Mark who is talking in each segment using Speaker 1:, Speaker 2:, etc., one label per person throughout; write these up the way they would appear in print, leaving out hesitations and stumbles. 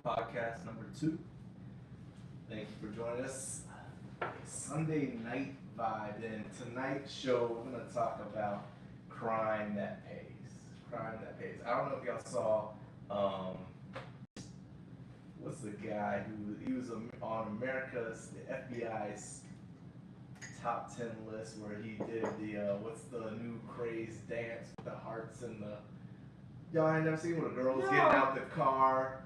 Speaker 1: podcast number 2. Thank you for joining us. Sunday night vibe. And tonight's show, we're going to talk about crime that pays. Crime that pays. I don't know if y'all saw, um, what's the guy who he was on America's, the FBI's top 10 list where he did the, what's the new craze dance with the hearts and the. Y'all ain't never seen where the girls getting out the car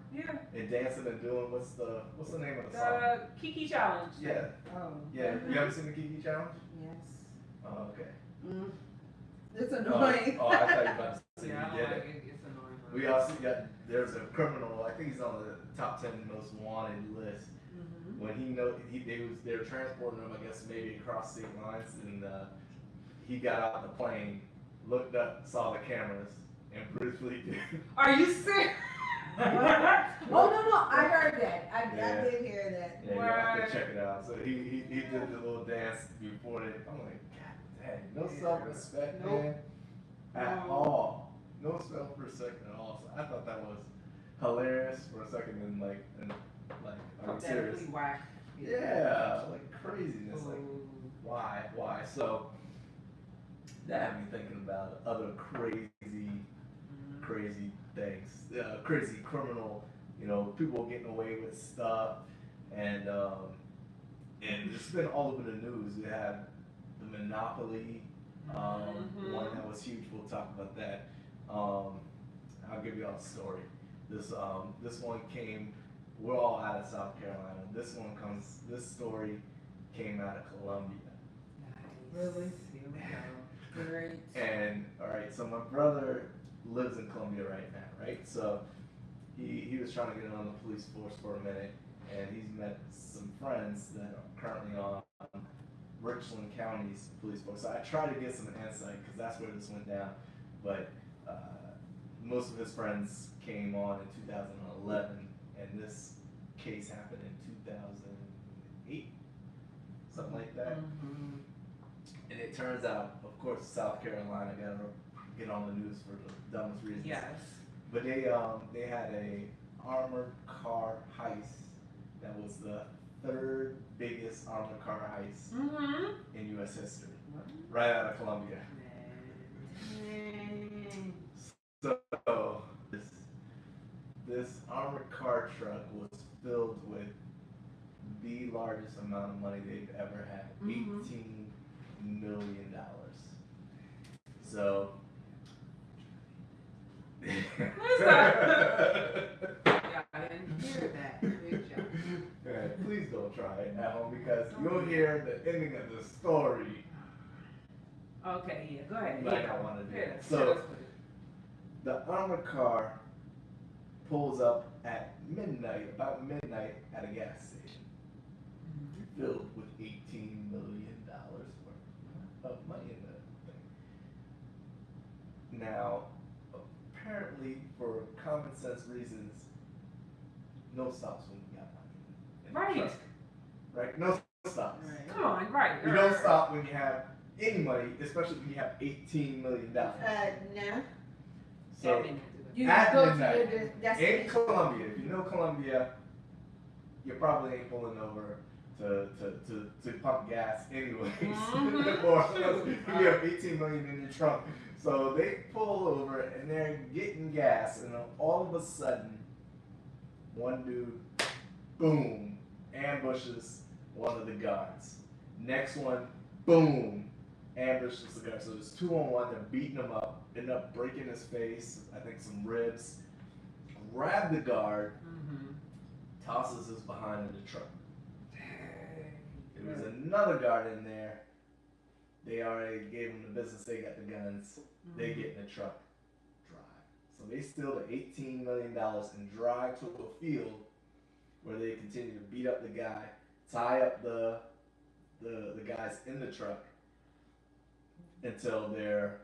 Speaker 1: and dancing and doing what's the name of the song?
Speaker 2: The Kiki Challenge.
Speaker 1: Yeah.
Speaker 3: Oh.
Speaker 1: Yeah. You ever seen the Kiki Challenge?
Speaker 3: Yes.
Speaker 1: Oh, okay.
Speaker 3: It's annoying.
Speaker 1: Oh, I thought you were about to say
Speaker 2: Yeah,
Speaker 1: you did
Speaker 2: like
Speaker 1: it.
Speaker 2: it's annoying.
Speaker 1: We also got there's a criminal. I think he's on the top 10 most wanted list. When they were transporting him, I guess maybe across state lines, and he got out the plane, looked up, saw the cameras. And Bruce Lee did.
Speaker 2: Are you serious?
Speaker 3: Oh no, I heard that. I did hear that.
Speaker 1: Yeah, you have to check it out. So he did the little dance before it. I'm like, God dang, no self-respect, man, at all. No self-respect at all. So I thought that was hilarious for a second, and like, are you serious?
Speaker 2: Definitely whack.
Speaker 1: Yeah, like craziness. Like, why? So that had me thinking about other crazy things, crazy criminal, people getting away with stuff, and it's been all over the news. We had the Monopoly, one that was huge. We'll talk about that. I'll give you all a story. This one came. We're all out of South Carolina. This story came out of Columbia.
Speaker 2: Nice.
Speaker 3: Really?
Speaker 2: Here we go.
Speaker 3: Great.
Speaker 1: And all right, so my brother lives in Columbia right now, right? So he was trying to get on the police force for a minute, and he's met some friends that are currently on Richland County's police force. So I tried to get some insight because that's where this went down, but most of his friends came on in 2011, and this case happened in 2008, something like that. And it turns out, of course, South Carolina got to get on the news for the dumbest reasons.
Speaker 2: Yes.
Speaker 1: But they had a armored car heist that was the third biggest armored car heist in U.S. history, right out of Columbia. So this armored car truck was filled with the largest amount of money they've ever had, $18 million. So
Speaker 2: Yeah, I didn't hear that. Good job.
Speaker 1: Yeah, please don't try it at home because you'll hear the ending of the story.
Speaker 2: Okay, yeah, go ahead.
Speaker 1: You might not want to do it. So the armored car pulls up at about midnight at a gas station, filled with $18 million worth of money in the thing. Now, apparently, for common sense reasons, no stops when you got money in the truck. Right? No stops.
Speaker 3: Right.
Speaker 2: Come on, right.
Speaker 1: You don't stop when you have any money, especially when you have $18 million.
Speaker 3: No.
Speaker 1: So,
Speaker 3: You
Speaker 1: at
Speaker 3: go
Speaker 1: midnight,
Speaker 3: to your
Speaker 1: in
Speaker 3: destination.
Speaker 1: Columbia, if you know Columbia, you probably ain't pulling over to pump gas anyways. Or you have $18 million in your trunk. So they pull over and they're getting gas, and all of a sudden, one dude, boom, ambushes one of the guards. Next one, boom, ambushes the guard. So there's 2 on 1. They're beating him up, end up breaking his face, I think some ribs. Grab the guard, tosses his behind in the truck. There was another guard in there. They already gave him the business. They got the guns. They get in the truck, drive. So they steal the $18 million and drive to a field where they continue to beat up the guy, tie up the guys in the truck until their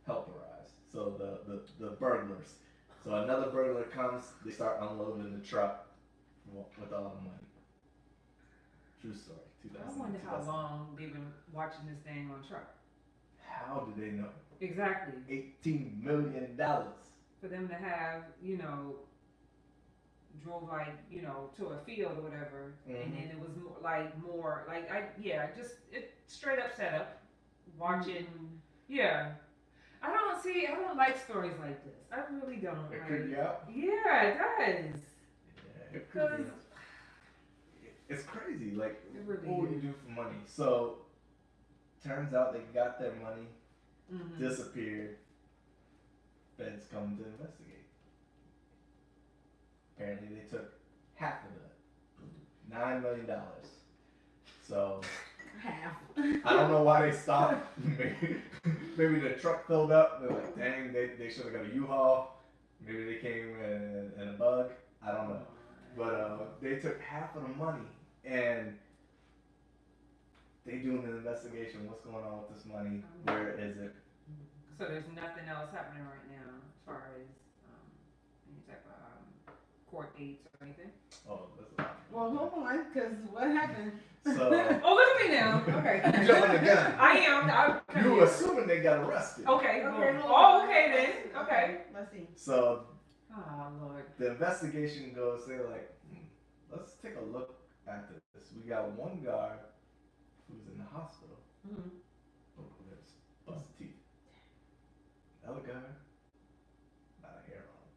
Speaker 1: help arrives. So the burglars. So another burglar comes. They start unloading the truck with all the money. True story.
Speaker 2: I wonder how long they've been watching this thing on truck.
Speaker 1: How do they know?
Speaker 2: Exactly.
Speaker 1: $18 million.
Speaker 2: For them to have, drove like, you know, to a field or whatever, and
Speaker 1: Mhm.
Speaker 2: then it was more like it straight up set up, watching, yeah. I don't like stories like this. I really don't.
Speaker 1: It
Speaker 2: Like,
Speaker 1: creep you out?
Speaker 2: yeah, it does.
Speaker 1: Yeah, it creep
Speaker 2: Because
Speaker 1: me out. It's crazy. Like,
Speaker 2: it really
Speaker 1: what would you
Speaker 2: is.
Speaker 1: do for money? So, turns out they got their money,
Speaker 2: Mm-hmm.
Speaker 1: disappeared. Feds come to investigate. Apparently, they took half of it, $9 million. So,
Speaker 3: Half.
Speaker 1: I don't know why they stopped. Maybe the truck filled up. They're like, dang, they should have got a U-Haul. Maybe they came in a bug. I don't know. But they took half of the money and they doing an investigation. What's going on with this money? Where is it?
Speaker 2: So there's nothing else happening right now as far as any type of court dates or anything.
Speaker 1: Oh, that's a lot.
Speaker 3: Well, hold on, because what happened?
Speaker 1: So
Speaker 2: Oh, look at me now. Okay.
Speaker 1: you jumping the gun.
Speaker 2: I am.
Speaker 1: You assuming they got arrested.
Speaker 2: Okay.
Speaker 3: Okay,
Speaker 2: Boom.
Speaker 3: hold
Speaker 2: Oh,
Speaker 3: on.
Speaker 2: okay then. Okay.
Speaker 3: Let's see.
Speaker 1: So
Speaker 2: Oh Lord.
Speaker 1: the investigation goes. They're like, let's take a look at this. We got one guard who's in the hospital.
Speaker 2: Mm-hmm.
Speaker 1: Oh, there's busted teeth. Another guy, not a hair on.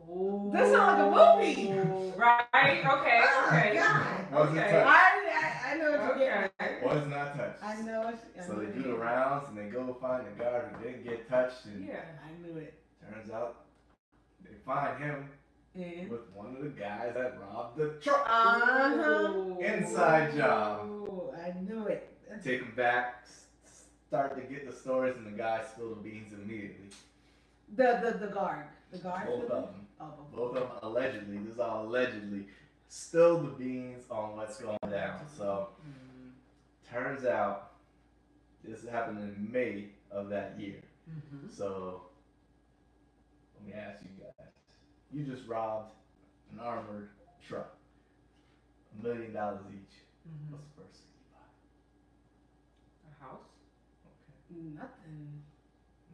Speaker 2: Oh.
Speaker 3: That sounds like a movie.
Speaker 2: Right. Okay.
Speaker 3: Oh,
Speaker 2: Okay.
Speaker 3: God.
Speaker 1: Wasn't
Speaker 2: Okay.
Speaker 1: touched.
Speaker 3: I know what you're getting at.
Speaker 1: Was not touched.
Speaker 3: I know what
Speaker 1: So they do the rounds and they go find the guard who didn't get touched, and
Speaker 2: Yeah.
Speaker 3: I knew it.
Speaker 1: turns out they find him
Speaker 3: And
Speaker 1: with one of the guys that robbed the truck.
Speaker 3: uh-huh.
Speaker 1: Inside job.
Speaker 3: Oh, I knew it.
Speaker 1: Take him back, start to get the stories, and the guy spilled the beans immediately.
Speaker 3: The guard. The guard.
Speaker 1: Both of them.
Speaker 3: Oh,
Speaker 1: Both of them allegedly. This is all allegedly. Spilled the beans on what's going down. So turns out this happened in May of that year.
Speaker 2: Mm-hmm.
Speaker 1: So let me ask you guys. You just robbed an armored truck. $1 million each.
Speaker 2: Mm-hmm.
Speaker 1: What's the first thing you buy?
Speaker 2: A house.
Speaker 1: Okay.
Speaker 3: Nothing.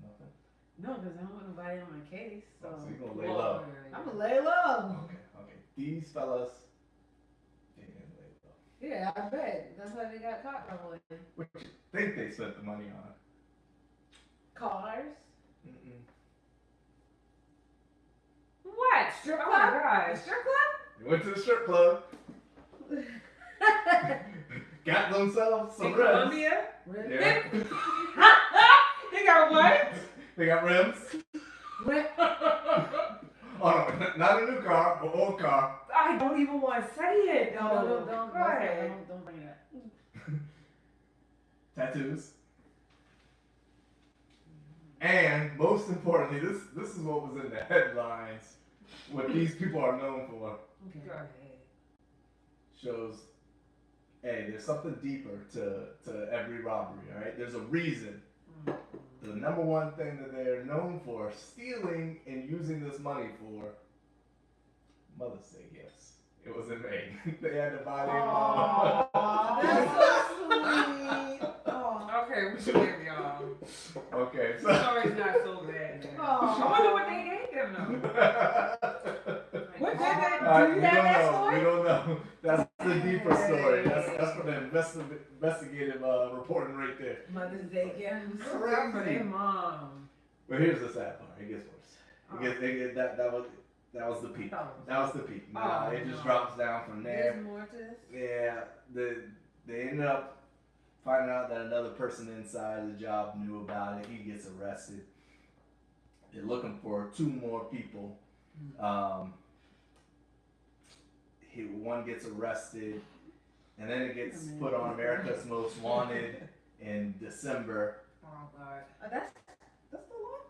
Speaker 1: Nothing?
Speaker 3: No, because I don't want nobody on my case. So,
Speaker 1: So you're gonna lay low.
Speaker 3: I'm gonna lay low.
Speaker 1: Okay. These fellas, they didn't lay low.
Speaker 3: Yeah, I bet. That's why they got caught probably.
Speaker 1: What you think they spent the money on?
Speaker 3: Cars.
Speaker 1: Mm-mm.
Speaker 2: What?
Speaker 3: Strip
Speaker 2: Oh
Speaker 3: club?
Speaker 2: my gosh.
Speaker 3: Strip
Speaker 1: They went to the strip club,
Speaker 3: club?
Speaker 1: got themselves some
Speaker 2: In
Speaker 1: rims.
Speaker 2: Colombia?
Speaker 3: Really?
Speaker 1: Yeah.
Speaker 2: They got what?
Speaker 1: They got rims.
Speaker 3: Really?
Speaker 1: Oh no, not a new car, but old car.
Speaker 2: I don't even want to say it.
Speaker 3: No,
Speaker 2: though.
Speaker 3: don't
Speaker 2: Go ahead.
Speaker 3: don't bring it up.
Speaker 1: Tattoos. And most importantly, this is what was in the headlines. What these people are known for.
Speaker 3: Okay.
Speaker 2: Go ahead.
Speaker 1: Shows, hey, there's something deeper to every robbery, alright? There's a reason. The number one thing that they're known for, stealing and using this money for Mother's Day gifts. It was in May. They had to buy their mama.
Speaker 3: Aw, that's so sweet. Aw.
Speaker 2: Okay, we should give y'all.
Speaker 1: Okay,
Speaker 2: The story's not so bad. Man.
Speaker 3: Aw.
Speaker 2: I wonder what they gave them though.
Speaker 3: What did they
Speaker 1: we
Speaker 3: do? You have
Speaker 1: don't
Speaker 3: that
Speaker 1: know.
Speaker 3: story?
Speaker 1: We don't know. That's the deeper story. That's for the investigative reporting right there.
Speaker 3: Mother's Day gifts.
Speaker 2: Not for their mom.
Speaker 1: But here's the sad part. It gets worse. That was the peak. That was the peak. Now it just drops down from there.
Speaker 3: There's more to this?
Speaker 1: Yeah, they ended up finding out that another person inside the job knew about it. He gets arrested. They're looking for 2 more people. One gets arrested, and then it gets put on America's Most Wanted in December.
Speaker 2: Oh God.
Speaker 3: That's the one?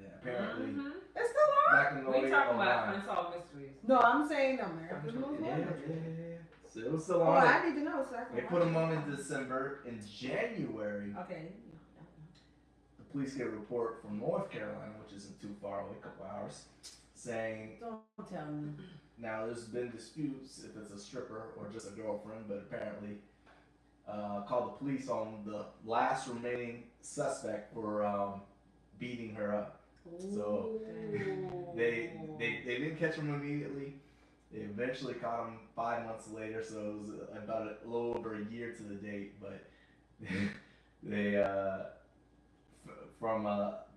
Speaker 1: Yeah, apparently
Speaker 2: Mm-hmm.
Speaker 3: That's the one?
Speaker 1: back in the
Speaker 2: We
Speaker 1: late
Speaker 2: talking about
Speaker 1: 09.
Speaker 2: unsolved mysteries.
Speaker 3: No, I'm saying America's Most
Speaker 1: Yeah.
Speaker 3: Wanted.
Speaker 1: So it was still
Speaker 3: Oh,
Speaker 1: on.
Speaker 3: I need to know so I can
Speaker 1: They
Speaker 3: watch
Speaker 1: put him
Speaker 3: it.
Speaker 1: on in December. In January,
Speaker 3: Okay.
Speaker 1: the police get a report from North Carolina, which isn't too far away, a couple hours, saying
Speaker 3: Don't tell me.
Speaker 1: now there's been disputes if it's a stripper or just a girlfriend, but apparently called the police on the last remaining suspect for beating her up. So they didn't catch him immediately. They eventually caught him 5 months later, so it was about a little over a year to the date. But they from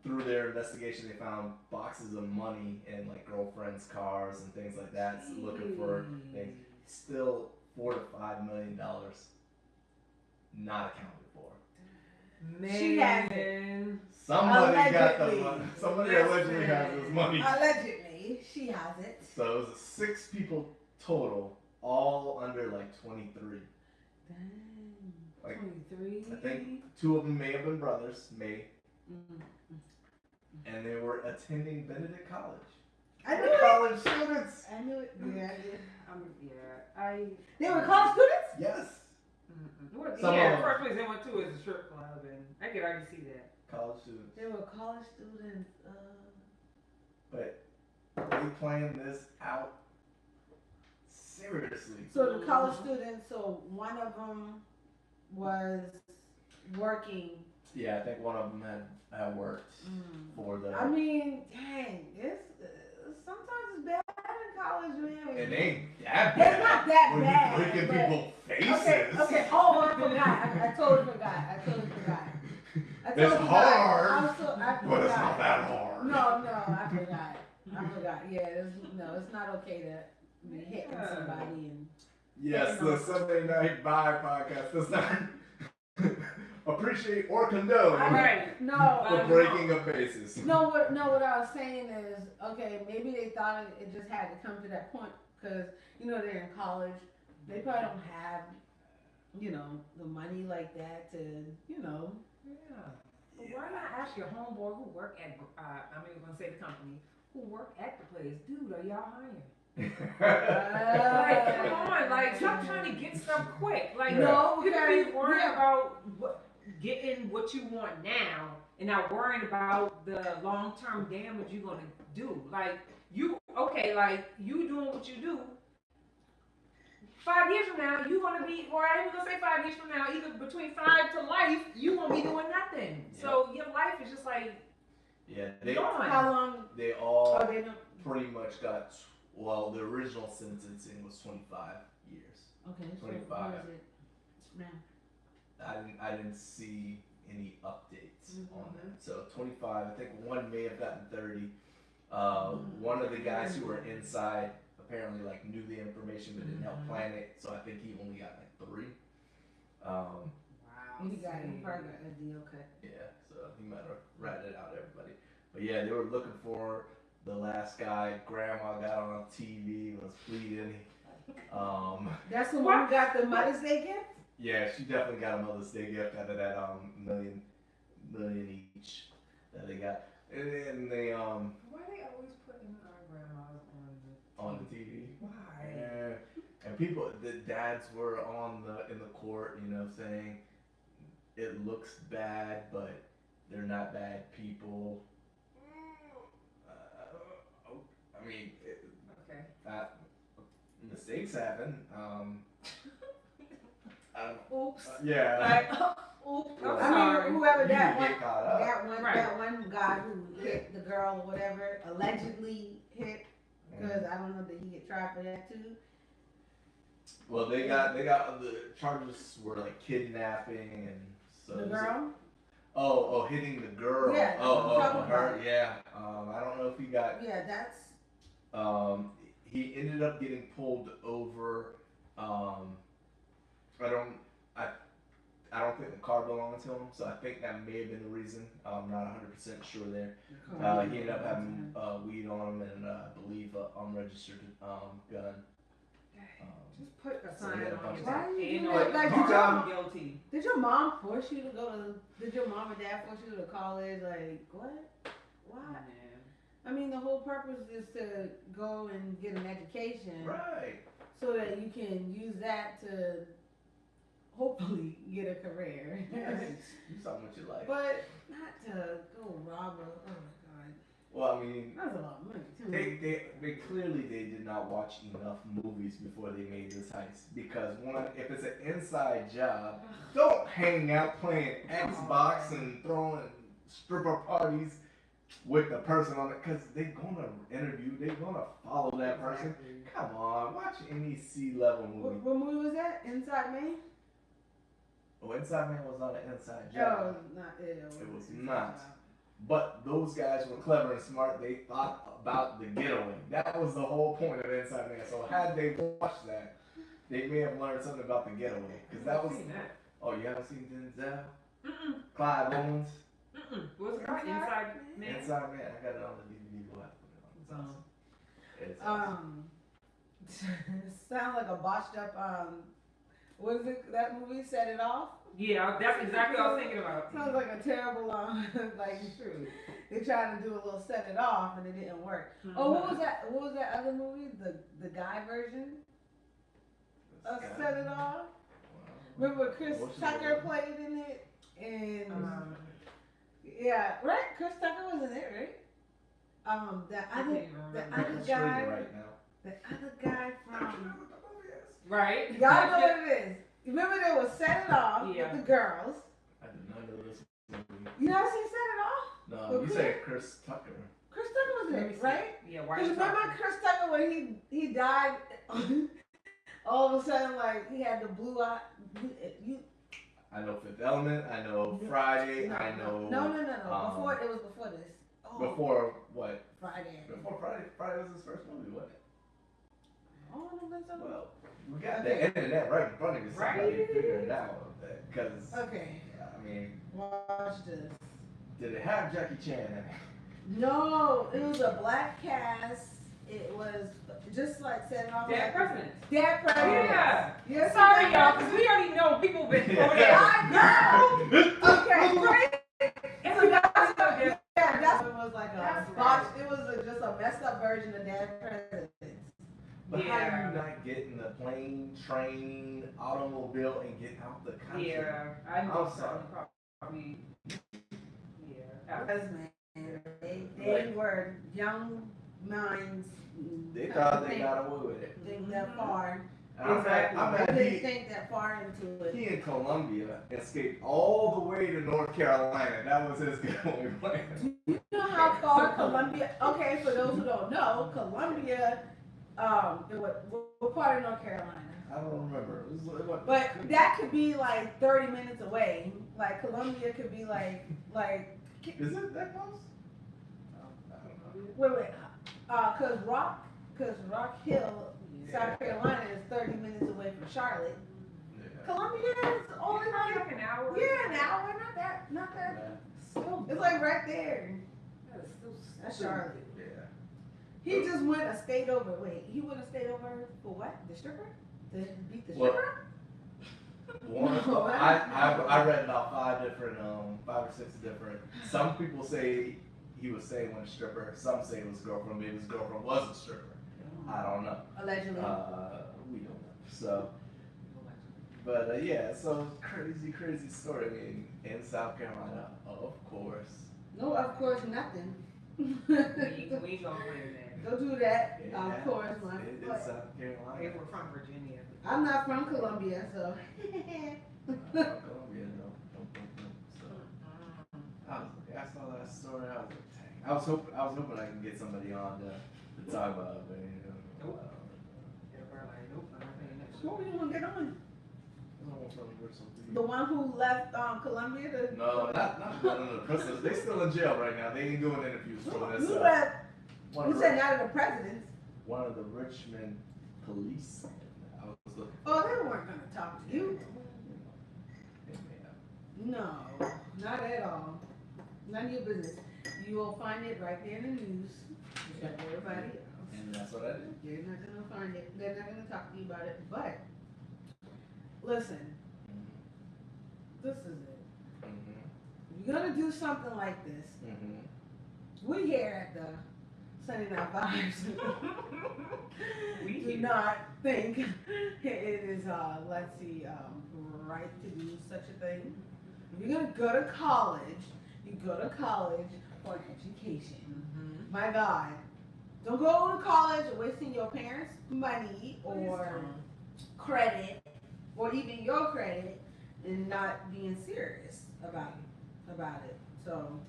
Speaker 1: through their investigation, they found boxes of money and like girlfriends' cars and things like that, looking for things. Still $4 to $5 million not accounted for.
Speaker 2: Man.
Speaker 3: She has it.
Speaker 1: Somebody got the
Speaker 3: Allegedly.
Speaker 1: money. Somebody allegedly has this money.
Speaker 3: Allegedly, she has it.
Speaker 1: So it was 6 people total, all under like 23.
Speaker 3: Dang.
Speaker 1: Like
Speaker 2: 23.
Speaker 1: I think 2 of them may have been brothers, and they were attending Benedict College.
Speaker 3: I knew
Speaker 1: They're
Speaker 3: it.
Speaker 1: college students.
Speaker 3: I knew it. Yeah, I did. They
Speaker 2: They
Speaker 3: were college students?
Speaker 1: Yes,
Speaker 2: Some yeah, the first place they went to is a strip club, and I could already see that.
Speaker 1: college students.
Speaker 3: They were college students.
Speaker 1: But they planned this out seriously.
Speaker 3: So the college students, so one of them was working.
Speaker 1: Yeah, I think one of them had worked for the.
Speaker 3: I mean, dang, it's sometimes it's bad in college, man.
Speaker 1: It ain't that bad.
Speaker 3: It's not that
Speaker 1: when
Speaker 3: bad.
Speaker 1: You're breaking
Speaker 3: but-
Speaker 1: people's faces.
Speaker 3: Okay. Oh, I forgot. I totally forgot.
Speaker 1: It's hard,
Speaker 3: I
Speaker 1: but
Speaker 3: forgot.
Speaker 1: it's not that hard.
Speaker 3: No, I forgot. Yeah, it's not okay to be hitting somebody and.
Speaker 1: Yes, the Sunday Night Vibe podcast does not appreciate or condone the breaking of faces.
Speaker 3: No, what I was saying is, okay, maybe they thought it just had to come to that point because, they're in college. They probably don't have, the money like that to,
Speaker 2: Yeah. But why not ask your homeboy who work at, I'm even going to say the company, who work at the place, dude, are y'all hiring? Like, come on, like, stop trying to get stuff quick. Like,
Speaker 3: no,
Speaker 2: you can be worried about getting what you want now and not worrying about the long-term damage you're going to do. Like, you doing what you do. 5 years from now, you're going to be, or I ain't going to say 5 years from now, either between 5 to life, you won't be doing nothing. Yeah. So your life is just like, gone.
Speaker 3: How long?
Speaker 1: They all pretty much got, the original sentencing was 25 years.
Speaker 3: Okay,
Speaker 1: 25.
Speaker 3: So what is it now?
Speaker 1: I didn't see any updates on that. So 25, I think one may have gotten 30. One of the guys who were inside apparently knew the information but didn't help plan it, so I think he only got 3.
Speaker 2: Wow.
Speaker 3: He probably got a deal cut.
Speaker 1: Yeah, so he might have ratted out everybody. But yeah, they were looking for the last guy. Grandma got on TV, was pleading.
Speaker 3: That's the one who got the Mother's Day gift?
Speaker 1: Yeah, she definitely got a Mother's Day gift out of that million each that they got. And then they
Speaker 2: why they always putting our grandmas
Speaker 1: on the TV?
Speaker 2: Why?
Speaker 1: Yeah. And the dads were in the court, saying it looks bad, but they're not bad people. I mean, mistakes happen.
Speaker 3: Oops.
Speaker 1: Yeah.
Speaker 3: Oops.
Speaker 1: Well,
Speaker 3: I mean, whoever that one guy who hit the girl or whatever, allegedly hit, because I don't know that he get tried for that too.
Speaker 1: Well, they got the charges were kidnapping and so.
Speaker 3: The girl.
Speaker 1: Oh, hitting the girl.
Speaker 3: Yeah.
Speaker 1: Her. Yeah. I don't know if he got.
Speaker 3: Yeah, that's.
Speaker 1: He ended up getting pulled over. I don't think the car belonged to him, so I think that may have been the reason. I'm not 100% sure there. He ended up having weed on him and I believe an unregistered gun.
Speaker 2: Just put a sign on your
Speaker 3: Why
Speaker 2: back.
Speaker 3: you
Speaker 2: Ain't
Speaker 3: do
Speaker 2: no
Speaker 3: that? Like,
Speaker 2: I'm guilty.
Speaker 3: Did your mom force you to go to? Did your mom and dad force you to college? Like what? Why? I mean, the whole purpose is to go and get an education,
Speaker 1: Right?
Speaker 3: So that you can use that to hopefully get a career.
Speaker 1: Yes. Do something with your life.
Speaker 3: But not to go rob a. Oh my god.
Speaker 1: Well, I mean,
Speaker 3: that's a lot of money too.
Speaker 1: They clearly did not watch enough movies before they made this heist. Because one, if it's an inside job, don't hang out playing Xbox and throwing stripper parties with the person on it, because they're gonna interview, they're gonna follow that person.
Speaker 2: Exactly.
Speaker 1: Come on, watch any C-level movie.
Speaker 3: What movie was that? Inside Man?
Speaker 1: Oh, Inside Man was not an inside
Speaker 3: Oh,
Speaker 1: job.
Speaker 3: not
Speaker 1: It was
Speaker 3: Inside
Speaker 1: not.
Speaker 3: Job.
Speaker 1: But those guys were clever and smart. They thought about the getaway. That was the whole point of Inside Man. So had they watched that, they may have learned something about the getaway. Because that was.
Speaker 2: Seen that.
Speaker 1: Oh, you haven't seen Denzel?
Speaker 2: Mm-mm.
Speaker 1: Clive Owens?
Speaker 2: What's it called? Inside Man?
Speaker 1: Inside Man. I got it on the DVD. We'll have to put it on. It's awesome.
Speaker 3: Sounds like a botched up, what is it, that movie, Set It Off?
Speaker 2: Yeah, that's exactly what I was thinking about.
Speaker 3: Sounds like a terrible, like, they tried to do a little Set It Off and it didn't work.
Speaker 2: Mm-hmm.
Speaker 3: Oh, what was that other movie? The guy version of Set It Off? Remember Chris Tucker played in it? And, yeah, right? Chris Tucker was in it, right? The other guy,
Speaker 1: Right now.
Speaker 3: the other guy from,
Speaker 2: Right?
Speaker 3: y'all know what it is. Remember there was Set It Off
Speaker 2: Yeah.
Speaker 3: with the girls.
Speaker 1: I did not know this movie.
Speaker 3: You never seen Set It Off?
Speaker 1: No, you said Chris Tucker.
Speaker 3: Chris Tucker was in it, right?
Speaker 2: Yeah, why
Speaker 3: Because
Speaker 2: you
Speaker 3: remember
Speaker 2: talking?
Speaker 3: Chris Tucker when he died, all of a sudden like he had the blue eye.
Speaker 1: I know Fifth Element. I know Friday. I know.
Speaker 3: No. Before it was before this. Oh,
Speaker 1: Before what?
Speaker 3: Friday.
Speaker 1: Before Friday. Friday was his first movie, wasn't it?
Speaker 3: Oh, I don't think so.
Speaker 1: Well, we got the internet right in front of you. Somebody figure it out. Because
Speaker 3: Okay.
Speaker 1: I mean,
Speaker 3: Watch this.
Speaker 1: did it have Jackie Chan in it?
Speaker 3: No, it was a black cast. It was just like Set It Off.
Speaker 2: Dead presidents.
Speaker 3: Dead presidents.
Speaker 2: Yeah.
Speaker 3: Yes,
Speaker 2: Sorry, y'all, because we already know people been over there.
Speaker 3: I know. Okay, right.
Speaker 2: Everybody know this.
Speaker 3: Yeah, that's what it was like a
Speaker 2: That's
Speaker 3: botch.
Speaker 2: right.
Speaker 3: It was just a messed up version of Dead Presidents.
Speaker 1: But how
Speaker 2: Yeah.
Speaker 1: do you not get in the plane, train, automobile, and get out the country?
Speaker 2: Yeah, I know.
Speaker 1: I'm sorry.
Speaker 2: Probably. Yeah.
Speaker 3: Because man, they were young minds.
Speaker 1: They thought they got away with it.
Speaker 3: Think that far.
Speaker 1: And
Speaker 2: Exactly.
Speaker 1: I'm
Speaker 3: They
Speaker 1: mad
Speaker 3: didn't think that far into it.
Speaker 1: he in Colombia escaped all the way to North Carolina. That was his getaway plan.
Speaker 3: You know how far Columbia? Okay, for those who don't know, Columbia, what part of North Carolina?
Speaker 1: I don't remember. It was,
Speaker 3: But that could be like 30 minutes away. Like Columbia could be like.
Speaker 1: Is it that close? I don't know.
Speaker 3: Cause Rock Hill, South Carolina is 30 minutes away from Charlotte.
Speaker 1: Yeah.
Speaker 3: Columbia is only
Speaker 2: Like an hour.
Speaker 3: an hour, not that.
Speaker 2: Still,
Speaker 3: It's like right there.
Speaker 2: that is still
Speaker 3: That's
Speaker 2: stupid.
Speaker 3: Charlotte.
Speaker 1: Yeah.
Speaker 3: He just went a state over. Wait, he went a state over for what? The stripper? To beat the
Speaker 1: Well,
Speaker 3: stripper?
Speaker 1: I read about 5 or 6 different. Some people say he was staying with a stripper. Some say it was his girlfriend. Maybe his girlfriend was a stripper. I don't know.
Speaker 3: Allegedly.
Speaker 1: We don't know. So, but yeah, so crazy story. I mean, in South Carolina, of course.
Speaker 3: No, of course, nothing.
Speaker 2: We ain't gonna claim that.
Speaker 3: Don't do that.
Speaker 1: It
Speaker 3: Of
Speaker 1: happens.
Speaker 3: course, my.
Speaker 1: It is South
Speaker 2: They
Speaker 1: Carolina.
Speaker 2: were from Virginia.
Speaker 3: I'm not from Columbia, so.
Speaker 1: Columbia, no. So, I saw that story. I was like, dang. I was hoping I could get somebody on to talk about it. But,
Speaker 2: Nope. Everybody like, nope, I'm not paying that shit.
Speaker 3: Who you gonna get on?
Speaker 1: Someone from Bristol, please.
Speaker 3: The one who left Columbia to.
Speaker 1: No, not none of the prisoners. They still in jail right now. They ain't doing interviews for this.
Speaker 3: Who left?
Speaker 1: One
Speaker 3: You
Speaker 1: of
Speaker 3: said
Speaker 1: the,
Speaker 3: not of the presidents.
Speaker 1: one of the Richmond police. I was looking.
Speaker 3: Oh, they weren't gonna talk to you.
Speaker 1: They may have.
Speaker 3: No, not at all. None of your business. You will find it right there in the news. Just like everybody else.
Speaker 1: And that's what I did.
Speaker 3: You're not gonna find it. They're not gonna talk to you about it. But listen, this is it. If you're gonna do something like this, we here at the Sunday Night Vibes do not think it is right to do such a thing. If you're gonna go to college, you go to college for an education. My God. Don't go to college wasting your parents' money or credit or even your credit and not being serious about it. So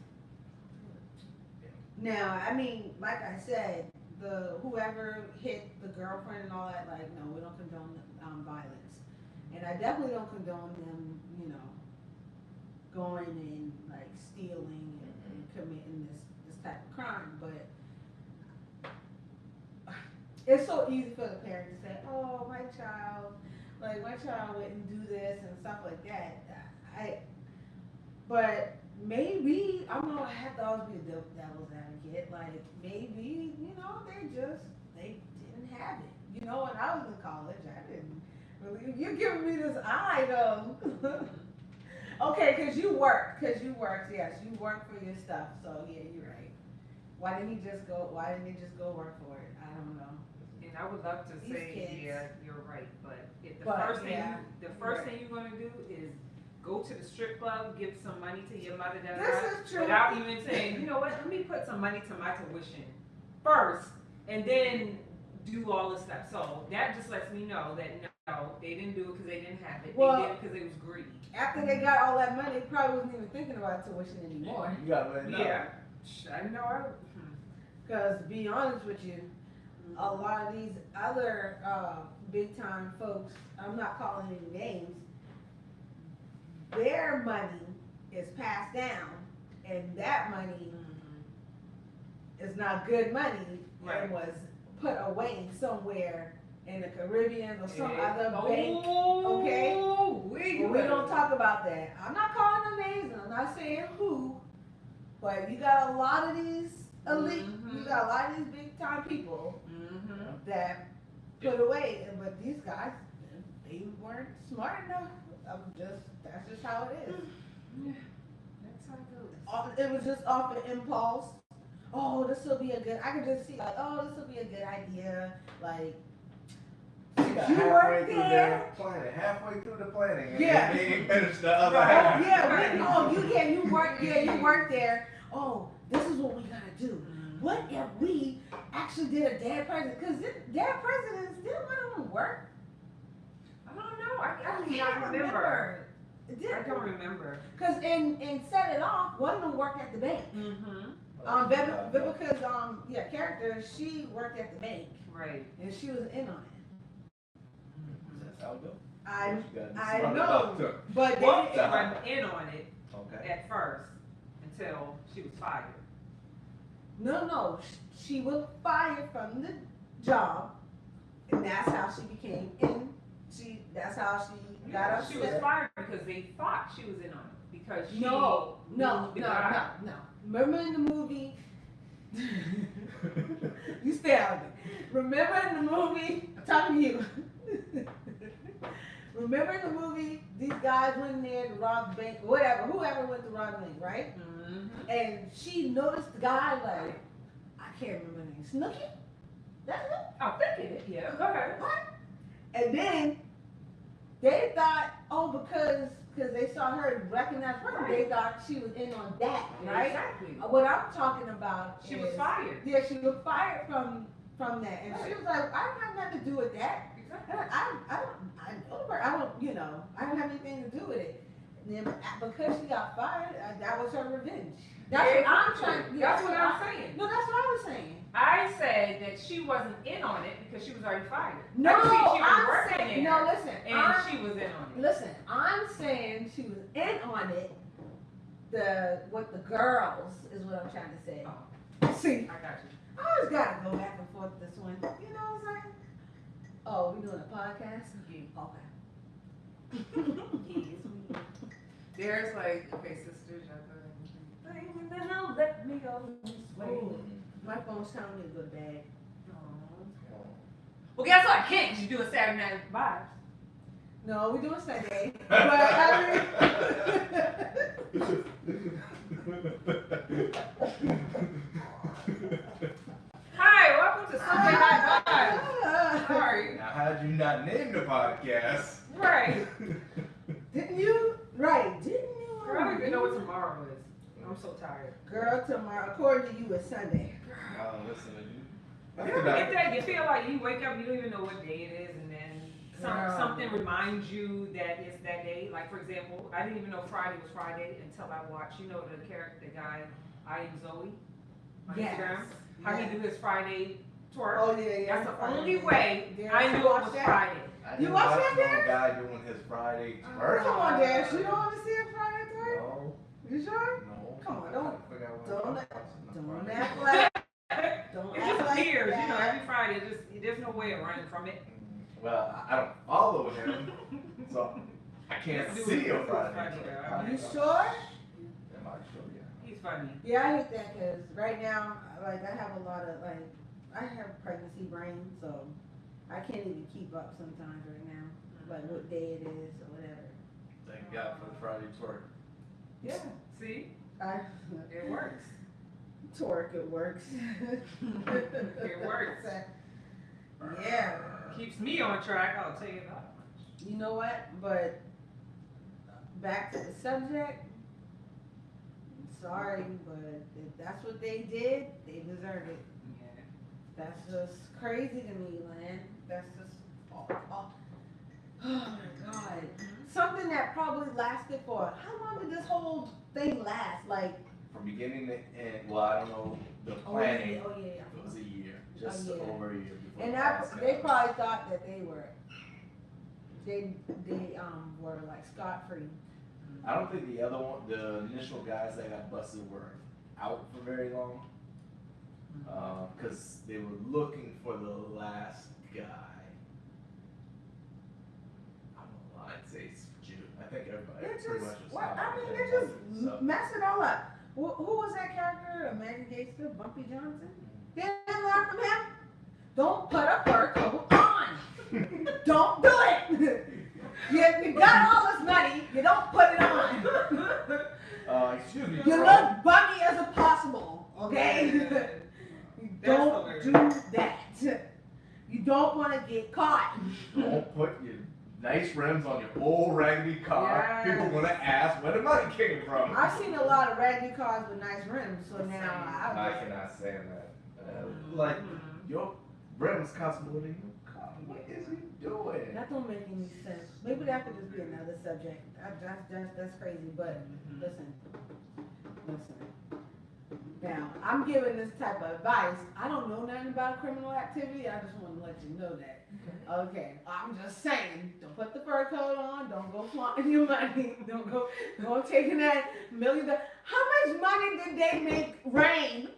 Speaker 3: Now, I mean, like I said, the whoever hit the girlfriend and all that, like, no, we don't condone violence, and I definitely don't condone them, you know, going and like stealing and committing this type of crime. But it's so easy for the parent to say, "Oh, my child wouldn't do this and stuff like that." But maybe I'm gonna have to always be a devil's advocate. Like maybe you know they didn't have it. You know, when I was in college, I didn't. Really, you're giving me this eye though. Okay, cause you work. Yes, you work for your stuff. So yeah, you're right. Why didn't he just go? Why didn't he just go work for it? I don't know.
Speaker 2: And I would love to
Speaker 3: These
Speaker 2: say,
Speaker 3: kids.
Speaker 2: yeah, you're right, but if the
Speaker 3: But,
Speaker 2: first thing
Speaker 3: yeah,
Speaker 2: the first
Speaker 3: right.
Speaker 2: thing you're gonna do is go to the strip club, give some money to your mother,
Speaker 3: This is true.
Speaker 2: without even saying, you know what, let me put some money to my tuition first, and then do all this stuff. So that just lets me know that no, they didn't do it because they didn't have it.
Speaker 3: Well,
Speaker 2: they did it because they was greedy.
Speaker 3: After they got all that money, they probably wasn't even thinking about tuition anymore.
Speaker 1: You gotta let it know.
Speaker 2: Yeah, I know.
Speaker 3: Because to be honest with you, a lot of these other big time folks, I'm not calling any names, their money is passed down, and that money is not good money.
Speaker 2: Right.
Speaker 3: It was put away somewhere in the Caribbean or some other
Speaker 2: Oh,
Speaker 3: bank. Okay?
Speaker 2: We
Speaker 3: don't talk about that. I'm not calling them names, and I'm not saying who, but you got a lot of these elite, you got a lot of these big time people that put away, but these guys, they weren't smart enough. That's just how it is.
Speaker 2: Yeah, that's how it goes.
Speaker 3: It was just off an impulse. Oh, this will be a good. I could just see like, oh, this will be a good idea. Like,
Speaker 1: You got
Speaker 3: you
Speaker 1: halfway
Speaker 3: weren't
Speaker 1: through
Speaker 3: there.
Speaker 1: halfway through the planning, and
Speaker 3: Yeah.
Speaker 1: they ain't finished the other
Speaker 3: Oh
Speaker 1: half.
Speaker 3: yeah, you work there. Oh, this is what we gotta do. What if we actually did a dad president? Because dad presidents didn't one of them work.
Speaker 2: I don't know. I
Speaker 3: can't
Speaker 2: can't remember. I don't
Speaker 3: Didn't.
Speaker 2: remember.
Speaker 3: Because and set it off. One of them worked at the bank. Vivica's character, she worked at the bank
Speaker 2: Right.
Speaker 3: and she was in on it.
Speaker 1: That's how it goes.
Speaker 3: I know, but they
Speaker 2: Well,
Speaker 3: didn't-
Speaker 2: she wasn't in on it
Speaker 1: Okay.
Speaker 2: at first until she was fired.
Speaker 3: no, she was fired from the job, and that's how she became in. That's how she got upset.
Speaker 2: She was fired because they thought she was in on it because she
Speaker 3: No.
Speaker 2: knew the guy.
Speaker 3: Remember in the movie? You stay out of it. Remember in the movie? I'm talking to you. Remember in the movie, these guys went in there to rob the bank, whoever went to rob the bank, right? And she noticed the guy like, I can't remember the name, Snooky? That's it?
Speaker 2: I'm thinking it. Yeah. Go ahead.
Speaker 3: What? And then they thought, because they saw her recognize her, they thought she was in on that, right?
Speaker 2: Exactly.
Speaker 3: What I'm talking about
Speaker 2: She
Speaker 3: is,
Speaker 2: was fired.
Speaker 3: Yeah, she was fired from that, and she was like, I don't have nothing to do with that.
Speaker 2: Exactly.
Speaker 3: I don't have anything to do with it. And then because she got fired, that was her revenge.
Speaker 2: Yeah,
Speaker 3: That's what I'm trying.
Speaker 2: That's what I'm saying.
Speaker 3: No, that's what I was saying.
Speaker 2: I said that she wasn't in on it because she was already fired.
Speaker 3: No,
Speaker 2: I could see she was
Speaker 3: I'm
Speaker 2: working
Speaker 3: saying,
Speaker 2: there,
Speaker 3: no, listen,
Speaker 2: and she was in on it.
Speaker 3: Listen, I'm saying she was in on it. With the girls is what I'm trying to say.
Speaker 2: Oh.
Speaker 3: See,
Speaker 2: I got you.
Speaker 3: I always gotta go back and forth this one. You know what I'm saying? Oh, we doing a podcast?
Speaker 2: Yeah.
Speaker 3: Okay.
Speaker 2: Yes, there's like, okay, sisters, and then I'll let me go this way.
Speaker 3: Ooh, my phone's telling me to go to bed.
Speaker 2: Aw. Well, guess what? I can't 'cause you do a Saturday Night Vibes.
Speaker 3: No, we doing Sunday. But I
Speaker 2: Hi, welcome to Sunday Night Vibes. Sorry.
Speaker 1: Now, how'd you not name the podcast?
Speaker 2: Right.
Speaker 3: Didn't you? Right, didn't you?
Speaker 2: Girl, I don't even know what tomorrow is. I'm so tired.
Speaker 3: Girl, tomorrow, according to you, it's Sunday.
Speaker 1: Oh, listen to you.
Speaker 2: You ever get that? You feel like you wake up, you don't even know what day it is, and then
Speaker 3: Girl.
Speaker 2: something reminds you that it's that day. Like, for example, I didn't even know Friday was Friday until I watched, the character, the guy, I Am Zoe. on
Speaker 3: Yes.
Speaker 2: Instagram. How he do his Friday twerk.
Speaker 3: Oh yeah.
Speaker 2: That's the only way
Speaker 3: Darius,
Speaker 2: I knew it
Speaker 3: watch
Speaker 2: was
Speaker 3: that?
Speaker 2: Friday.
Speaker 1: I
Speaker 3: You
Speaker 1: didn't
Speaker 3: watch
Speaker 1: watch
Speaker 3: that,
Speaker 1: no
Speaker 3: Darius?
Speaker 1: guy doing his Friday twerk.
Speaker 3: Come on, Darius. You don't want to see a Friday twerk?
Speaker 1: No,
Speaker 3: You sure?
Speaker 1: no.
Speaker 3: Come on,
Speaker 1: I
Speaker 3: don't-
Speaker 1: gotta figure out what
Speaker 3: don't
Speaker 1: I'm
Speaker 3: let-
Speaker 1: watching on
Speaker 3: Don't
Speaker 1: Friday.
Speaker 3: act like. Don't
Speaker 2: It
Speaker 3: act
Speaker 2: just
Speaker 3: like
Speaker 2: appears,
Speaker 3: that.
Speaker 2: you know, every Friday. There's no way of running from it.
Speaker 1: Well, I don't follow him, so I can't
Speaker 2: Let's do
Speaker 1: see
Speaker 2: it.
Speaker 1: a
Speaker 2: Let's do it
Speaker 1: Friday.
Speaker 2: Friday.
Speaker 1: twerk.
Speaker 3: You sure?
Speaker 1: Am I sure? Yeah.
Speaker 2: He's funny.
Speaker 3: Yeah, I hate that because right now, like, I have a lot of, like, I have pregnancy brain, so I can't even keep up sometimes right now. Like, what day it is or whatever.
Speaker 1: Thank God for the Friday twerk.
Speaker 2: Yeah. See,
Speaker 3: I
Speaker 2: it works.
Speaker 3: twerk, it works.
Speaker 2: It works.
Speaker 3: Yeah.
Speaker 2: Keeps me on track. I'll tell you that much.
Speaker 3: You know what? But back to the subject. Sorry, but if that's what they did, they deserve it.
Speaker 2: Yeah.
Speaker 3: That's just crazy to me, Lynn. That's just oh my God. Something that probably lasted for how long did this whole thing last? Like
Speaker 1: From beginning to end, well, I don't know the planning.
Speaker 3: Oh yeah.
Speaker 1: It was a year, just
Speaker 3: A year.
Speaker 1: over a year before.
Speaker 3: And
Speaker 1: the
Speaker 3: that,
Speaker 1: last
Speaker 3: they
Speaker 1: guy.
Speaker 3: probably thought that they were were like scot free.
Speaker 1: I don't think the other one, the initial guys that got busted were out for very long, because they were looking for the last guy. I don't know. I'd say it's June. I think everybody
Speaker 3: They're
Speaker 1: pretty much
Speaker 3: just
Speaker 1: was out.
Speaker 3: they're just messing it all up. Who was that character? Amanda Gates, Bumpy Johnson? They didn't learn from him. Don't put a fur coat on. Don't do it. You got all this money. You don't put it on.
Speaker 1: Excuse me.
Speaker 3: You look bummy as possible. Okay. You don't do that. You don't want to get caught.
Speaker 1: Don't put your nice rims on your old raggedy car.
Speaker 2: Yes.
Speaker 1: People gonna ask where the money came from.
Speaker 3: I've seen a lot of raggedy cars with nice rims, so now
Speaker 1: I cannot stand that. Like your rims cost more than your car. What is he doing?
Speaker 3: that don't make any sense. Maybe that could just be another subject. That's crazy. But listen. Now I'm giving this type of advice. I don't know nothing about criminal activity. I just want to let you know that. Okay, I'm just saying. Don't put the fur coat on. Don't go flaunting your money. Don't go taking that $1 million. How much money did they make rain?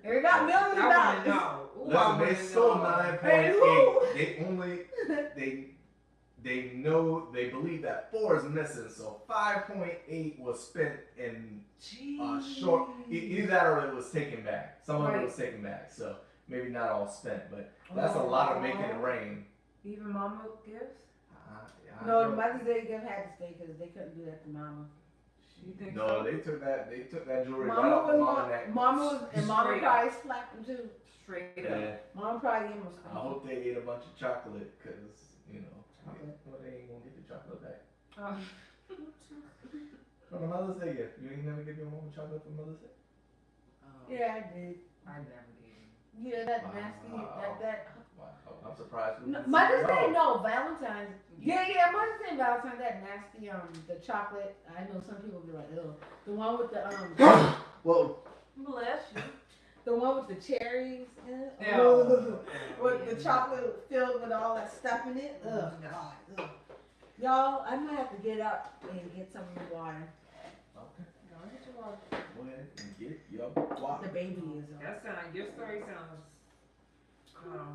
Speaker 3: They got millions of
Speaker 2: I
Speaker 3: dollars.
Speaker 2: want to know.
Speaker 1: Listen, they stole 9.8. They only they believe that 4 is missing, so 5.8 was spent in short. Either that or it was taken back. Some of it was taken back, so maybe not all spent, but that's a lot of making it rain.
Speaker 2: Even mama gifts?
Speaker 3: No, the Mother's Day gift had to stay because they couldn't do that to Mama.
Speaker 2: You think
Speaker 1: No,
Speaker 2: so?
Speaker 1: they took that jewelry right
Speaker 3: Mama
Speaker 1: off of Mama's
Speaker 3: was
Speaker 1: neck.
Speaker 3: Mama was and Mama
Speaker 2: Straight
Speaker 3: probably slapped him too.
Speaker 2: Straight up.
Speaker 1: Yeah.
Speaker 3: Mama probably gave him a
Speaker 1: I
Speaker 3: spank.
Speaker 1: hope they ate a bunch of chocolate, cause
Speaker 3: Chocolate.
Speaker 1: well, they ain't gonna get the chocolate back.
Speaker 2: Oh.
Speaker 1: For the Mother's Day gift, you ain't never give your mom chocolate for Mother's Day.
Speaker 3: Yeah, I did.
Speaker 2: I never did.
Speaker 3: Yeah, that
Speaker 1: Wow.
Speaker 3: nasty. That.
Speaker 1: Wow, I'm surprised.
Speaker 3: No, Mother's Day, no. Valentine's. Yeah, Mother's Day and Valentine's. That nasty. The chocolate. I know some people be like, ew. The one with the
Speaker 1: Well,
Speaker 2: Bless you.
Speaker 3: the one with the cherries.
Speaker 2: Yeah.
Speaker 3: With the chocolate filled with all that stuff in it. Ugh, God. Ugh. Y'all, I might have to get up and get some water.
Speaker 1: okay.
Speaker 2: Go get your water.
Speaker 1: Go ahead and get your water.
Speaker 3: The baby is on.
Speaker 2: Your story sounds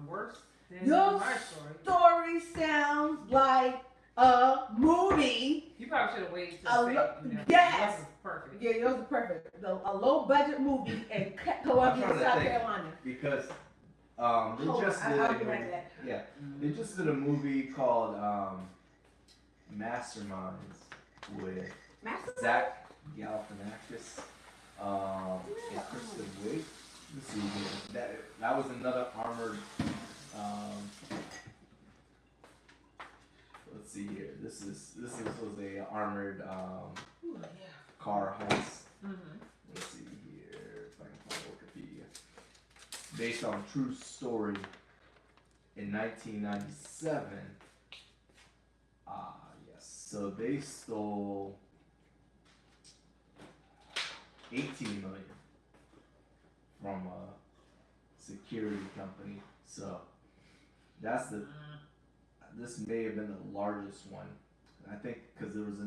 Speaker 2: worse than
Speaker 3: Your
Speaker 2: my story.
Speaker 3: story sounds like a movie.
Speaker 2: You probably should have waited till
Speaker 3: A
Speaker 2: say,
Speaker 3: lo-
Speaker 2: you know,
Speaker 3: yes.
Speaker 2: yours is perfect.
Speaker 3: Yeah, yours is perfect. A low budget movie in
Speaker 1: I'm
Speaker 3: Columbia,
Speaker 1: trying to
Speaker 3: South
Speaker 1: think.
Speaker 3: Carolina.
Speaker 1: Because they
Speaker 3: Hold
Speaker 1: just
Speaker 3: on,
Speaker 1: did
Speaker 3: I'll
Speaker 1: a
Speaker 3: be
Speaker 1: movie.
Speaker 3: right back.
Speaker 1: Yeah, they just did a movie called Masterminds with Zach Galifianakis and Kristen Wiig. Let's see here. That was another armored. Let's see here. This was a armored
Speaker 3: Ooh, yeah.
Speaker 1: car heist.
Speaker 2: Mm-hmm.
Speaker 1: Let's see here if I can find Wikipedia. Based on a true story in 1997. Yes. So they stole 18 million from a security company. So that's this may have been the largest one. I think because there was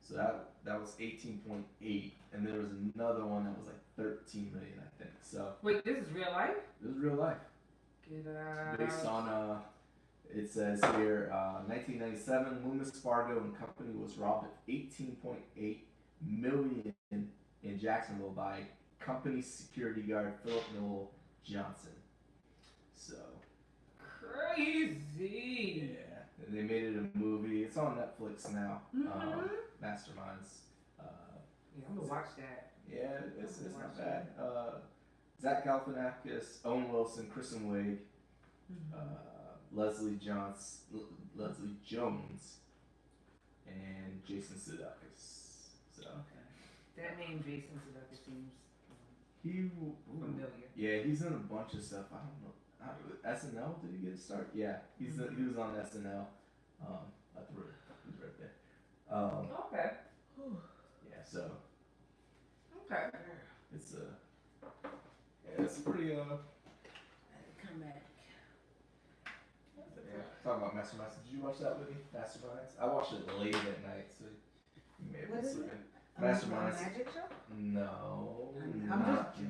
Speaker 1: so that was 18.8, and there was another one that was like 13 million, I think. So
Speaker 2: wait, this is real life?
Speaker 1: this is real life.
Speaker 2: Get out.
Speaker 1: Based on it says here, 1997, Loomis Fargo and Company was robbed of 18.8 million in Jacksonville by company security guard Philip Noel Johnson. So
Speaker 2: crazy.
Speaker 1: yeah, and they made it a movie. It's on Netflix now. Masterminds.
Speaker 2: Yeah, I'm gonna watch that.
Speaker 1: Yeah, it's not bad. Zach Galifianakis, Owen Wilson, Kristen Wiig, Leslie Jones, and Jason Sudeikis. So
Speaker 2: Okay. That name Jason Sudeikis seems
Speaker 1: he
Speaker 2: familiar.
Speaker 1: yeah, he's in a bunch of stuff. I don't know. SNL, did he get a start? Yeah, he was on SNL. I threw it. He's right there.
Speaker 2: Okay.
Speaker 1: Yeah, so
Speaker 2: Okay.
Speaker 1: it's pretty
Speaker 3: Come back.
Speaker 1: yeah. Talking about Masterminds. Did you watch that with me? Masterminds. I watched it late at night, so you may have
Speaker 3: What
Speaker 1: been
Speaker 3: is it?
Speaker 1: sleeping.
Speaker 3: A
Speaker 1: Masterminds.
Speaker 3: magic show?
Speaker 1: No,
Speaker 3: I'm
Speaker 1: not
Speaker 3: just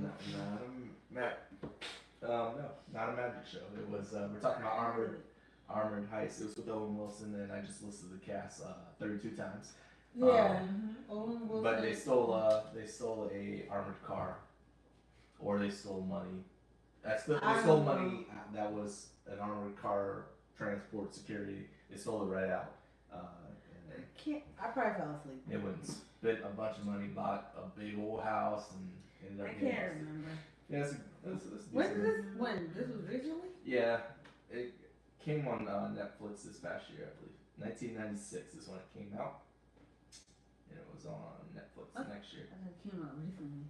Speaker 1: not not a magic show. It was we're talking about armored heist. It was with Owen Wilson, and I just listed the cast 32 times.
Speaker 3: Yeah. Owen Wilson.
Speaker 1: But they stole a armored car, or they stole money. They stole money that was an armored car transport security. They stole it right out.
Speaker 3: I probably fell asleep.
Speaker 1: They went and spent a bunch of money, bought a big old house, and ended up
Speaker 3: I
Speaker 1: getting
Speaker 3: can't
Speaker 1: busted.
Speaker 3: remember.
Speaker 1: Yeah, it's
Speaker 3: When
Speaker 1: decent.
Speaker 3: did this? When this was recently?
Speaker 1: Yeah, it came on Netflix this past year, I believe. 1996 is when it came out, and it was on Netflix next year.
Speaker 3: I think it came out recently.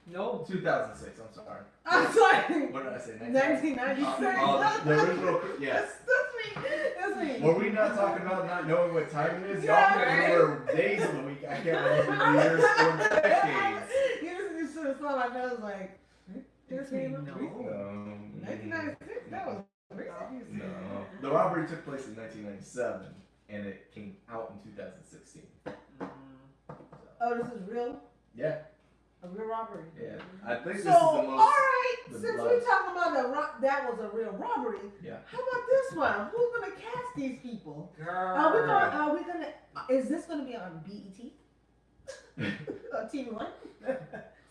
Speaker 2: No.
Speaker 1: 2006. I'm sorry.
Speaker 3: I'm sorry.
Speaker 1: What did I say?
Speaker 3: 1996.
Speaker 1: The original. Yes.
Speaker 3: That's me.
Speaker 1: Were we not talking about not knowing what time it is? Y'all
Speaker 3: Yeah,
Speaker 1: can
Speaker 3: right.
Speaker 1: remember days of the week. I can't remember years or decades.
Speaker 3: You should have saw my face. I was like, this came out
Speaker 2: No.
Speaker 3: recently. 1996. That was recent.
Speaker 1: No. The robbery took place in 1997, and it came out in 2016.
Speaker 3: Oh, this is real?
Speaker 1: Yeah.
Speaker 3: A real robbery.
Speaker 1: Yeah. I think this
Speaker 3: So,
Speaker 1: is the most.
Speaker 3: alright,
Speaker 1: the
Speaker 3: since
Speaker 1: blood.
Speaker 3: we're talking about that was a real robbery,
Speaker 1: Yeah.
Speaker 3: how about this one? Who's gonna cast these people?
Speaker 2: Girl.
Speaker 3: Are we gonna, is this gonna be on BET? Or TV One?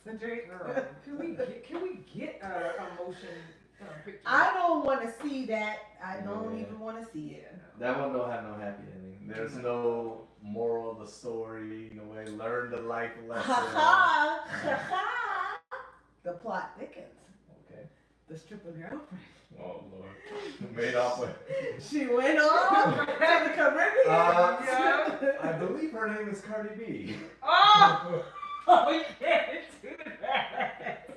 Speaker 3: Century?
Speaker 2: Girl, can we get a motion picture?
Speaker 3: I don't wanna see that. I don't even wanna see it.
Speaker 1: That one don't have no happy ending. There's no moral of the story. No way. Learn the life lesson.
Speaker 3: Ha ha! The plot thickens.
Speaker 1: Okay.
Speaker 3: The stripper girlfriend.
Speaker 1: Oh Lord. Made off with.
Speaker 3: She went on to the Caribbean.
Speaker 2: Yeah.
Speaker 1: I believe her name is Cardi B.
Speaker 2: Oh! Oh, you can't do that.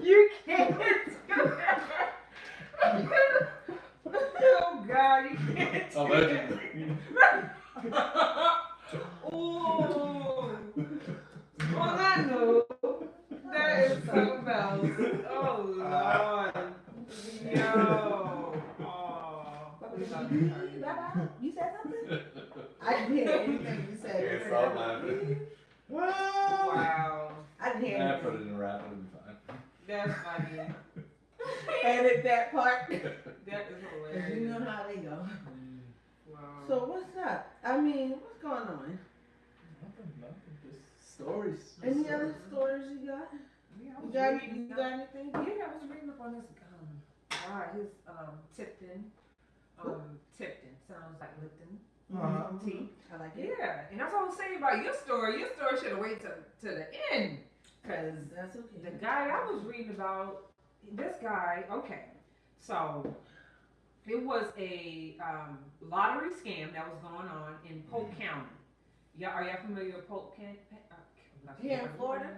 Speaker 2: You can't do that. Oh God, you can't do
Speaker 1: Allegedly.
Speaker 2: that. Ooh. On that note, that is something else. Oh Lord. Yo. Oh.
Speaker 3: You said something? I didn't hear anything you said.
Speaker 1: Can't stop laughing.
Speaker 2: Wow.
Speaker 3: I didn't hear
Speaker 1: I
Speaker 3: anything.
Speaker 1: put it in a wrap. It'll be fine.
Speaker 2: That's funny.
Speaker 3: Edit that part.
Speaker 2: That is
Speaker 3: 'Cause
Speaker 2: hilarious.
Speaker 3: you know how they go.
Speaker 2: Wow.
Speaker 3: So what's up? I mean, what's going on?
Speaker 1: Nothing. Just stories.
Speaker 3: Any other stories you got?
Speaker 2: Yeah, I
Speaker 3: You
Speaker 2: was
Speaker 3: got,
Speaker 2: reading
Speaker 3: you got anything?
Speaker 2: Yeah, I was reading up on this guy, his Tipton. Tipton sounds like Lipton. Tea.
Speaker 3: I like it.
Speaker 2: Yeah, and that's what I was saying about your story. Your story should have waited to the end, cause
Speaker 3: That's okay.
Speaker 2: the guy I was reading about, this guy. Okay, so it was a lottery scam that was going on in Polk County. Yeah, are y'all familiar with Polk County?
Speaker 3: Here in Florida?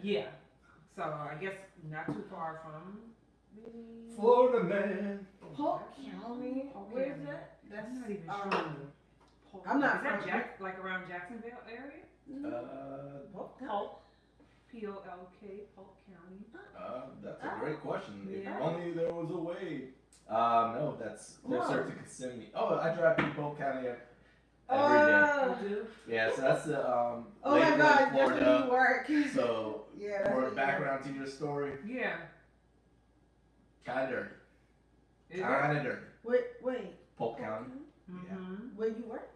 Speaker 2: Yeah. So I guess not too far from
Speaker 1: Florida man.
Speaker 3: Polk County?
Speaker 2: Polk
Speaker 3: Where is
Speaker 2: County.
Speaker 3: that? That's
Speaker 2: I'm not even
Speaker 3: um,
Speaker 2: sure.
Speaker 3: I'm not
Speaker 2: Is that
Speaker 3: from
Speaker 2: like around Jacksonville area?
Speaker 3: Polk County?
Speaker 2: Polk. POLK, Polk County.
Speaker 1: That's a great question. If
Speaker 2: Yeah.
Speaker 1: only there was a way. No, that's closer to Kissimmee. Oh, I drive through Polk County every day.
Speaker 2: You do?
Speaker 1: Yeah, so that's the
Speaker 3: Oh
Speaker 1: Lakeland,
Speaker 3: my God, that's where
Speaker 1: Florida.
Speaker 3: you work.
Speaker 1: So
Speaker 3: Yeah, that's
Speaker 1: for
Speaker 3: where you
Speaker 1: background to your story,
Speaker 2: Yeah.
Speaker 1: kind of dirty.
Speaker 2: Is it?
Speaker 1: Kind of dirty.
Speaker 3: Wait.
Speaker 1: Polk County.
Speaker 2: Mm-hmm.
Speaker 3: Where you work?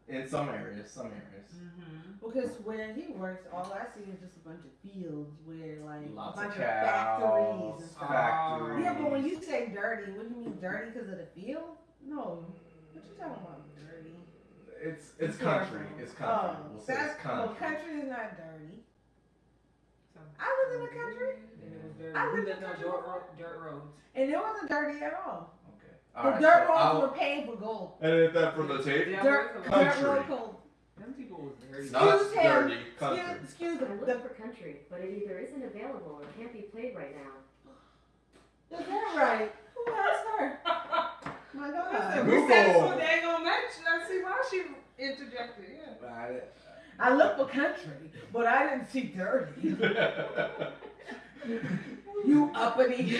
Speaker 1: Yeah. In some areas.
Speaker 2: Mm-hmm.
Speaker 3: Because where he works, all I see is just a bunch of fields where like
Speaker 1: Lots
Speaker 3: a bunch
Speaker 1: of
Speaker 3: of
Speaker 1: cows,
Speaker 3: factories and stuff.
Speaker 1: factories.
Speaker 3: Yeah, but when you say dirty, what do you mean dirty because of the field? No. What you talking about dirty?
Speaker 1: It's country. It's country.
Speaker 3: Oh,
Speaker 1: We'll say it's country.
Speaker 3: well, country is not dirty.
Speaker 2: So,
Speaker 3: I was in the country,
Speaker 2: and it was dirty.
Speaker 3: I
Speaker 2: We
Speaker 3: lived
Speaker 2: lived
Speaker 3: in
Speaker 2: on
Speaker 3: country
Speaker 2: dirt roads.
Speaker 3: and it wasn't dirty at all.
Speaker 1: Okay.
Speaker 3: The dirt roads were paved with gold.
Speaker 1: Edit that from the tape.
Speaker 2: Yeah,
Speaker 3: Dirt
Speaker 1: Country.
Speaker 3: road gold.
Speaker 2: Them people was dirty.
Speaker 1: Not
Speaker 3: Excuse him.
Speaker 1: dirty. Country.
Speaker 3: Excuse
Speaker 4: I
Speaker 3: me.
Speaker 4: looked for country, but it either isn't available or can't be played right now.
Speaker 3: Is that right? Who asked her? My
Speaker 2: I
Speaker 3: God.
Speaker 2: said, we said it so dang on much. Let's see why she interjected. Yeah.
Speaker 3: I looked for country, but I didn't see dirty. You uppity.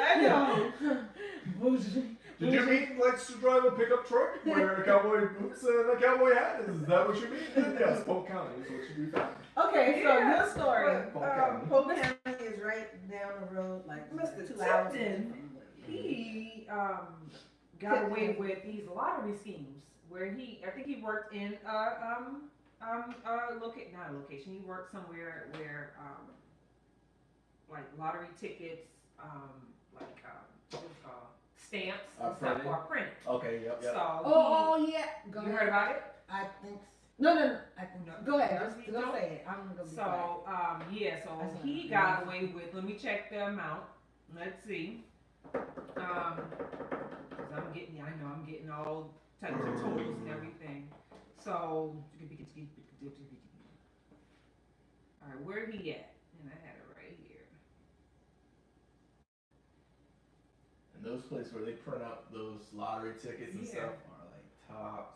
Speaker 2: I know.
Speaker 3: Bougie.
Speaker 1: Did you mean likes to drive a pickup truck, wear cowboy boots and a cowboy hat? Is that what you mean? Yes, Polk County is what you do.
Speaker 3: Okay, so
Speaker 2: Yeah.
Speaker 3: your story.
Speaker 1: Polk County.
Speaker 3: Polk County is right down the road, like
Speaker 2: Mr.
Speaker 3: 2 hours.
Speaker 2: Tipton. He got away with these lottery schemes where I think he worked in not a location. He worked somewhere where like lottery tickets, what is it called, stamps and stuff
Speaker 1: Printed.
Speaker 2: are printed.
Speaker 1: Okay, yep.
Speaker 2: So
Speaker 3: Oh yeah. Go
Speaker 2: you
Speaker 3: ahead.
Speaker 2: heard about it?
Speaker 3: I think. No. I think.
Speaker 2: No.
Speaker 3: Go ahead.
Speaker 2: Just
Speaker 3: Just
Speaker 2: you
Speaker 3: go
Speaker 2: don't?
Speaker 3: say it. I'm gonna be quiet.
Speaker 2: So so he got away with. Let me check the amount. Let's see. Cause I'm getting all types of totals and everything. So, all right, where he at? And I had it right here.
Speaker 1: And those places where they print out those lottery tickets and
Speaker 2: Yeah.
Speaker 1: stuff are like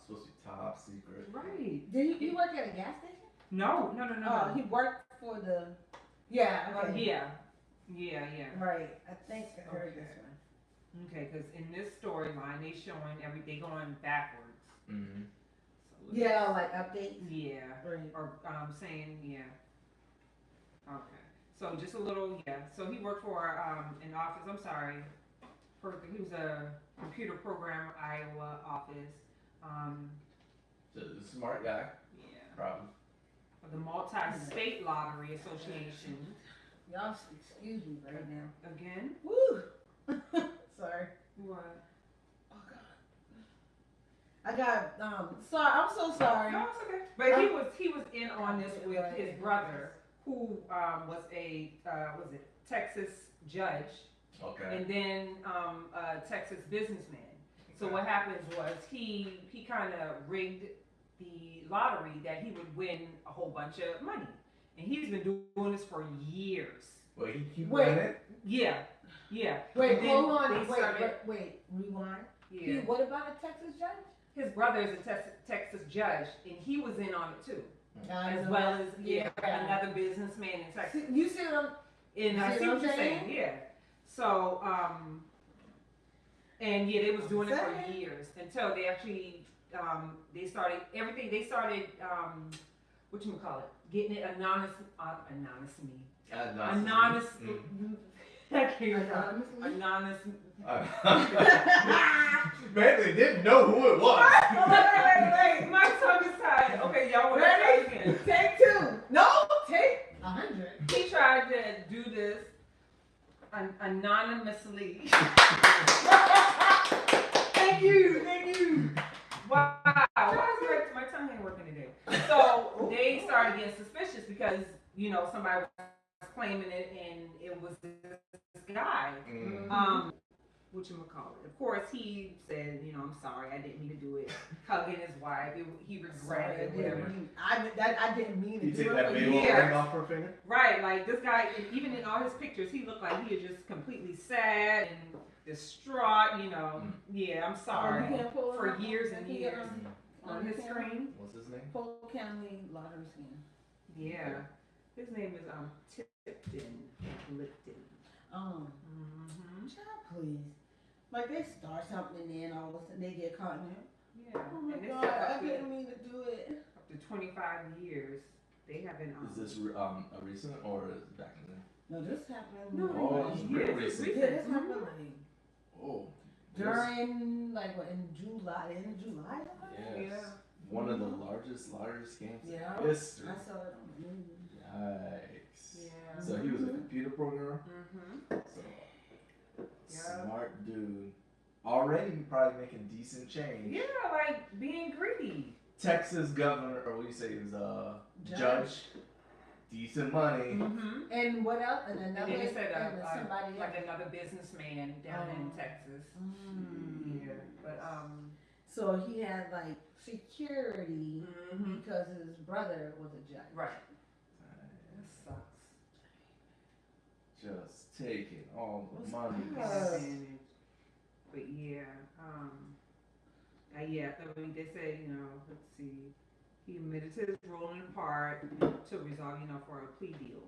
Speaker 1: supposed to be top secret.
Speaker 2: Right.
Speaker 3: Did he work at a gas station?
Speaker 2: No.
Speaker 3: Oh, he worked for the. Yeah. Okay.
Speaker 2: Yeah.
Speaker 3: Right. I think I heard this one.
Speaker 2: Okay, because in this storyline, they showing they going backwards.
Speaker 1: Mm-hmm.
Speaker 2: So
Speaker 3: Yeah, like updates.
Speaker 2: Yeah.
Speaker 3: Right.
Speaker 2: Or saying, yeah. Okay. So just a little, yeah. So he worked for an office, he was a computer programmer, Iowa office.
Speaker 1: So the smart guy,
Speaker 2: Yeah.
Speaker 1: probably.
Speaker 2: For the Multi-State Lottery Association.
Speaker 3: Y'all excuse me right now.
Speaker 2: Again?
Speaker 3: Woo. Sorry.
Speaker 2: What?
Speaker 3: Oh God. I got sorry. I'm so sorry.
Speaker 2: No, it's okay. But he was in on this with his brother, who was a Texas judge,
Speaker 1: Okay.
Speaker 2: and then a Texas businessman. So what happens was he kind of rigged the lottery that he would win a whole bunch of money, and he's been doing this for years.
Speaker 1: Wait, he
Speaker 3: Wait.
Speaker 1: ran it?
Speaker 2: Yeah.
Speaker 3: Wait,
Speaker 2: And then
Speaker 3: hold on.
Speaker 2: they started-
Speaker 3: Wait. Rewind.
Speaker 2: Yeah.
Speaker 3: What about a Texas judge?
Speaker 2: His brother is a Texas judge, and he was in on it too,
Speaker 3: I
Speaker 2: as
Speaker 3: know
Speaker 2: well
Speaker 3: that.
Speaker 2: as another businessman in Texas.
Speaker 3: You see what I'm
Speaker 2: And I
Speaker 3: See
Speaker 2: see
Speaker 3: what
Speaker 2: what
Speaker 3: I'm
Speaker 2: you're
Speaker 3: saying?
Speaker 2: saying, yeah. So, and yeah, they was doing it for
Speaker 3: Saying.
Speaker 2: years until they actually, they started, getting it anonymous. I can't remember. Anonymous.
Speaker 1: Man, they didn't know who it was.
Speaker 3: Wait.
Speaker 2: My tongue is tied. Okay, y'all want to try
Speaker 3: Ready?
Speaker 2: again.
Speaker 3: Take 2. No, take 100.
Speaker 2: He tried to do this anonymously. Thank you. Wow. My tongue ain't working today. So they started getting suspicious because, somebody was claiming it and it was this guy. Of course, he said, I'm sorry, I didn't mean to do it. Hugging his wife, he regretted it, whatever.
Speaker 3: I didn't mean
Speaker 1: You
Speaker 3: to
Speaker 1: take
Speaker 3: do
Speaker 1: that
Speaker 3: it.
Speaker 1: big old ring off her finger?
Speaker 2: Right, like this guy, even in all his pictures, he looked like he was just completely sad and distraught, Yeah, I'm sorry.
Speaker 3: You can't pull it
Speaker 2: For
Speaker 3: up
Speaker 2: years
Speaker 3: on-
Speaker 2: and
Speaker 3: can you
Speaker 2: years
Speaker 3: get
Speaker 2: on his screen.
Speaker 1: What's his name?
Speaker 3: Polk County lottery scheme.
Speaker 2: Yeah. His name is Tipton Lipton.
Speaker 3: Child, please. Like they start something and then all of a sudden they get caught in it.
Speaker 2: Yeah.
Speaker 3: Oh my
Speaker 2: And they
Speaker 3: God,
Speaker 2: said
Speaker 3: I
Speaker 2: up to,
Speaker 3: didn't mean to do it.
Speaker 2: up to 25 years, they haven't.
Speaker 1: Is this a recent or is it back in there?
Speaker 3: No, this happened.
Speaker 2: No,
Speaker 1: Oh, it's really
Speaker 2: it's
Speaker 1: recent.
Speaker 3: Yeah, this happened like
Speaker 1: Oh.
Speaker 3: during like what, in July, in July.
Speaker 1: Yes.
Speaker 2: Yeah.
Speaker 1: One of the largest scams
Speaker 3: Yeah.
Speaker 1: in history.
Speaker 3: I saw it on the news.
Speaker 1: Yikes.
Speaker 2: Yeah.
Speaker 1: So he was a computer programmer.
Speaker 2: Mm-hmm.
Speaker 1: So
Speaker 2: Yeah.
Speaker 1: smart dude. Already probably making decent change.
Speaker 2: Yeah, like being greedy.
Speaker 1: Texas governor, or what do you say, is judge. Decent money.
Speaker 2: Mm-hmm.
Speaker 3: And what else? And
Speaker 2: And
Speaker 3: another.
Speaker 2: then they said
Speaker 3: and somebody
Speaker 2: like
Speaker 3: else.
Speaker 2: another businessman down in Texas.
Speaker 3: Mm.
Speaker 2: Yeah, but
Speaker 3: So he had like security
Speaker 2: mhm.
Speaker 3: because his brother was a judge.
Speaker 2: Right. That sucks.
Speaker 1: Just taking all the
Speaker 3: What's
Speaker 1: money.
Speaker 3: that?
Speaker 2: But yeah, yeah. I mean, they said, you know, let's see, he admitted to his role in part to resolve, you know, for a plea deal.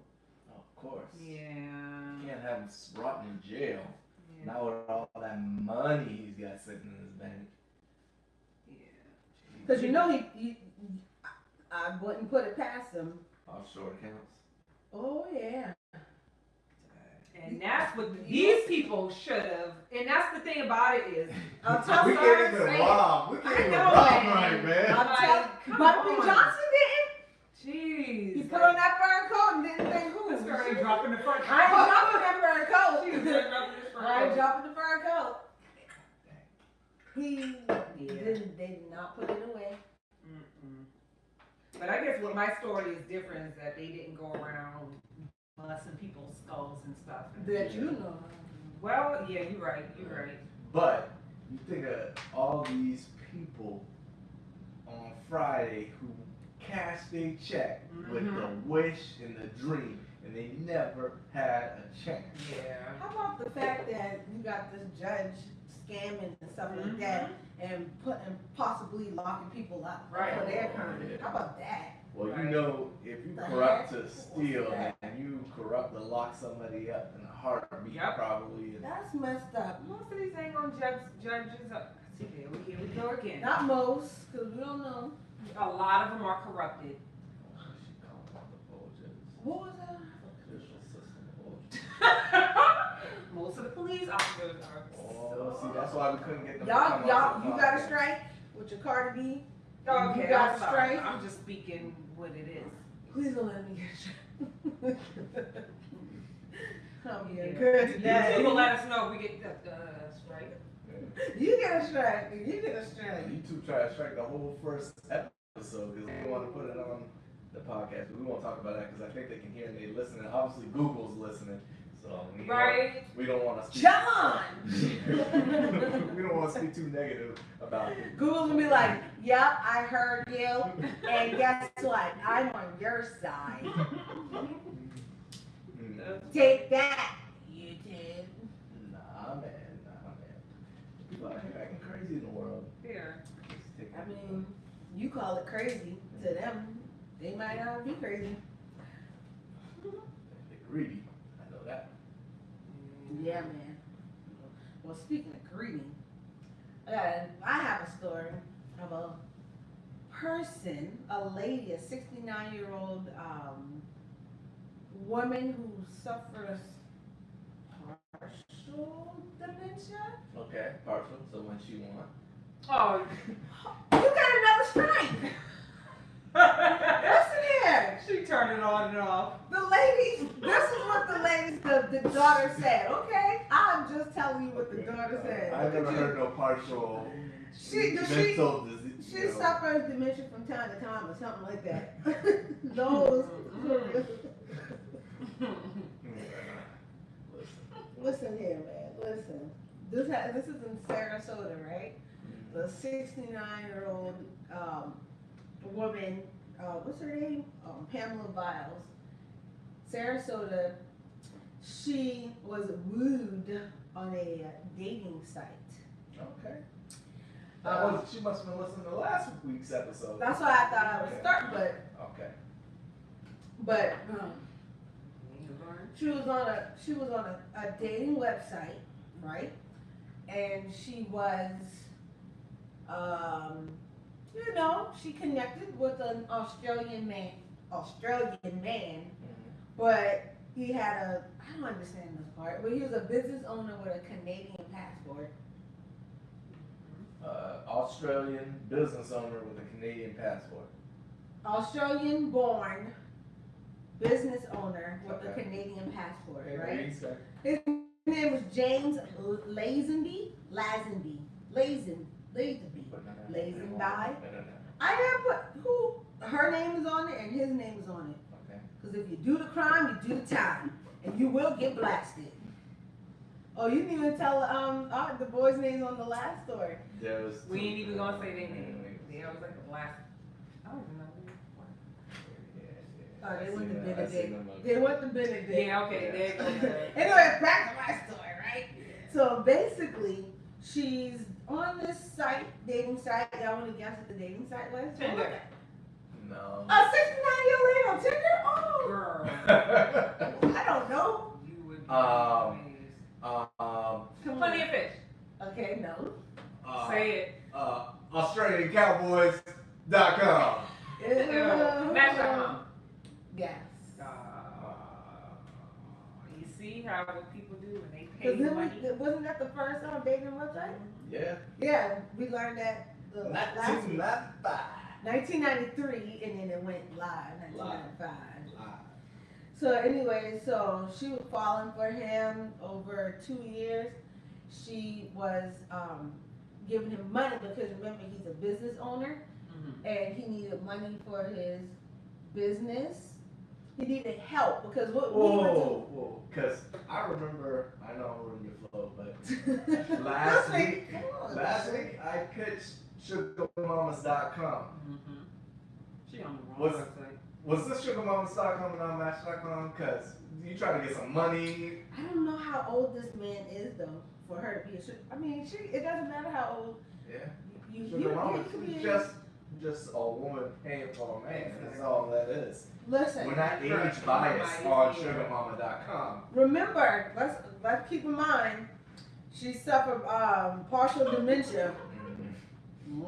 Speaker 1: Of course.
Speaker 2: Yeah.
Speaker 1: You can't have him rotting in jail.
Speaker 2: Yeah.
Speaker 1: Not with all that money he's got sitting in his bank.
Speaker 2: Yeah.
Speaker 3: Because you know I wouldn't put it past him.
Speaker 1: Offshore accounts.
Speaker 3: Oh yeah.
Speaker 2: And that's what these people should have. And that's the thing about it is,
Speaker 3: I'll tell
Speaker 1: We can't even rob. We
Speaker 2: I
Speaker 1: can't even
Speaker 2: know,
Speaker 1: rob
Speaker 2: man.
Speaker 1: right, man.
Speaker 3: I'll tell.
Speaker 2: Come
Speaker 3: But B.
Speaker 2: on.
Speaker 3: Johnson didn't.
Speaker 2: Jeez.
Speaker 3: He put on that fur coat and didn't think who.
Speaker 2: This girl ain't dropping the front.
Speaker 3: I ain't dropping that fur coat.
Speaker 2: She was just dropping this front.
Speaker 3: I ain't dropping the fur coat. He
Speaker 2: Yeah.
Speaker 3: didn't. They did not put it away.
Speaker 2: Mm-mm. But I guess what my story is different is that they didn't go around busting people's skulls and stuff.
Speaker 3: That you know.
Speaker 2: Well, yeah, you're right. You're right.
Speaker 1: But you think of all these people on Friday who cashed their check with the wish and the dream, and they never had a chance.
Speaker 2: Yeah.
Speaker 3: How about the fact that you got this judge scamming and stuff like that, and possibly locking people up
Speaker 2: Right.
Speaker 3: for their crime?
Speaker 1: Yeah.
Speaker 3: How about that?
Speaker 1: Well,
Speaker 2: Right.
Speaker 1: you know, if you
Speaker 3: The
Speaker 1: corrupt
Speaker 3: heck?
Speaker 1: to steal
Speaker 3: What's that?
Speaker 1: and you corrupt to lock somebody up in a heartbeat,
Speaker 2: Yep.
Speaker 1: probably. And
Speaker 3: That's messed up.
Speaker 2: Most of these ain't gonna judges up. See, here we go again.
Speaker 3: Not most, because we don't know.
Speaker 2: A lot of them are corrupted.
Speaker 1: she called out the bulges.
Speaker 3: What was that?
Speaker 1: Judicial system bulges.
Speaker 2: Most of the police officers are.
Speaker 1: Oh, see, that's why we couldn't get them. to
Speaker 3: Y'all,
Speaker 1: come
Speaker 3: y'all,
Speaker 1: out to
Speaker 3: you
Speaker 1: the
Speaker 3: got a
Speaker 1: podcast.
Speaker 3: strike with your Cardi B?
Speaker 2: Okay,
Speaker 3: You got
Speaker 2: I'm
Speaker 3: a
Speaker 2: sorry.
Speaker 3: strike?
Speaker 2: I'm just speaking what it is.
Speaker 3: Please don't let me get a strike. I'll be a
Speaker 2: Yeah.
Speaker 3: good
Speaker 2: You will
Speaker 3: day.
Speaker 2: let us know if we get the strike.
Speaker 3: You get a strike. You get a strike.
Speaker 1: You two try to strike the whole first episode because we want to put it on the podcast, but we won't talk about that because I think they can hear and they listening. Obviously, Google's listening, so we don't want to speak.
Speaker 3: John!
Speaker 1: We don't want to speak too negative about it.
Speaker 3: Google's gonna be like, yep, I heard you, and guess what? I'm on your side. Take that, you did.
Speaker 1: Nah, man. People out here acting crazy in the world.
Speaker 2: Here.
Speaker 3: I mean, you call it crazy to them. They might not be crazy.
Speaker 1: They're greedy. I know that.
Speaker 3: Yeah, man. Well, speaking of greedy, I have a story of a person, a lady, a 69-year-old woman who suffers partial dementia.
Speaker 1: Okay, partial. So when she won.
Speaker 2: Oh.
Speaker 3: You got another strike. Listen here.
Speaker 2: She turned it on and off.
Speaker 3: The lady, this is what the daughter said, okay? I'm just telling you what the daughter said.
Speaker 1: I never heard no partial
Speaker 3: She
Speaker 1: mental disease.
Speaker 3: She suffers dementia from time to time or something like that. Those. Listen here, man. Listen. This is in Sarasota, right? The 69-year-old woman, what's her name? Pamela Biles. Sarasota. She was wooed on a dating site.
Speaker 1: Okay. She must have been listening to last week's episode.
Speaker 3: That's why I thought I would start, but
Speaker 1: Okay.
Speaker 3: But she was on a dating website, right? And she was, she connected with an Australian man, but he had I don't understand this part, but he was a business owner with a Canadian passport.
Speaker 1: Australian business owner with a Canadian passport.
Speaker 3: Australian born business owner with a Canadian passport, right? His name was James Lazenby. I have put her name is on it and his name is on it.
Speaker 1: Okay.
Speaker 3: Because if you do the crime, you do the time, and you will get blasted. Oh, you didn't even tell the boy's names on the last story.
Speaker 2: We ain't even gonna say their name. Yeah, it was like a blast. I don't even know.
Speaker 3: Oh, they went to Benedict. They went to Benedict.
Speaker 2: Yeah, okay, there you go.
Speaker 3: Anyway, back to my story, right? So basically, she's on this site, dating site. Y'all want to guess what the dating site was?
Speaker 2: Tinder.
Speaker 1: No.
Speaker 3: A 69-year-old on Tinder? Oh,
Speaker 2: Girl.
Speaker 3: I don't know.
Speaker 2: You would
Speaker 3: Plenty
Speaker 2: of fish.
Speaker 3: Okay, no.
Speaker 2: Say it.
Speaker 1: AustralianCowboys.com.
Speaker 2: Match.com.
Speaker 3: Yes.
Speaker 2: You see how what people do when they pay
Speaker 3: Because
Speaker 2: you money?
Speaker 3: wasn't that the first dating website?
Speaker 1: Yeah.
Speaker 3: Yeah, we learned that last week.
Speaker 1: 1995.
Speaker 3: 1993, and then it went live, 1995. So anyway, so she was falling for him over 2 years. She was giving him money because remember he's a business owner, and he needed money for his business. He needed help because what we would do.
Speaker 1: Because I remember, I know I'm ruining your flow, but last week I pitched sugarmamas.com.
Speaker 2: She on the wrong website.
Speaker 1: Was this sugarmamas.com and not match.com? Because you trying to get some money.
Speaker 3: I don't know how old this man is though for her to be a sugar. I mean, it doesn't matter how old.
Speaker 1: Yeah.
Speaker 3: You could be
Speaker 1: just a woman paying for a man. That's all that is.
Speaker 3: Listen.
Speaker 1: We're not age biased on sugarmama.com.
Speaker 3: Remember, let's keep in mind, she suffered partial dementia.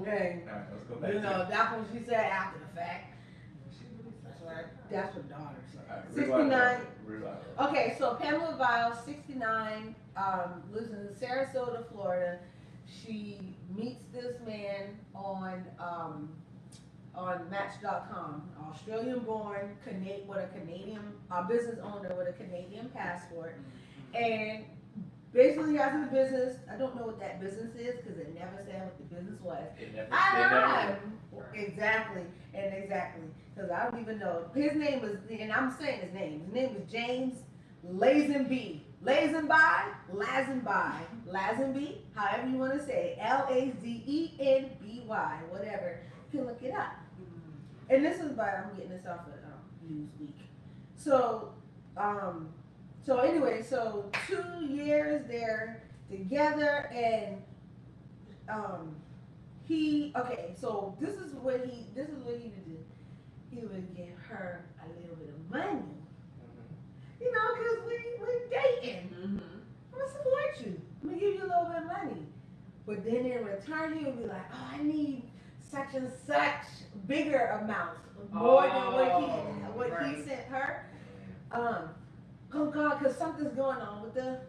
Speaker 3: Okay.
Speaker 1: All right, let's go back
Speaker 3: That's what she said after the fact. That's what daughter said.
Speaker 1: to
Speaker 3: 69.
Speaker 1: Revival.
Speaker 3: Okay, so Pamela Viles, 69, lives in Sarasota, Florida. She meets this man on Match.com, Australian-born, with a Canadian business owner with a Canadian passport, and basically has a business. I don't know what that business is because it never said what the business was. Exactly, because I don't even know. His name is, and I'm saying his name. His name is James Lazenby. Lazenby, however you want to say it. Lazenby, whatever. You can look it up. And this is I'm getting this off of Newsweek. So, anyway, 2 years they're together, and so this is what he would do. He would give her a little bit of money. Because we're dating. I'm gonna support you. I'm gonna give you a little bit of money. But then in return, he would be like, oh, I need such and such bigger amounts, more than what he sent her. Oh God, because something's going on with the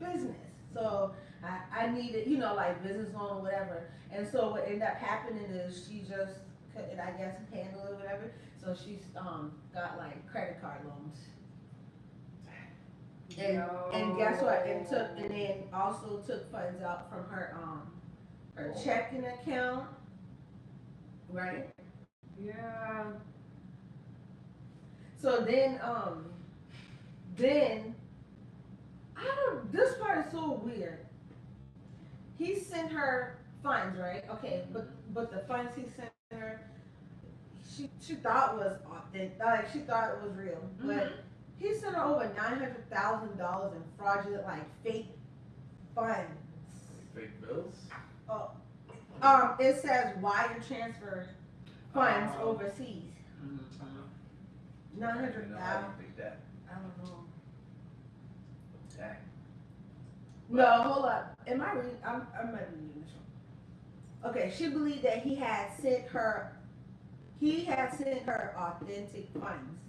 Speaker 3: business. So I needed, like business loan or whatever. And so what ended up happening is she just couldn't, I guess, handle it or whatever. So she's got like credit card loans. And guess what? And then also took funds out from her checking account, right?
Speaker 2: Yeah.
Speaker 3: So then this part is so weird. He sent her funds, right? Okay, but the funds he sent her, she thought was authentic, like she thought it was real, but he sent her over $900,000 in fraudulent, like fake funds.
Speaker 1: Fake bills?
Speaker 3: It says wire transfer funds overseas. 900,000.
Speaker 1: How do you think that?
Speaker 3: I don't know.
Speaker 1: Dang.
Speaker 3: No, hold up. Am I reading? I might be reading this wrong. Okay, she believed that he had sent her authentic funds,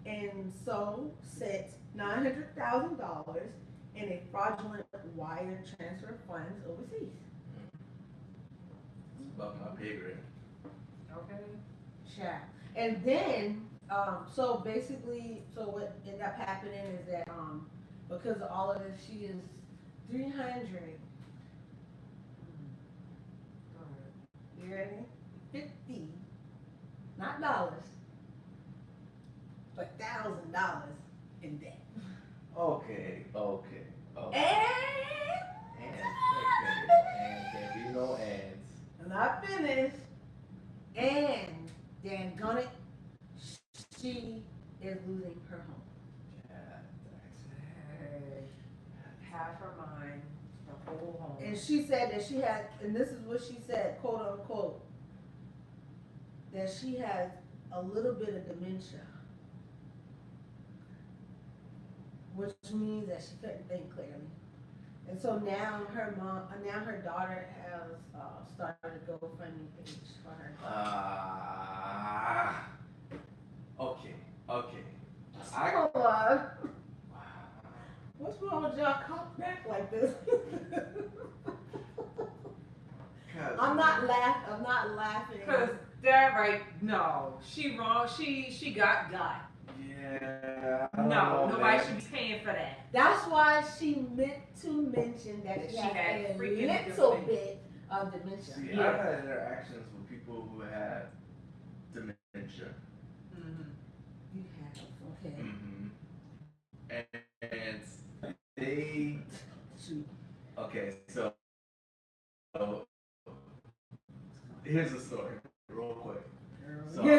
Speaker 3: and so sent $900,000 in a fraudulent wire transfer funds overseas.
Speaker 1: It's above my pay grade.
Speaker 2: Okay.
Speaker 3: Chat. And then, so basically, so what ended up happening is that, because of all of this, she is 300. You ready? 50, not dollars, but $1,000 in debt.
Speaker 1: Okay.
Speaker 3: And
Speaker 1: And can't be no ands.
Speaker 3: not finished. And then gonna she is losing her home.
Speaker 2: Hey, half her mind, the whole home.
Speaker 3: And she said that she had, and this is what she said, quote unquote, that she has a little bit of dementia, which means that she couldn't think clearly. And so now her daughter has started a GoFundMe page for her.
Speaker 1: Okay.
Speaker 3: Hold on. What's wrong with y'all come back like this? I'm not laughing.
Speaker 2: Cause that right, no, she wrong. She got.
Speaker 1: Yeah.
Speaker 2: No, nobody should be paying for that.
Speaker 3: That's why she meant to mention that she
Speaker 2: She had
Speaker 3: had a
Speaker 2: freaking
Speaker 3: little
Speaker 2: dementia.
Speaker 3: bit of dementia.
Speaker 1: See,
Speaker 2: Yeah.
Speaker 1: I've had interactions with people who had dementia.
Speaker 2: Mm-hmm.
Speaker 3: You have, okay.
Speaker 1: And they.
Speaker 3: Shoot.
Speaker 1: Okay, so here's the story, real quick. So we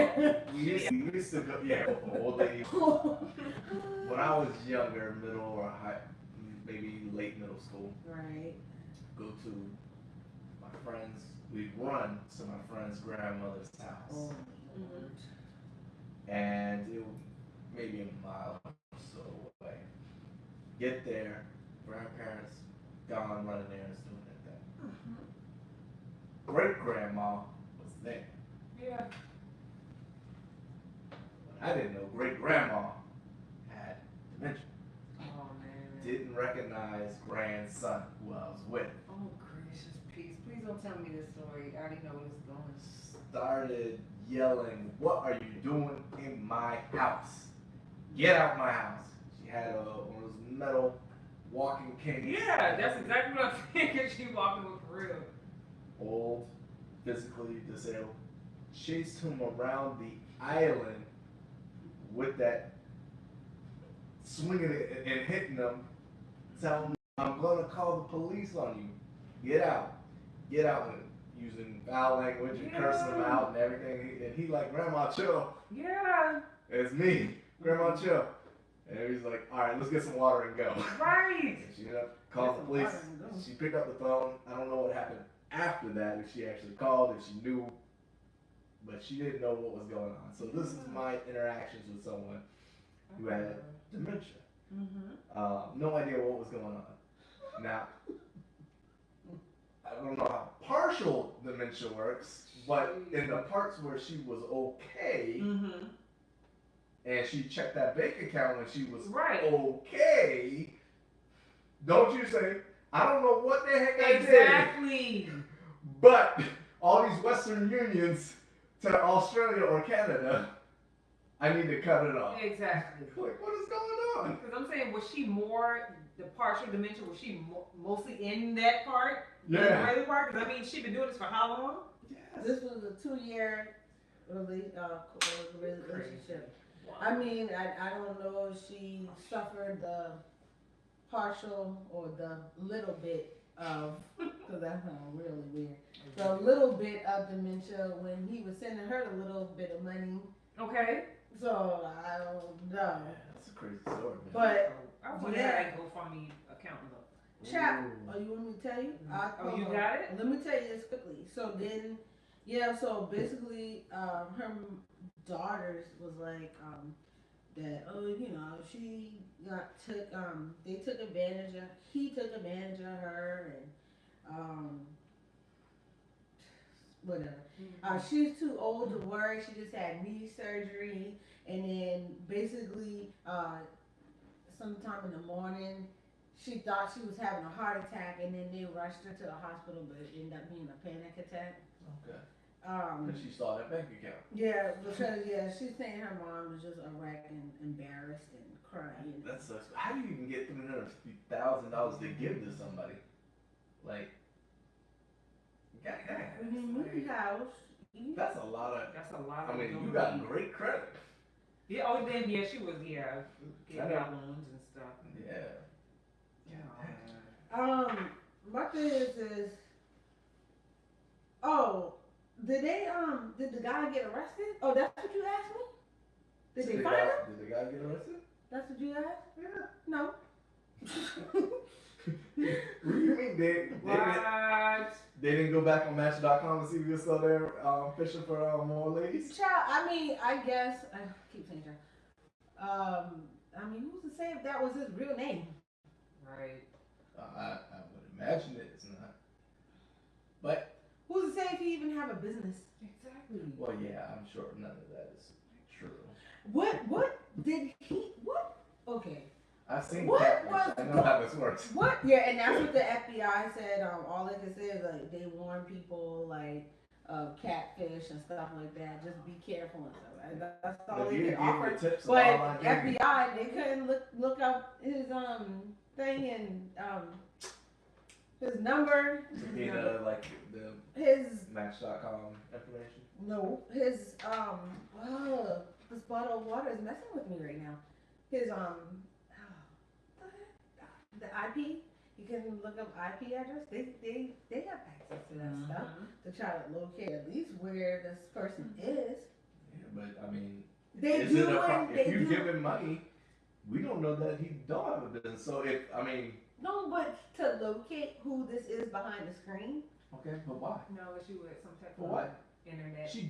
Speaker 1: used to go, yeah, old lady. When I was younger, middle or high, maybe late middle school,
Speaker 3: Right.
Speaker 1: go to my friends. We'd run to my friend's grandmother's house,
Speaker 3: Oh,
Speaker 1: and it was maybe a mile or so away. Get there, grandparents gone running errands, doing their thing. Great grandma was there.
Speaker 2: Yeah.
Speaker 1: I didn't know great grandma had dementia.
Speaker 2: Oh man.
Speaker 1: Didn't recognize grandson who I was with.
Speaker 2: Oh gracious, please don't tell me this story. I already know where it's going.
Speaker 1: Started yelling, "What are you doing in my house? Get out my house!" She had one of those metal walking canes.
Speaker 2: Yeah, that's exactly what I'm thinking. She walking with for real.
Speaker 1: Old, physically disabled. Chased him around the island with that, swinging it and hitting him, telling him, "I'm gonna call the police on you. Get out." Get out, and using foul language and cursing him out and everything. And he like, "Grandma, chill.
Speaker 2: Yeah.
Speaker 1: It's me. Grandma, chill." And he's like, "All right, let's get some water and go."
Speaker 2: Right.
Speaker 1: And she ended up calling the police. She picked up the phone. I don't know what happened after that, if she actually called, if she knew, but she didn't know what was going on. So this is my interactions with someone who had dementia. No idea what was going on. Now, I don't know how partial dementia works, but in the parts where she was okay, and she checked that bank account when she was okay, don't you say, "I don't know what the heck I did."
Speaker 2: Exactly.
Speaker 1: But all these Western Unions to Australia or Canada, I need to cut it off.
Speaker 2: Exactly.
Speaker 1: Like, what is going on?
Speaker 2: Because I'm saying, was she more, the partial dementia, was she mostly in that part?
Speaker 1: Yeah.
Speaker 2: In the regular part? Because I mean, she been doing this for how long?
Speaker 1: Yes.
Speaker 3: This was a 2-year relationship.
Speaker 2: Wow.
Speaker 3: I mean, I don't know if she suffered the partial or the little bit of, because that sounds really weird, the little bit of dementia when he was sending her a little bit of money.
Speaker 2: Okay.
Speaker 3: So, I don't know.
Speaker 1: Yeah, that's a crazy story, man.
Speaker 3: But,
Speaker 2: I wonder how that GoFundMe account look.
Speaker 3: Chap, oh, you want me to tell you?
Speaker 2: Oh, you got it?
Speaker 3: Let me tell you this quickly. So then, Yeah, so basically, her daughters was like, that, oh, she they took advantage of, he took advantage of her, and, whatever. She's too old to work. She just had knee surgery, and then basically, sometime in the morning, she thought she was having a heart attack, and then they rushed her to the hospital, but it ended up being a panic attack.
Speaker 1: Okay. Because she saw that bank account.
Speaker 3: Yeah, because she's saying her mom was just a wreck and embarrassed and crying.
Speaker 1: That sucks. How do you even get $350,000 to give to somebody? Like,
Speaker 3: When you move your house,
Speaker 1: that's a lot of.
Speaker 2: That's a lot.
Speaker 1: I mean, you got great credit.
Speaker 2: Yeah. Oh, then she was getting out loans and stuff.
Speaker 1: Yeah.
Speaker 3: My thing is, oh, did the guy get arrested? Oh, that's what you asked me? Did they find him?
Speaker 1: Did the guy get arrested?
Speaker 3: That's what you asked?
Speaker 1: Yeah.
Speaker 3: No.
Speaker 1: What do you mean they didn't go back on Match.com and see if he was still there fishing for more ladies?
Speaker 3: Child, I mean, I guess I keep saying child. I mean, who's to say if that was his real name?
Speaker 2: Right.
Speaker 1: I would imagine it's not. But
Speaker 3: who's to say if he even have a business?
Speaker 2: Exactly.
Speaker 1: Well, yeah, I'm sure none of that is true.
Speaker 3: What did he? What? Okay.
Speaker 1: I've seen
Speaker 3: what
Speaker 1: catfish.
Speaker 3: was
Speaker 1: I know how this works.
Speaker 3: What? Yeah, and that's what the FBI said. All they can say is like they warn people like catfish and stuff like that. Just be careful and stuff. And that's all they can offer. But FBI, they couldn't look up his thing and his number.
Speaker 1: Like the
Speaker 3: his
Speaker 1: Match.com information.
Speaker 3: No, his this bottle of water is messing with me right now. His the IP. You can look up IP address. They have access to that stuff to try to locate at least where this person is.
Speaker 1: Yeah, but I mean,
Speaker 3: if
Speaker 1: you give him money, we don't know that he don't have a business. So
Speaker 3: no, but to locate who this is behind the screen.
Speaker 1: Okay, but why?
Speaker 2: No, she was some type
Speaker 1: for
Speaker 2: of
Speaker 1: what?
Speaker 2: Internet.
Speaker 1: She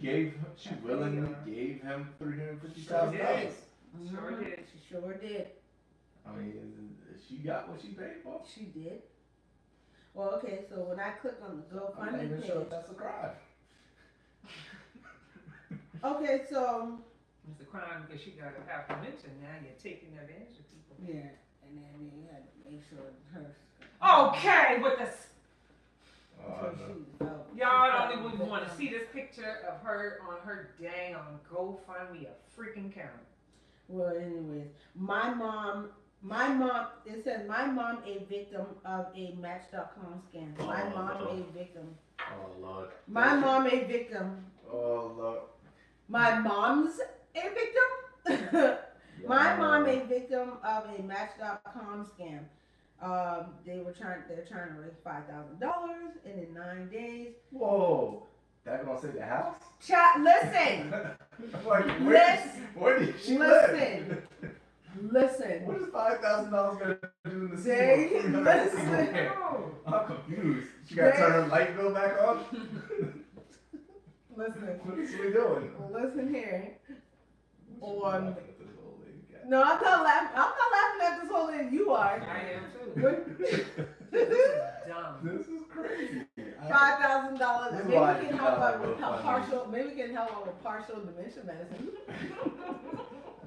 Speaker 1: willingly gave him $350,000.
Speaker 2: Sure did.
Speaker 3: She sure did.
Speaker 1: I mean, she got what she paid for.
Speaker 3: She did. Well, okay, so when I click on the GoFundMe
Speaker 1: I'm not even
Speaker 3: page,
Speaker 1: sure if that's a crime.
Speaker 3: Okay, so
Speaker 2: it's a crime because she got a half a mention. Now you're taking advantage of people.
Speaker 3: Yeah, and then you had to make sure her.
Speaker 2: Okay, with this. Y'all don't even want to see this picture of her on her dang on GoFundMe a freaking count.
Speaker 3: Well, anyways, my mom, it says my mom a victim of a Match.com scam. My mom a victim.
Speaker 1: Oh, Lord.
Speaker 3: My mom a victim.
Speaker 1: Oh, Lord.
Speaker 3: My mom's a victim? My mom a victim of a Match.com scam. They're trying to raise $5,000 and in 9 days.
Speaker 1: Whoa. That gonna say the house?
Speaker 3: Listen.
Speaker 1: Where did she live?
Speaker 3: Listen.
Speaker 1: What is $5,000 gonna do in the
Speaker 3: city?
Speaker 1: Listen. I'm confused. She gotta turn her light bill back on?
Speaker 3: Listen.
Speaker 1: What is we doing?
Speaker 3: Listen here.
Speaker 1: No,
Speaker 3: I'm not laughing at this whole thing. You are.
Speaker 2: I am too. This is dumb.
Speaker 1: This is crazy.
Speaker 3: $5,000. Maybe we can help out with partial. Maybe we can help out with partial dementia medicine.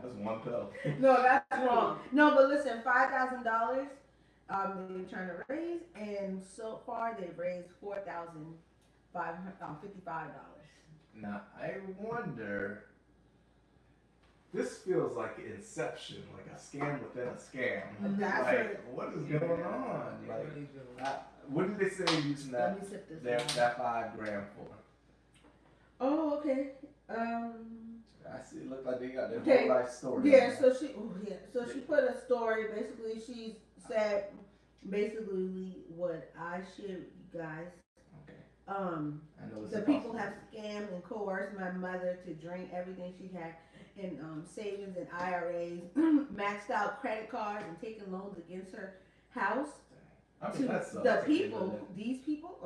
Speaker 1: That's one pill.
Speaker 3: No, that's wrong. No, but listen, $5,000. They're trying to raise, and so far they've raised $4,555.
Speaker 1: Now I wonder. This feels like Inception, like a scam within a scam. What is going on? What did they say using that $5 grand for?
Speaker 3: Oh, okay.
Speaker 1: I see. It looked like they got their whole life story.
Speaker 3: Yeah. So she put a story. Basically, she said what I shared with you guys.
Speaker 1: Okay.
Speaker 3: The people have scammed and coerced my mother to drain everything she had in savings and IRAs, maxed out credit cards, and taken loans against her house.
Speaker 1: I mean,
Speaker 3: these people,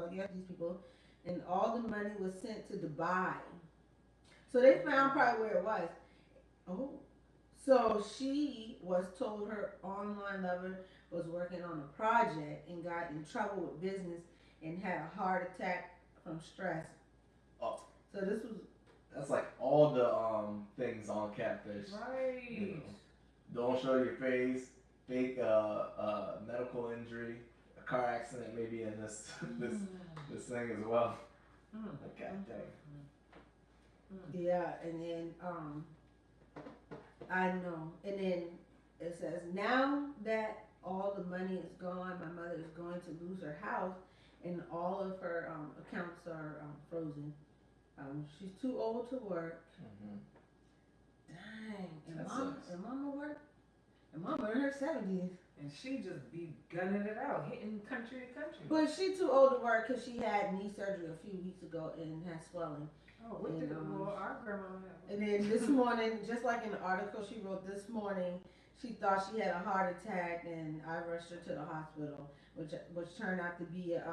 Speaker 3: and all the money was sent to Dubai. So they found probably where it was. Oh, so she was told her online lover was working on a project and got in trouble with business and had a heart attack from stress.
Speaker 1: Oh.
Speaker 3: So this was
Speaker 1: That's like all the things on Catfish.
Speaker 2: Right.
Speaker 1: You know, don't show your face, fake medical injury, a car accident maybe in this this thing as well. Okay, dang.
Speaker 3: yeah, and then I know, and then it says now that all the money is gone, my mother is going to lose her house, and all of her accounts are frozen. She's too old to work. Dang, and mama work, and mama in her 70s.
Speaker 2: And she just be gunning it out, hitting country to country.
Speaker 3: But she too old to work because she had knee surgery a few weeks ago and has swelling.
Speaker 2: Oh, what did our grandma have?
Speaker 3: And then this morning, just like in the article she wrote this morning, she thought she had a heart attack, and I rushed her to the hospital, which turned out to be a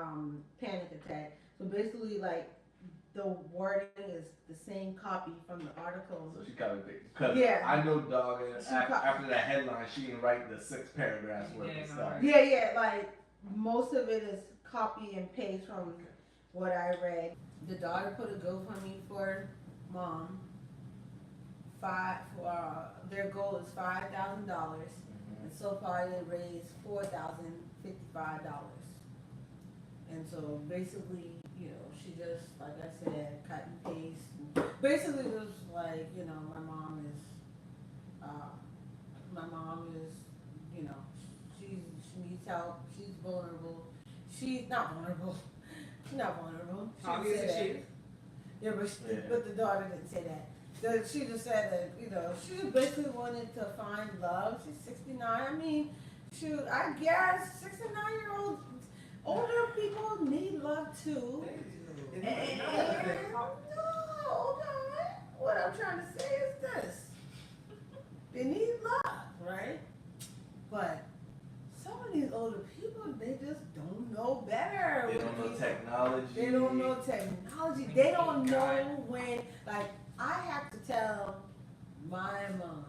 Speaker 3: panic attack. So basically, like, the wording is the same copy from the article.
Speaker 1: So she copied it. Because
Speaker 3: Yeah.
Speaker 1: I know, dog, after that headline, she didn't write the 6 paragraphs worth of stuff.
Speaker 3: Yeah, like, most of it is copy and paste from what I read. The daughter put a GoFundMe for mom. Their goal is $5,000, and so far they raised $4,055. And so basically, you know, she just, like I said, cut and paste. Basically, it was like, you know, my mom is, you know, she needs help. She's vulnerable. She's not vulnerable. She's not vulnerable. Yeah, but the daughter didn't say that. She just said that, you know, she just basically wanted to find love. She's 69. I mean, shoot, I guess 69-year-old older people need love too. And, no, hold on. What I'm trying to say is this. They need love, right? But some of these older people, they just don't know better.
Speaker 1: They don't know technology.
Speaker 3: They don't know technology. They don't know when, like, I have to tell my mom,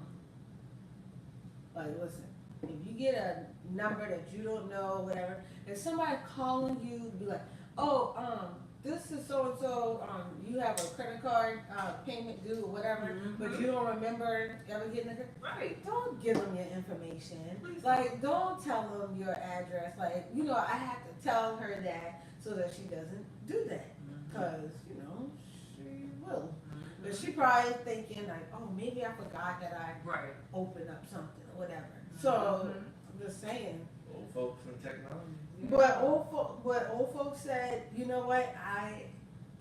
Speaker 3: like, listen, if you get a number that you don't know, whatever, if somebody calling you, be like, oh, this is so-and-so, you have a credit card payment due or whatever, but you don't remember ever getting a credit.
Speaker 2: Right.
Speaker 3: Don't give them your information. Like, don't tell them your address. Like, you know, I have to tell her that so that she doesn't do that. Because, you know, she will. But she probably thinking like, oh, maybe I forgot that I opened up something or whatever. So, I'm just saying.
Speaker 1: Old folks and technology.
Speaker 3: But old folks said, you know what,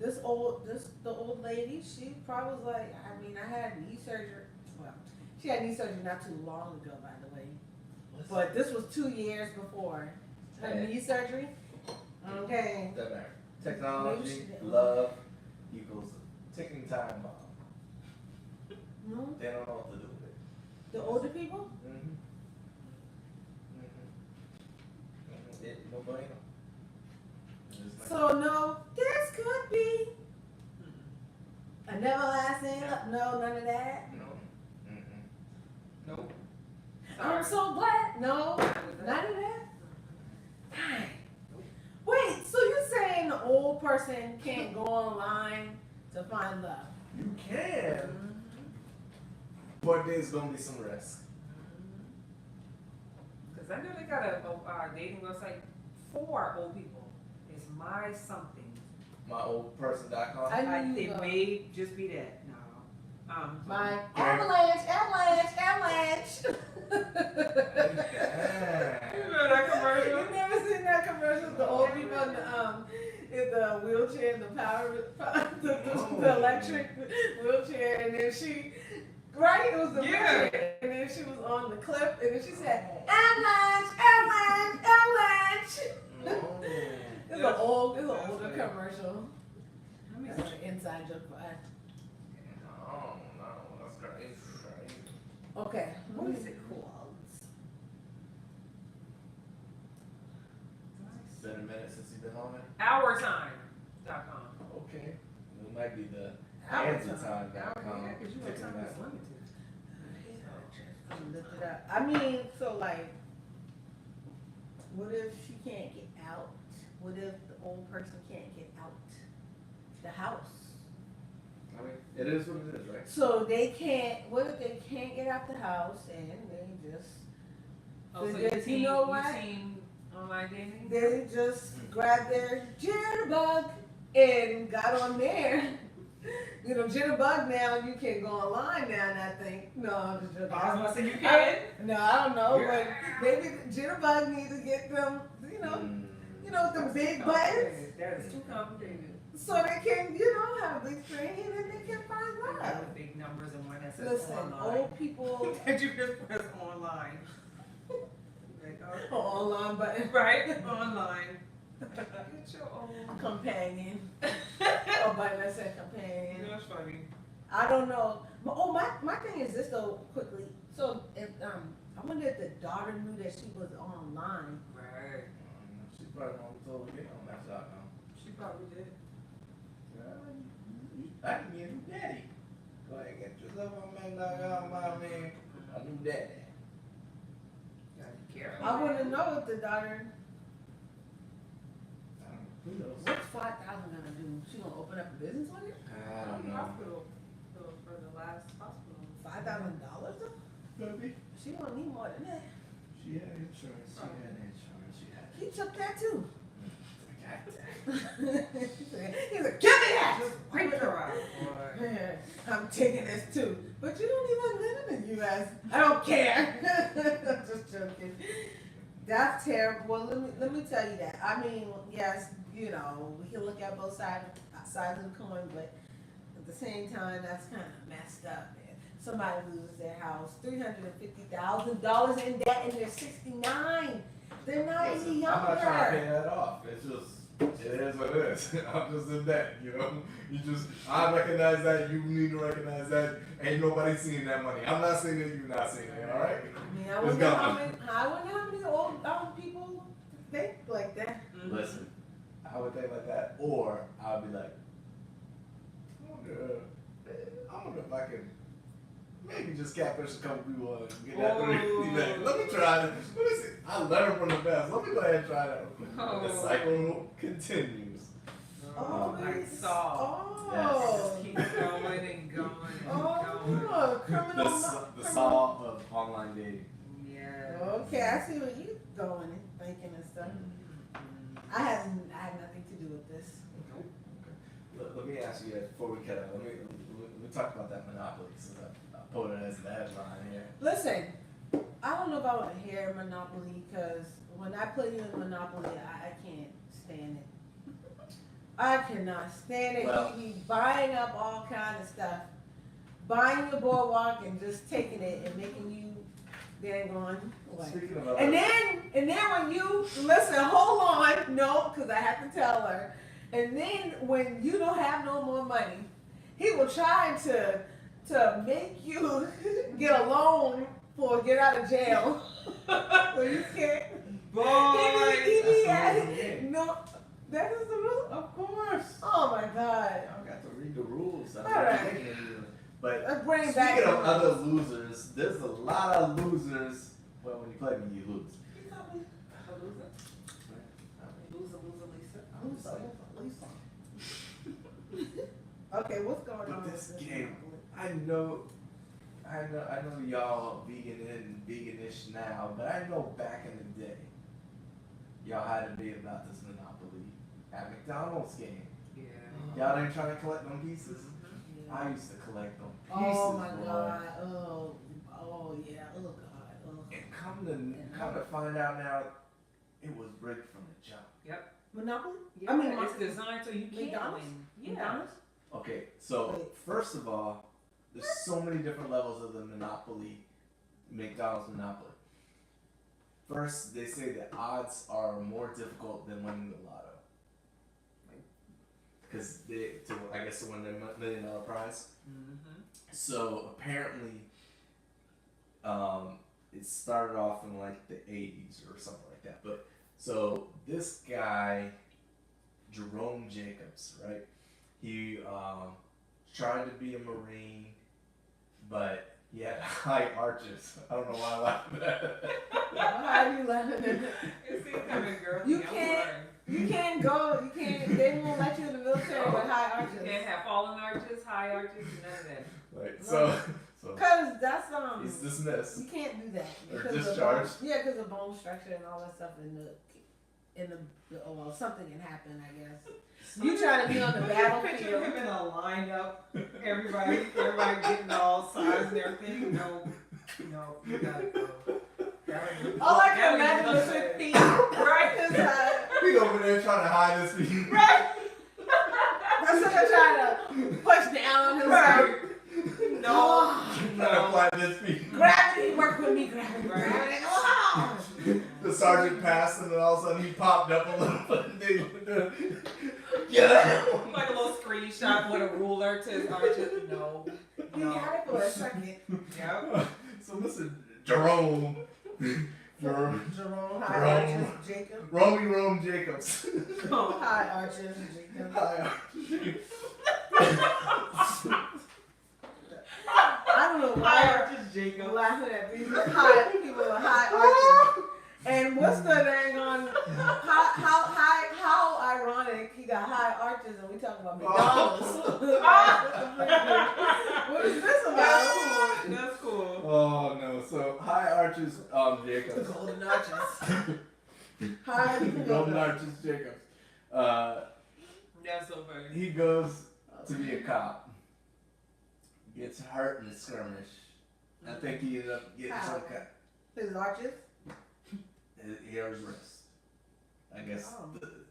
Speaker 3: the old lady, she probably was like, I mean, I had knee surgery. Well, she had knee surgery not too long ago, by the way. But this was 2 years before her knee surgery. Okay.
Speaker 1: Doesn't matter. Technology, love equals ticking time bomb.
Speaker 3: No?
Speaker 1: They don't know what to do with it.
Speaker 3: The older people?
Speaker 1: Nobody
Speaker 3: So no, this could be an everlasting. No, none of that.
Speaker 1: No.
Speaker 2: Nope.
Speaker 3: I'm so glad. No, none of that. Dang. Wait, so you're saying the old person can't go online to find love?
Speaker 1: You can, but there's gonna be some risk.
Speaker 2: Because I know they got a dating website for old people. It's my something.
Speaker 1: MyOldPerson.com.
Speaker 2: It may just be that. No.
Speaker 3: My avalanche.
Speaker 2: You remember that commercial?
Speaker 3: You never seen that commercial? The old people in the wheelchair, the electric wheelchair, and then she. Right, it was the wheelchair, and then she was on the clip, and then she said, avalanche. It's an older commercial. That's an inside joke for us.
Speaker 1: No, that's crazy.
Speaker 3: Okay, what is it called?
Speaker 1: It's been a minute since you've been on it.
Speaker 2: OurTime.com.
Speaker 1: might be the
Speaker 3: Amazon.
Speaker 1: Amazon.com.
Speaker 2: Yeah, 'cause you have
Speaker 1: Taking
Speaker 2: time
Speaker 1: that.
Speaker 2: to swing it to.
Speaker 3: Lift it up. I mean, so like, what if she can't get out? What if the old person can't get out the house?
Speaker 1: I mean, it is what it is, right?
Speaker 3: So they can't. What if they can't get out the house and they just?
Speaker 2: Oh, so
Speaker 3: you know what?
Speaker 2: You seen online dating?
Speaker 3: They just grabbed their jitterbug and got on there. You know, jitterbug now, you can go online now and I think, no, I'm just joking.
Speaker 2: I was gonna say you can.
Speaker 3: No, I don't know,
Speaker 2: Yeah.
Speaker 3: but maybe jitterbug need to get them, you know, the big buttons,
Speaker 2: That is too complicated.
Speaker 3: so they can, have a big screen and they can find
Speaker 2: Have
Speaker 3: love.
Speaker 2: the big numbers and one that says
Speaker 3: Listen,
Speaker 2: online.
Speaker 3: old people,
Speaker 2: That you just press online. Like, oh,
Speaker 3: online button,
Speaker 2: right? Online. Get your own.
Speaker 3: companion, oh, button that said companion.
Speaker 2: That's funny.
Speaker 3: I don't know. My thing is this though, quickly. So if I wonder if the daughter knew that she was online.
Speaker 2: Right.
Speaker 1: She probably won't totally get on that side now.
Speaker 2: She probably did.
Speaker 1: I can be a new daddy. Go ahead and get yourself on McDonald, my man. A new daddy.
Speaker 2: Gotta be careful.
Speaker 3: I want to know if the daughter.
Speaker 1: Who knows?
Speaker 3: What's 5,000 gonna do? She gonna open up a business with it?
Speaker 1: I don't know.
Speaker 2: Hospital for the last hospital.
Speaker 3: $5,000 though?
Speaker 1: Maybe.
Speaker 3: She gonna need more than that.
Speaker 1: She had insurance. She had insurance. She had.
Speaker 3: He took that too.
Speaker 1: God dang.
Speaker 3: He's like, give me that.
Speaker 2: Just wipe her out, boy.
Speaker 3: I'm taking this too. But you don't even live in the U.S. I don't care. I'm just joking. That's terrible. Well, let me tell you that. I mean, yes, we can look at both sides of the coin, but at the same time, that's kind of messed up, man. Somebody loses their house, $350,000 in debt, and they're 69. They're not any
Speaker 1: Listen,
Speaker 3: younger.
Speaker 1: I'm not trying to pay that off. It's just, it is what it is. I'm just in debt, I recognize that, you need to recognize that. Ain't nobody seeing that money. I'm not seeing it, you're not seeing it, alright?
Speaker 3: I mean,
Speaker 1: It's gone.
Speaker 3: I wonder how many old people think like that.
Speaker 1: Listen, I would think like that, or I would be like, I wonder if I can maybe just catfish a couple people and get that $350. Let me try this. Let me see. I learned from the best. Let me go ahead and try that. The cycle continues.
Speaker 3: Oh,
Speaker 2: like
Speaker 3: it's-
Speaker 2: Saul.
Speaker 3: Oh.
Speaker 2: Just keep going and going and
Speaker 3: Oh,
Speaker 2: going.
Speaker 3: look, criminal.
Speaker 1: The saw of online dating.
Speaker 2: Yeah.
Speaker 3: Okay, I see what you going and thinking and stuff. I had nothing to do with this.
Speaker 1: Let me ask you before we cut out. Let me talk about that Monopoly since I put it as the headline here.
Speaker 3: Listen, I don't know if I want to hear Monopoly because when I play in Monopoly, I can't stand it. I cannot stand it.
Speaker 1: Well-
Speaker 3: He buying up all kind of stuff, buying your boardwalk and just taking it and making you dang on. Like,
Speaker 1: Speaking of
Speaker 3: and then when you listen, hold on, no, because I have to tell her. And then when you don't have no more money, he will try to make you get a loan for get out of jail. So you can't.
Speaker 2: Boy.
Speaker 3: No, that is the rule.
Speaker 1: Of course.
Speaker 3: Oh my God.
Speaker 1: I got to read the rules.
Speaker 3: All right.
Speaker 1: But
Speaker 3: Let's bring it back.
Speaker 1: speaking
Speaker 3: to
Speaker 1: of other losers, there's a lot of losers. Well, when you play me, you lose.
Speaker 2: A loser? Loser, Lisa.
Speaker 3: Okay, what's going on?
Speaker 1: But this
Speaker 3: with
Speaker 1: game,
Speaker 3: Monopoly?
Speaker 1: I know y'all veganish now, but I know back in the day, y'all had to be about this Monopoly at McDonald's game.
Speaker 2: Yeah.
Speaker 1: Y'all ain't trying to collect them pieces?
Speaker 3: Yeah.
Speaker 1: I used to collect them pieces.
Speaker 3: Oh my
Speaker 1: boy.
Speaker 3: God. Oh yeah. Oh God. Oh.
Speaker 1: And come to find out now, it was rigged from the jump.
Speaker 3: Monopoly?
Speaker 2: Yeah,
Speaker 3: I mean,
Speaker 2: it's designed so you can't
Speaker 3: McDonald's?
Speaker 2: win. Yeah.
Speaker 3: McDonald's?
Speaker 1: Okay, so
Speaker 3: Wait.
Speaker 1: first of all, there's so many different levels of the Monopoly, McDonald's Monopoly. First, they say the odds are more difficult than winning the lotto. Because I guess to win their $1 million prize.
Speaker 2: Mm-hmm.
Speaker 1: So apparently, it started off in like the 80s or something like that. But so this guy, Jerome Jacobs, right? He tried to be a Marine, but he had high arches. I don't know why I laughed at that.
Speaker 3: Why are you laughing at that?
Speaker 2: It seems kind of girl.
Speaker 3: You can't go, they won't let you in the military with high arches.
Speaker 2: You can't have fallen arches, high arches, none of that.
Speaker 1: Right, so
Speaker 3: Cause that's,
Speaker 1: he's dismissed.
Speaker 3: you can't do that.
Speaker 1: Or
Speaker 3: Because
Speaker 1: discharged.
Speaker 3: because of bone structure and all that stuff well, something can happen, I guess. You try to be on the
Speaker 2: Picture
Speaker 3: battlefield.
Speaker 2: him in a lineup, everybody getting all sides and everything. No, you gotta go.
Speaker 3: All I can imagine was his feet right inside.
Speaker 1: He over there trying to hide his feet.
Speaker 3: Right. That's what they're trying to push down on his side.
Speaker 2: No.
Speaker 1: Trying to flatten his feet.
Speaker 3: Gravity, work with me, gravity. Gravity. Oh.
Speaker 1: The sergeant passed, and then all of a sudden he popped up a little bit. Yeah.
Speaker 2: Like a little screenshot with a ruler to his arches. No.
Speaker 3: He got it for a second.
Speaker 2: Yep.
Speaker 1: So listen, Jerome,
Speaker 3: Jerome, high arches, Jacob.
Speaker 1: Rome Jacobs.
Speaker 3: High arches, Jacob.
Speaker 1: Hi.
Speaker 3: I don't know
Speaker 2: High
Speaker 3: why
Speaker 2: arches, Jacob.
Speaker 3: I'm laughing at these high people with high arches. And what's the dang on how ironic he got high arches and we talking about McDonald's. What is this about?
Speaker 2: That's cool.
Speaker 1: Oh no! So high arches,
Speaker 3: The
Speaker 1: Jacobs.
Speaker 3: golden arches. High
Speaker 1: Golden arches, Jacobs.
Speaker 2: That's so funny.
Speaker 1: He goes to be a cop. Gets hurt in the skirmish. I think he ended up getting some kind.
Speaker 3: His arches?
Speaker 1: He hurt his wrist. I guess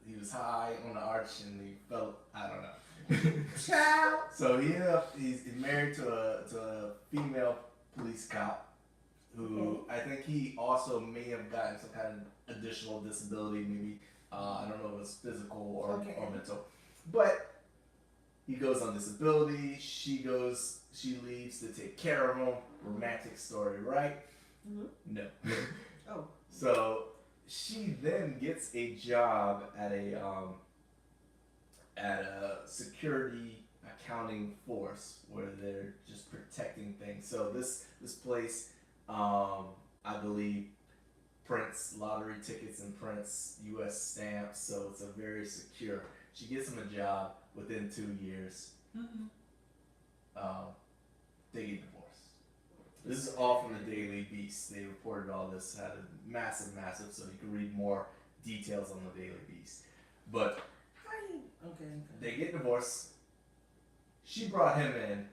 Speaker 1: he was high on the arch and he felt, I don't know.
Speaker 3: Child.
Speaker 1: So he's married to a female police cop who I think he also may have gotten some kind of additional disability, maybe I don't know if it's physical or mental. But he goes on disability, she leaves to take care of him. Romantic story, right? Mm-hmm. No.
Speaker 2: Oh.
Speaker 1: So she then gets a job at a security accounting force where they're just protecting things. So this place, I believe, prints lottery tickets and prints U.S. stamps. So it's a very secure. She gets him a job within 2 years. Mm-hmm. They get divorced. This is all from the Daily Beast. They reported all this, had a massive, so you can read more details on the Daily Beast. But they get divorced. She brought him in,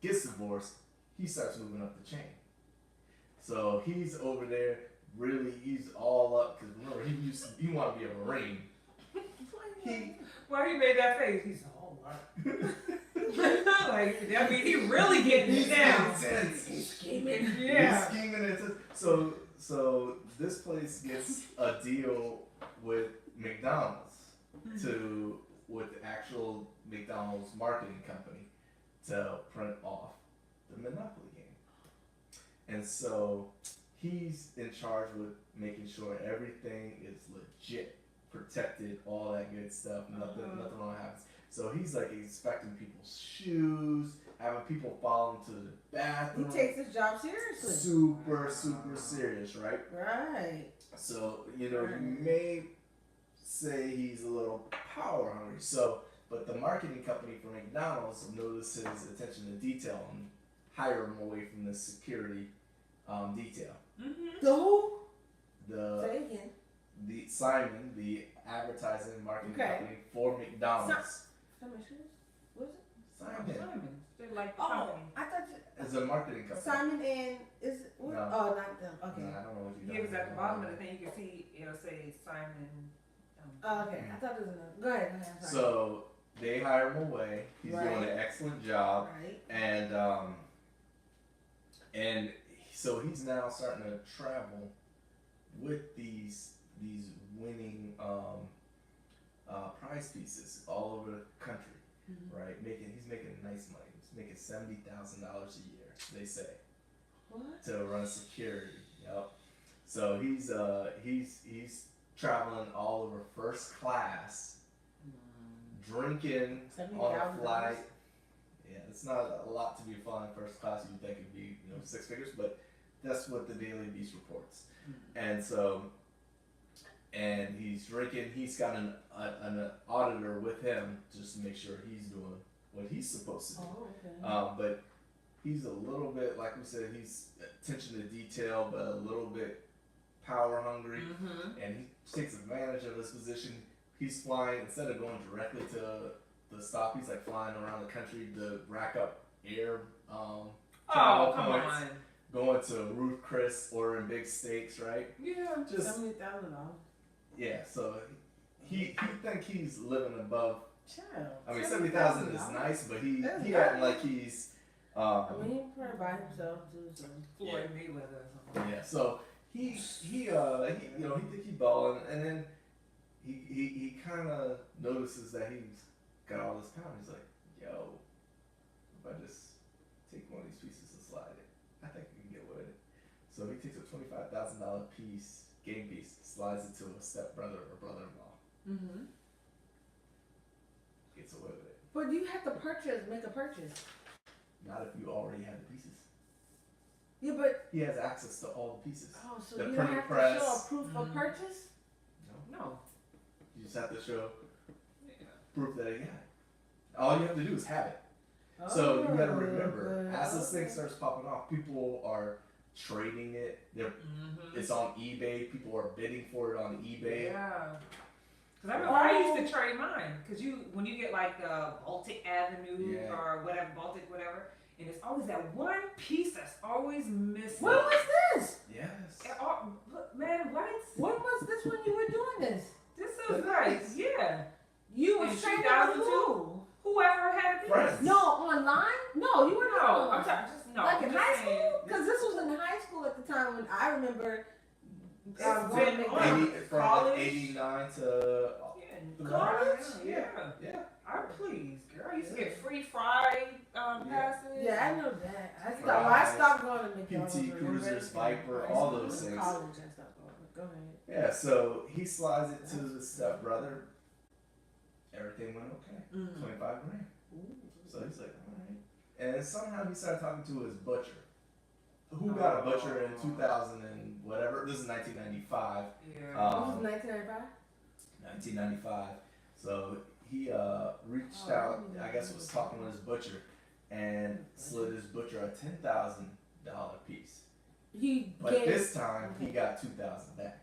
Speaker 1: gets divorced. He starts moving up the chain. So he's over there, really, he's all up, because remember, he wanted to be a Marine.
Speaker 2: Why he made that face? He's all right. Like, I mean, he really getting it down.
Speaker 3: He's scheming.
Speaker 2: Yeah.
Speaker 1: He's scheming it. So this place gets a deal with McDonald's with the actual McDonald's marketing company to print off the Monopoly game. And so he's in charge with making sure everything is legit, protected, all that good stuff. Nothing wrong happens. So he's like inspecting people's shoes, having people follow him to the bathroom.
Speaker 3: He takes his job seriously.
Speaker 1: Super serious, right?
Speaker 3: Right.
Speaker 1: So, you may say he's a little power hungry. So, but the marketing company for McDonald's noticed his attention to detail and hire him away from the security detail.
Speaker 3: Mm-hmm. The who? Say again.
Speaker 1: The Simon, the advertising and marketing company for McDonald's.
Speaker 3: What is it?
Speaker 1: Simon.
Speaker 2: They like the
Speaker 3: Oh,
Speaker 2: company.
Speaker 3: I thought
Speaker 1: It's a marketing company.
Speaker 3: Simon and is it?
Speaker 1: No.
Speaker 3: Oh, not them. Okay.
Speaker 1: No, I don't know what you
Speaker 2: He was at the bottom of the thing. You can see it'll say Simon.
Speaker 3: Oh, okay. I thought it was another. Go ahead. I'm sorry.
Speaker 1: So they hire him away. He's doing an excellent job.
Speaker 3: Right.
Speaker 1: And so he's now starting to travel with these winning prize pieces all over the country, right? He's making nice money. He's making $70,000 a year, they say.
Speaker 3: What?
Speaker 1: To run security. Yep. So he's traveling all over first class, drinking on a
Speaker 3: $70,000.
Speaker 1: flight. Yeah, it's not a lot to be flying first class. You'd think it'd be, you know, 6 figures, but that's what the Daily Beast reports. And so, and he's drinking. He's got an auditor with him just to make sure he's doing what he's supposed to do.
Speaker 3: Oh, okay.
Speaker 1: But he's a little bit, like we said, he's attention to detail, but a little bit power hungry, and he takes advantage of his position. He's flying, instead of going directly to the stop, he's like flying around the country to rack up air travel points.
Speaker 2: On.
Speaker 1: Going to Ruth Chris, ordering big steaks, right?
Speaker 3: Yeah,
Speaker 1: Just
Speaker 3: $70,000.
Speaker 1: yeah. So he think he's living above.
Speaker 3: Child.
Speaker 1: I mean, 70,000 is nice, but he
Speaker 3: That's
Speaker 1: acting
Speaker 3: nice.
Speaker 1: like he's.
Speaker 3: I mean, he probably by himself too. So.
Speaker 2: Floyd Mayweather or something.
Speaker 1: Yeah. So he you know, he think he balling, and then he kind of notices that he's got all this power. He's like, yo, if I just take one of these pieces and slide it, I think we can get away with it. So he takes a $25,000 piece, game piece, slides it to a stepbrother or brother-in-law. Gets away with it.
Speaker 3: But you have to make a purchase.
Speaker 1: Not if you already have the pieces.
Speaker 3: Yeah, but
Speaker 1: He has access to all the pieces.
Speaker 3: oh, so
Speaker 1: The
Speaker 3: you
Speaker 1: printing
Speaker 3: have
Speaker 1: press.
Speaker 3: to show a proof of purchase.
Speaker 2: No.
Speaker 1: You just have to show
Speaker 2: Yeah.
Speaker 1: proof that he got it. All you have to do is have it. So you got to remember, as this thing starts popping off, people are trading it. It's on eBay. People are bidding for it on eBay.
Speaker 2: Yeah. Cause I remember I used to trade mine. Cause when you get like the Baltic Avenue or whatever, Baltic whatever, and it's always that one piece that's always missing.
Speaker 3: When was this?
Speaker 1: Yes.
Speaker 2: Man, what?
Speaker 3: When was this when you were doing this?
Speaker 2: This was nice. Yeah.
Speaker 3: You
Speaker 2: In
Speaker 3: was trading
Speaker 2: 2002?
Speaker 3: with who?
Speaker 2: Whoever had a piece.
Speaker 1: Friends.
Speaker 3: No, online? No, you were not
Speaker 2: No,
Speaker 3: online.
Speaker 2: I'm sorry, just no.
Speaker 3: Like
Speaker 2: I'm
Speaker 3: in
Speaker 2: just
Speaker 3: high
Speaker 2: saying.
Speaker 3: school? Because this was in high school at the time when I remember
Speaker 2: It's
Speaker 3: going to
Speaker 2: been
Speaker 3: McDonald's.
Speaker 1: From
Speaker 2: College.
Speaker 1: like 89 to
Speaker 2: Yeah,
Speaker 3: College?
Speaker 2: Yeah.
Speaker 1: yeah.
Speaker 2: I'm pleased, girl. I used to get free fried passes.
Speaker 3: Yeah, I know that.
Speaker 1: Fries,
Speaker 3: I stopped going to McDonald's.
Speaker 1: PT Cruisers, Viper, all those things.
Speaker 3: College, I stopped going. Go ahead.
Speaker 1: Yeah, so he slides it to his stepbrother. Everything went okay. 25 grand. So he's like, alright. And somehow he started talking to his butcher. Who got a butcher in 2000 and whatever. This is 1995.
Speaker 2: Yeah.
Speaker 3: This was 1995?
Speaker 1: 1995. So he reached out, I guess was talking with his butcher, and slid his butcher a $10,000 piece. But this time he got $2,000 back.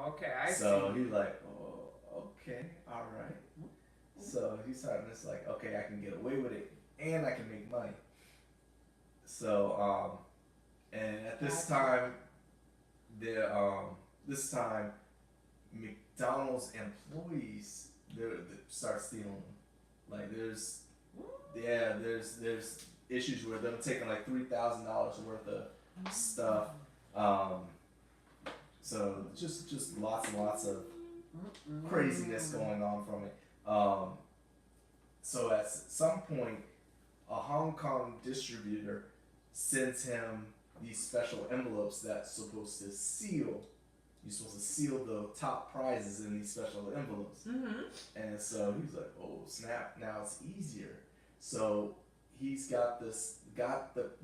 Speaker 2: Okay, I see.
Speaker 1: So he's like, oh, okay, all right. So he's starting this like, okay, I can get away with it, and I can make money. So and at this time, McDonald's employees they start stealing them. Like there's issues with them taking like $3,000 worth of stuff. So just lots and lots of craziness going on from it. So at some point, a Hong Kong distributor sends him these special envelopes that's supposed to seal. You're supposed to seal the top prizes in these special envelopes. And so he's like, oh snap, now it's easier. So he's got the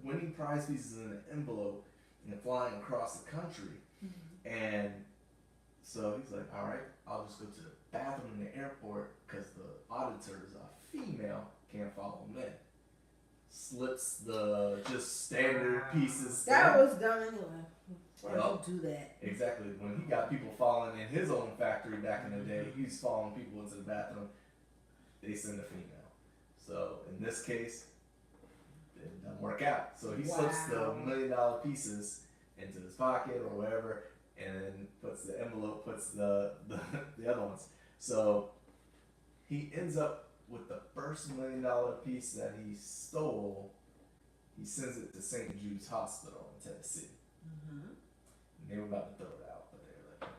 Speaker 1: winning prize pieces in an envelope and flying across the country. And so he's like, all right, I'll just go to the bathroom in the airport because the auditor is a female, can't follow him in. Slips the just standard pieces.
Speaker 3: That was dumb anyway. Why
Speaker 1: Yep.
Speaker 3: don't do that?
Speaker 1: Exactly. When he got people falling in his own factory back in the day, he was following people into the bathroom. They send a female. So in this case, it doesn't work out. So he slips the $1 million pieces into his pocket or wherever, and then puts the envelope, puts the other ones. So he ends up with the first $1 million piece that he stole. He sends it to St. Jude's Hospital in Tennessee. And they were about to throw it out, but they were like,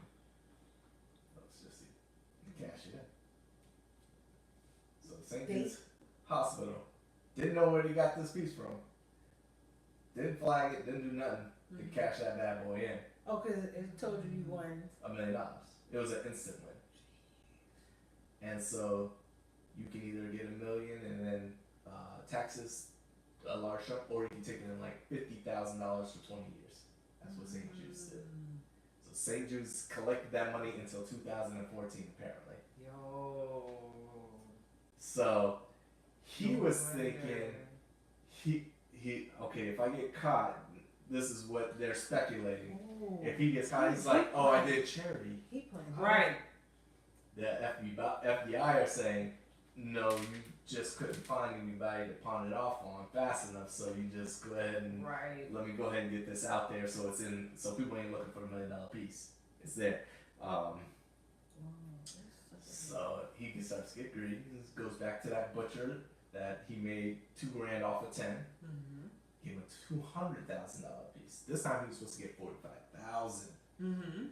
Speaker 1: let's just see. Cash it in. So St. Jude's Hospital didn't know where he got this piece from. Didn't flag it, didn't do nothing. They cashed that bad boy in.
Speaker 3: Oh, because it told you you won.
Speaker 1: $1 million. It was an instant win. And so you can either get $1 million and then taxes a large chunk, or you can take it in like $50,000 for 20 years. That's what St. Jude's did. So St. Jude's collected that money until 2014, apparently.
Speaker 2: Yo.
Speaker 1: So he was thinking, okay, if I get caught, this is what they're speculating.
Speaker 3: Ooh.
Speaker 1: If he gets caught, he's like, oh, I did charity.
Speaker 3: He playing
Speaker 2: Right.
Speaker 1: The FBI are saying, no, you just couldn't find anybody to pawn it off on fast enough, so you just go ahead and let me go ahead and get this out there, so it's in, so people ain't looking for the $1 million piece. It's there. So he starts to get greedy. This goes back to that butcher that he made $2,000 off of 10.
Speaker 2: Mm-hmm.
Speaker 1: Gave him a $200,000 piece. This time he was supposed to get $45,000.
Speaker 2: Mm-hmm.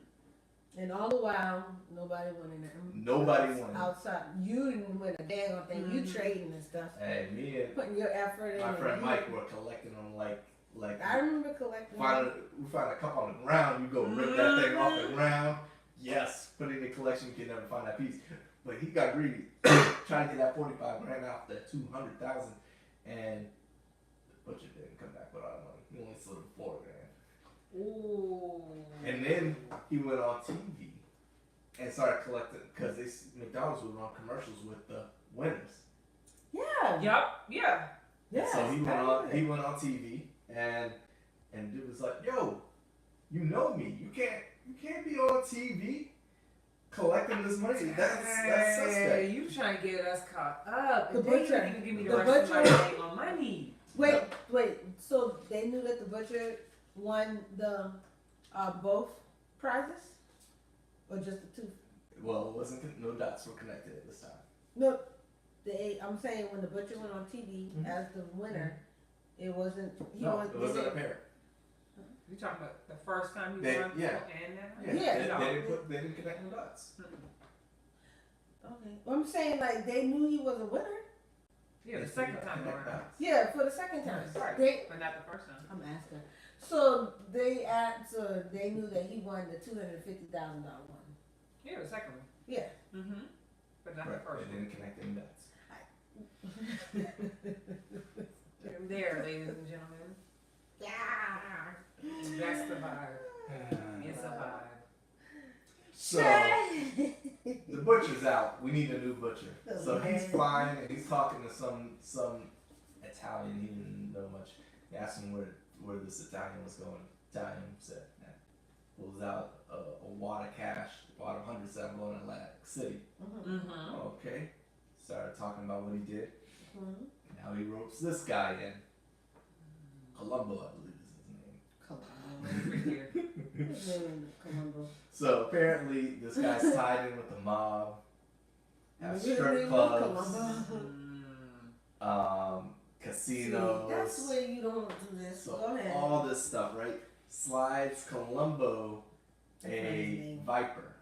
Speaker 3: And all the while, nobody won in there.
Speaker 1: Nobody won.
Speaker 3: Outside, you didn't win a daggone thing. You trading and stuff.
Speaker 1: Hey, me and
Speaker 3: Putting your effort in.
Speaker 1: my friend Mike were collecting them like
Speaker 3: I remember collecting.
Speaker 1: we find a cup on the ground, you go rip that thing off the ground. Yes, put it in the collection, you can never find that piece. But he got greedy, trying to get that $45,000 off that $200,000, and the butcher didn't come back with all the money. He only sold it $4,000.
Speaker 2: Ooh.
Speaker 1: And then he went on TV and started collecting, because McDonald's would run commercials with the winners.
Speaker 3: Yeah.
Speaker 2: Yup. Yeah.
Speaker 3: Yeah.
Speaker 1: So he went on TV and dude was like, yo, you know me. You can't be on TV collecting this money. That's suspect.
Speaker 2: You trying to get us caught up.
Speaker 3: The
Speaker 2: And
Speaker 3: butcher.
Speaker 2: They didn't even give me the
Speaker 3: The
Speaker 2: rest of
Speaker 3: butcher.
Speaker 2: my name on money.
Speaker 3: Wait. So they knew that the butcher won the both prizes, or just the two?
Speaker 1: Well, it wasn't, no dots were connected at this time.
Speaker 3: No, I'm saying when the butcher went on TV as the winner, it wasn't.
Speaker 1: It wasn't apparent.
Speaker 2: You talking about the first time you
Speaker 1: They-
Speaker 2: won
Speaker 1: yeah.
Speaker 2: and that?
Speaker 3: Yeah.
Speaker 1: They didn't connect no dots.
Speaker 3: Okay. Well, I'm saying like they knew he was a winner.
Speaker 2: Yeah, the
Speaker 1: They
Speaker 2: second
Speaker 1: didn't
Speaker 2: time
Speaker 1: connect
Speaker 2: around.
Speaker 1: dots.
Speaker 3: Yeah, for the second time.
Speaker 2: Right. But not the first time.
Speaker 3: I'm asking. So they knew that he won the $250,000 one.
Speaker 2: Yeah, the second one.
Speaker 3: Yeah.
Speaker 2: Mm-hmm. But not
Speaker 1: Right.
Speaker 2: the first
Speaker 1: They
Speaker 2: one.
Speaker 1: didn't connect any dots.
Speaker 2: There, ladies and gentlemen.
Speaker 3: Yeah.
Speaker 2: That's the vibe. It's a vibe.
Speaker 1: So the butcher's out. We need a new butcher. So he's flying and he's talking to some Italian. He didn't know much. He asked him where this Italian was going. Italian said, pulls out a wad of cash, bought 100 going to Atlantic City.
Speaker 2: Mm-hmm.
Speaker 1: Okay. Started talking about what he did.
Speaker 3: Mhm.
Speaker 1: Now he ropes this guy in. Columbo, I believe is his name.
Speaker 3: His name is Columbo.
Speaker 1: So apparently this guy's tied in with the mob. Have strip clubs, casinos.
Speaker 3: See, that's where you don't do this.
Speaker 1: So
Speaker 3: Go ahead.
Speaker 1: all this stuff, right? Slides Columbo
Speaker 3: That's not his
Speaker 1: a
Speaker 3: name.
Speaker 1: Viper.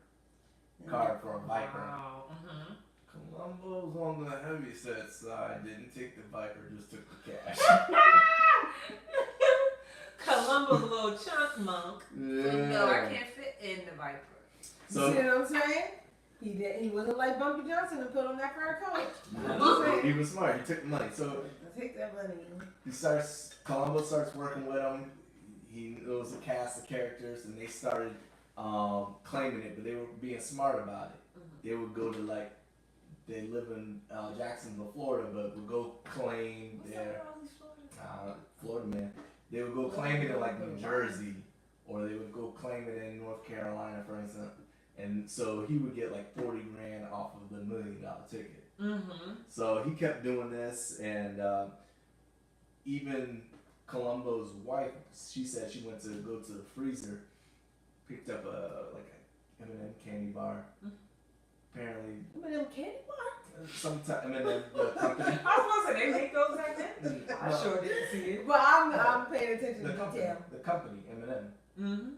Speaker 1: Card for a Viper.
Speaker 2: Wow. Mm-hmm.
Speaker 1: Columbo's on the heavy set side. Didn't take the Viper, just took the cash.
Speaker 2: Columbo's a little chunk monk.
Speaker 1: Yeah.
Speaker 2: No, I can't fit in the Viper.
Speaker 1: So
Speaker 3: you see what I'm saying? He wasn't like Bumpy Johnson and put on that fur coat.
Speaker 1: he was smart. He took the money. So
Speaker 3: Take that money.
Speaker 1: Columbo starts working with him. He knows a cast of characters, and they started claiming it, but they were being smart about it. They would go to they live in Jacksonville, Florida, but would go claim their Florida man. They would go claim it in New Jersey, or they would go claim it in North Carolina, for instance. And so he would get $40,000 off of the $1 million ticket.
Speaker 2: Mm-hmm.
Speaker 1: So he kept doing this, and even Columbo's wife, she said she went to go to the freezer, picked up a M&M candy bar. Apparently,
Speaker 3: M&M candy bar?
Speaker 1: sometime M&M the company.
Speaker 2: I was supposed to say, they make those back then? I
Speaker 1: No,
Speaker 2: sure didn't see it.
Speaker 3: But I'm paying attention
Speaker 1: the
Speaker 3: to
Speaker 1: company,
Speaker 3: detail.
Speaker 1: the company M&M.
Speaker 2: Mm-hmm.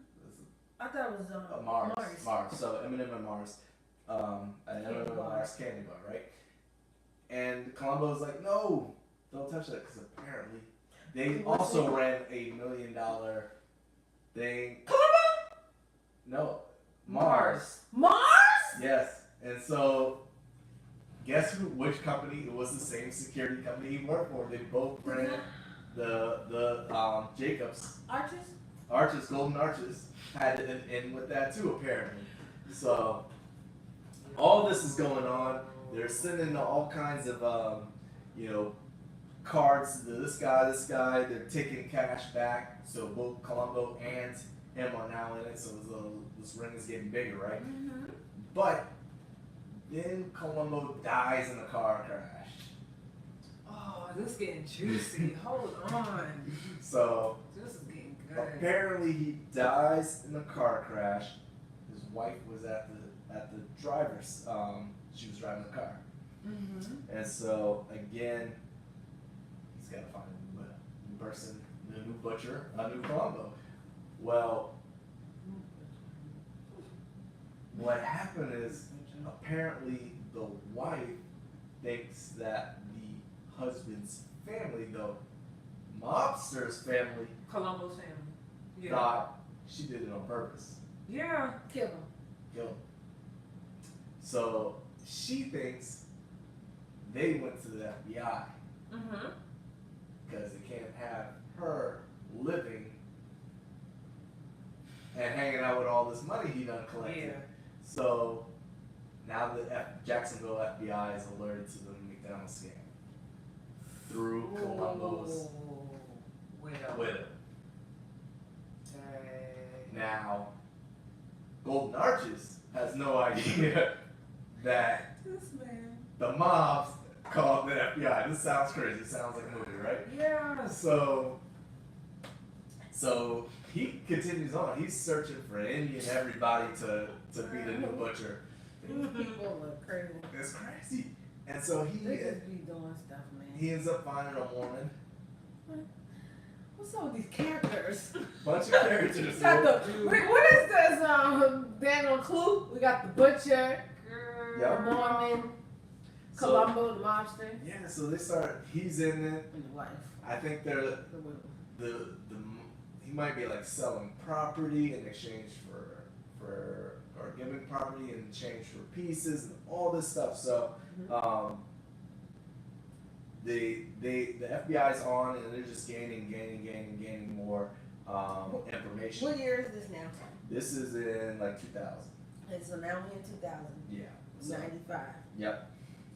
Speaker 3: I thought it was
Speaker 1: Mars. So M&M and Mars, M&M and Mars candy bar, right? And Columbo's like, no, don't touch that, because apparently they also ran a $1 million thing.
Speaker 2: Columbo?
Speaker 1: No, Mars.
Speaker 3: Mars?
Speaker 1: Yes, and so guess which company? It was the same security company he worked for. They both rented the Jacobs arches, golden arches, had it in with that too apparently. So all this is going on. They're sending all kinds of cards to this guy. They're taking cash back. So both Colombo and him are now in it. So this ring is getting bigger, right?
Speaker 2: Mm-hmm.
Speaker 1: But then Colombo dies in a car crash.
Speaker 2: Oh, this is getting juicy. Hold on.
Speaker 1: So
Speaker 2: This is getting good.
Speaker 1: apparently he dies in a car crash. His wife was at the driver's. She was driving the car, and so again, he's got to find a new person, a new butcher, a new Colombo. Well, what happened is apparently the wife thinks that the husband's family, the mobster's family,
Speaker 2: Colombo's family.
Speaker 1: thought she did it on purpose.
Speaker 2: Yeah.
Speaker 3: Kill him.
Speaker 1: Kill him. So she thinks they went to the FBI
Speaker 2: Mm-hmm.
Speaker 1: because they can't have her living and hanging out with all this money he done collected.
Speaker 2: Yeah.
Speaker 1: So now the Jacksonville FBI is alerted to the McDonald scam through Colombo's widow. Now, Golden Arches has no idea that
Speaker 2: This man.
Speaker 1: the mobs called the FBI. This sounds crazy. It sounds like a movie, right?
Speaker 2: Yeah.
Speaker 1: So he continues on. He's searching for any and everybody to be the new butcher.
Speaker 3: These people look crazy.
Speaker 1: It's crazy. And so
Speaker 3: They just be doing stuff, man.
Speaker 1: he ends up finding a woman.
Speaker 3: What's up with these characters?
Speaker 1: Bunch of characters.
Speaker 3: We got what is this? Daniel Clue. We got the butcher, the
Speaker 1: Yep.
Speaker 3: Mormon,
Speaker 1: So-
Speaker 3: Colombo, the mobster,
Speaker 1: Yeah, so they start. He's in it.
Speaker 3: and the wife.
Speaker 1: I think they're
Speaker 3: The widow.
Speaker 1: the he might be like selling property in exchange for or giving property in exchange for pieces and all this stuff. So the FBI's on and they're just gaining more information.
Speaker 3: What year is this now?
Speaker 1: This is in like 2000.
Speaker 3: And so now we're in 2000.
Speaker 1: Yeah. So,
Speaker 3: 95.
Speaker 1: yep.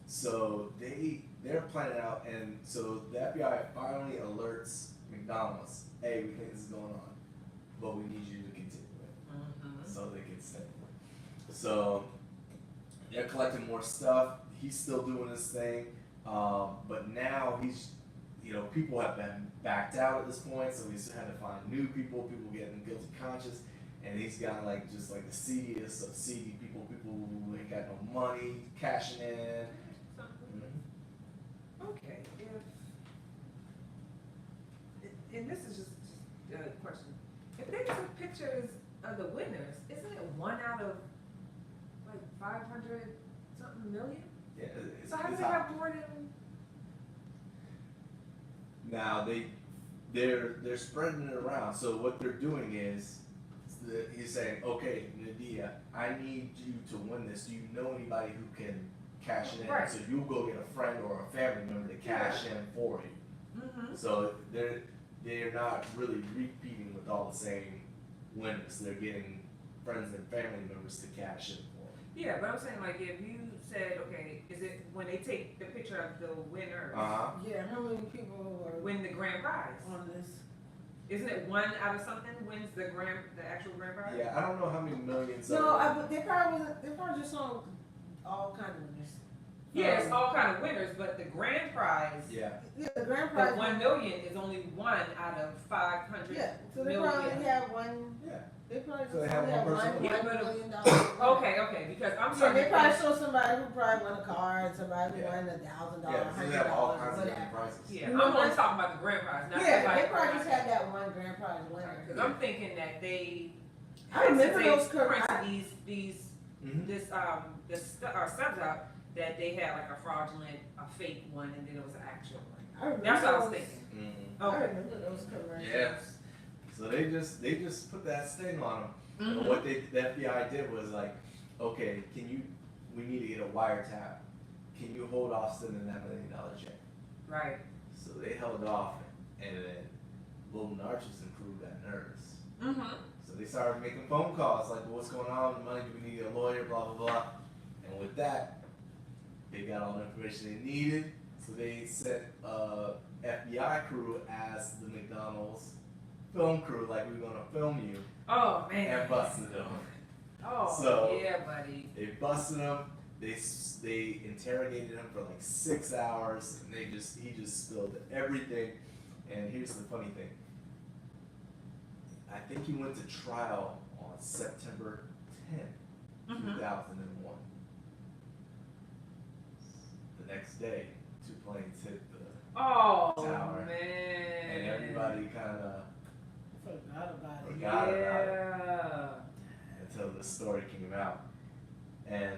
Speaker 1: So they're planning out, and so the FBI finally alerts McDonald's, hey, we think this is going on, but we need you to continue it, so they can stay. So they're collecting more stuff. He's still doing his thing, but now he's, people have been backed out at this point, so he's had to find new people getting guilty conscious. And he's got just the seediest of seedy people who ain't got no money, cashing in.
Speaker 2: Okay. And this is just a question. If they took pictures of the winners, isn't it 1 out of 500 something million?
Speaker 1: Yeah,
Speaker 2: So how do they have more than?
Speaker 1: Now they're spreading it around. So what they're doing is he's saying, okay, Nadia, I need you to win this. Do you know anybody who can cash it in?
Speaker 2: Right.
Speaker 1: So you'll go get a friend or a family member to cash in for you.
Speaker 2: Mm-hmm.
Speaker 1: So they're not really repeating with all the same winners. They're getting friends and family members to cash in for them.
Speaker 2: Yeah, but I'm saying if you said, okay, is it when they take the picture of the winner,
Speaker 3: Yeah, how many people were
Speaker 2: win the grand prize?
Speaker 3: on this?
Speaker 2: Isn't it 1 out of something wins the actual grand prize?
Speaker 1: Yeah, I don't know how many millions.
Speaker 3: No, but they probably just on all kinds of winners.
Speaker 2: Yeah, it's all kind of winners, but the grand prize,
Speaker 1: Yeah.
Speaker 3: Yeah, the grand
Speaker 2: the
Speaker 3: prize.
Speaker 2: 1 million is only 1 out of 500
Speaker 3: Yeah, so they
Speaker 2: million.
Speaker 3: probably have one.
Speaker 1: Yeah.
Speaker 3: They probably
Speaker 1: So they
Speaker 3: just
Speaker 1: have
Speaker 3: have
Speaker 1: one
Speaker 3: one
Speaker 1: person.
Speaker 2: Yeah,
Speaker 3: $1
Speaker 2: but-
Speaker 3: million.
Speaker 2: Okay, because I'm
Speaker 3: Yeah,
Speaker 2: sorry.
Speaker 3: they probably show somebody who probably won a car and somebody who
Speaker 1: Yeah.
Speaker 3: won $1,000,
Speaker 1: Yeah, so they have all kinds of different
Speaker 3: whatever.
Speaker 1: prizes.
Speaker 2: Yeah, I'm only talking about the grand prize, not
Speaker 3: Yeah,
Speaker 2: the
Speaker 3: they probably just had that one grand prize winner.
Speaker 2: Because I'm thinking that they.
Speaker 3: I remember
Speaker 2: since
Speaker 3: those
Speaker 2: they
Speaker 3: cur-
Speaker 2: printed these
Speaker 1: Mhm.
Speaker 2: subs out that they had a fraudulent, a fake one, and then it was an actual one.
Speaker 3: I remember
Speaker 2: That's what I was
Speaker 3: those-
Speaker 2: thinking.
Speaker 1: Mhm.
Speaker 3: I
Speaker 2: Okay.
Speaker 3: remember those commercials.
Speaker 1: Yeah. So they just put that sting on them. And
Speaker 2: Mhm.
Speaker 1: what the FBI did was okay, we need to get a wiretap. can you hold off sending that $1 million check?
Speaker 2: Right.
Speaker 1: So they held off, and then Little Narchis and crew got nervous.
Speaker 2: Mm-hmm.
Speaker 1: So they started making phone calls like, well, what's going on? The money, do we need a lawyer? Blah, blah, blah. And with that, they got all the information they needed. So they sent FBI crew as the McDonald's film crew, like, we're going to film you.
Speaker 2: Oh, man.
Speaker 1: And busted them.
Speaker 2: Oh,
Speaker 1: So,
Speaker 2: yeah, buddy.
Speaker 1: They busted him. They interrogated him for like 6 hours, and he just spilled everything. And here's the funny thing. I think he went to trial on September 10th, 2001. The next day, 2 planes hit the tower,
Speaker 2: man.
Speaker 1: and everybody kind of
Speaker 3: Forgot about it.
Speaker 1: until the story came out. And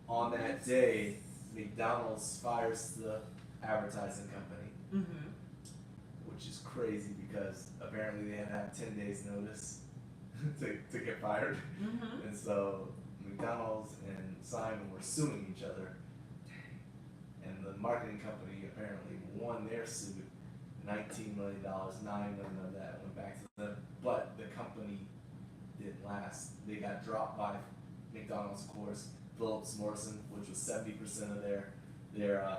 Speaker 1: on that day, McDonald's fires the advertising company, which is crazy because apparently they had to have 10 days notice to get fired. And so McDonald's and Simon were suing each other. And the marketing company apparently won their suit, $19 million, $9 million of that went back to them. But the company didn't last. They got dropped by McDonald's, of course, Phillips Morrison, which was 70% of their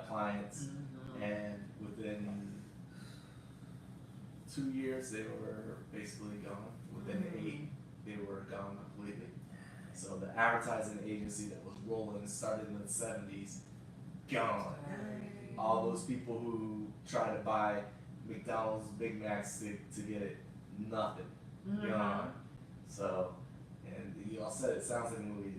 Speaker 1: clients, and within 2 years they were basically gone. Within 8, they were gone completely. So the advertising agency that was rolling started in the 70s, gone. All those people who try to buy McDonald's Big Macs to get it, nothing, gone. So, and y'all said it sounds like a movie.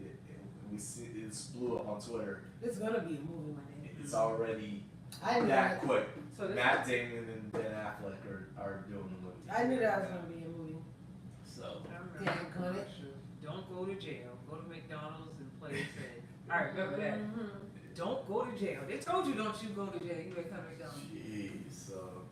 Speaker 1: We see it blew up on Twitter.
Speaker 3: It's gonna be a movie one day.
Speaker 1: It's already
Speaker 3: I knew
Speaker 1: that
Speaker 3: that.
Speaker 1: quick.
Speaker 2: So this
Speaker 1: Matt Damon and Ben Affleck are doing the movie.
Speaker 3: I knew that was gonna be a movie.
Speaker 1: So
Speaker 3: Damn, Connie.
Speaker 2: Don't go to jail. Go to McDonald's and play safe. I remember that. Don't go to jail. They told you don't you go to jail. You better come to McDonald's.
Speaker 1: jeez, so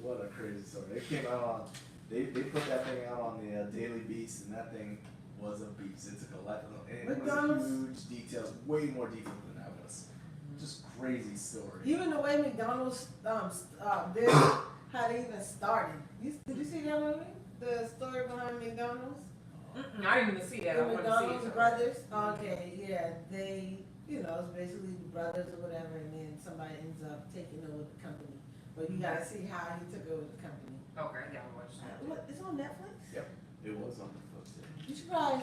Speaker 1: what a crazy story. They came out on they put that thing out on the Daily Beast, and that thing was a beast. It took a lot of and it
Speaker 3: McDonald's-
Speaker 1: was huge details, way more detail than that was. Just crazy story.
Speaker 3: Even the way McDonald's did how they even started. Did you see that movie? The story behind McDonald's?
Speaker 2: I didn't even see that. I
Speaker 3: The
Speaker 2: want to see
Speaker 3: McDonald's
Speaker 2: it.
Speaker 3: brothers? Okay, yeah. They, it's basically the brothers or whatever, and then somebody ends up taking over the company. But you gotta see how he took over the company.
Speaker 2: Okay, I gotta watch that.
Speaker 3: Look, it's on Netflix.
Speaker 1: Yep, it was on the foot.
Speaker 3: You should probably,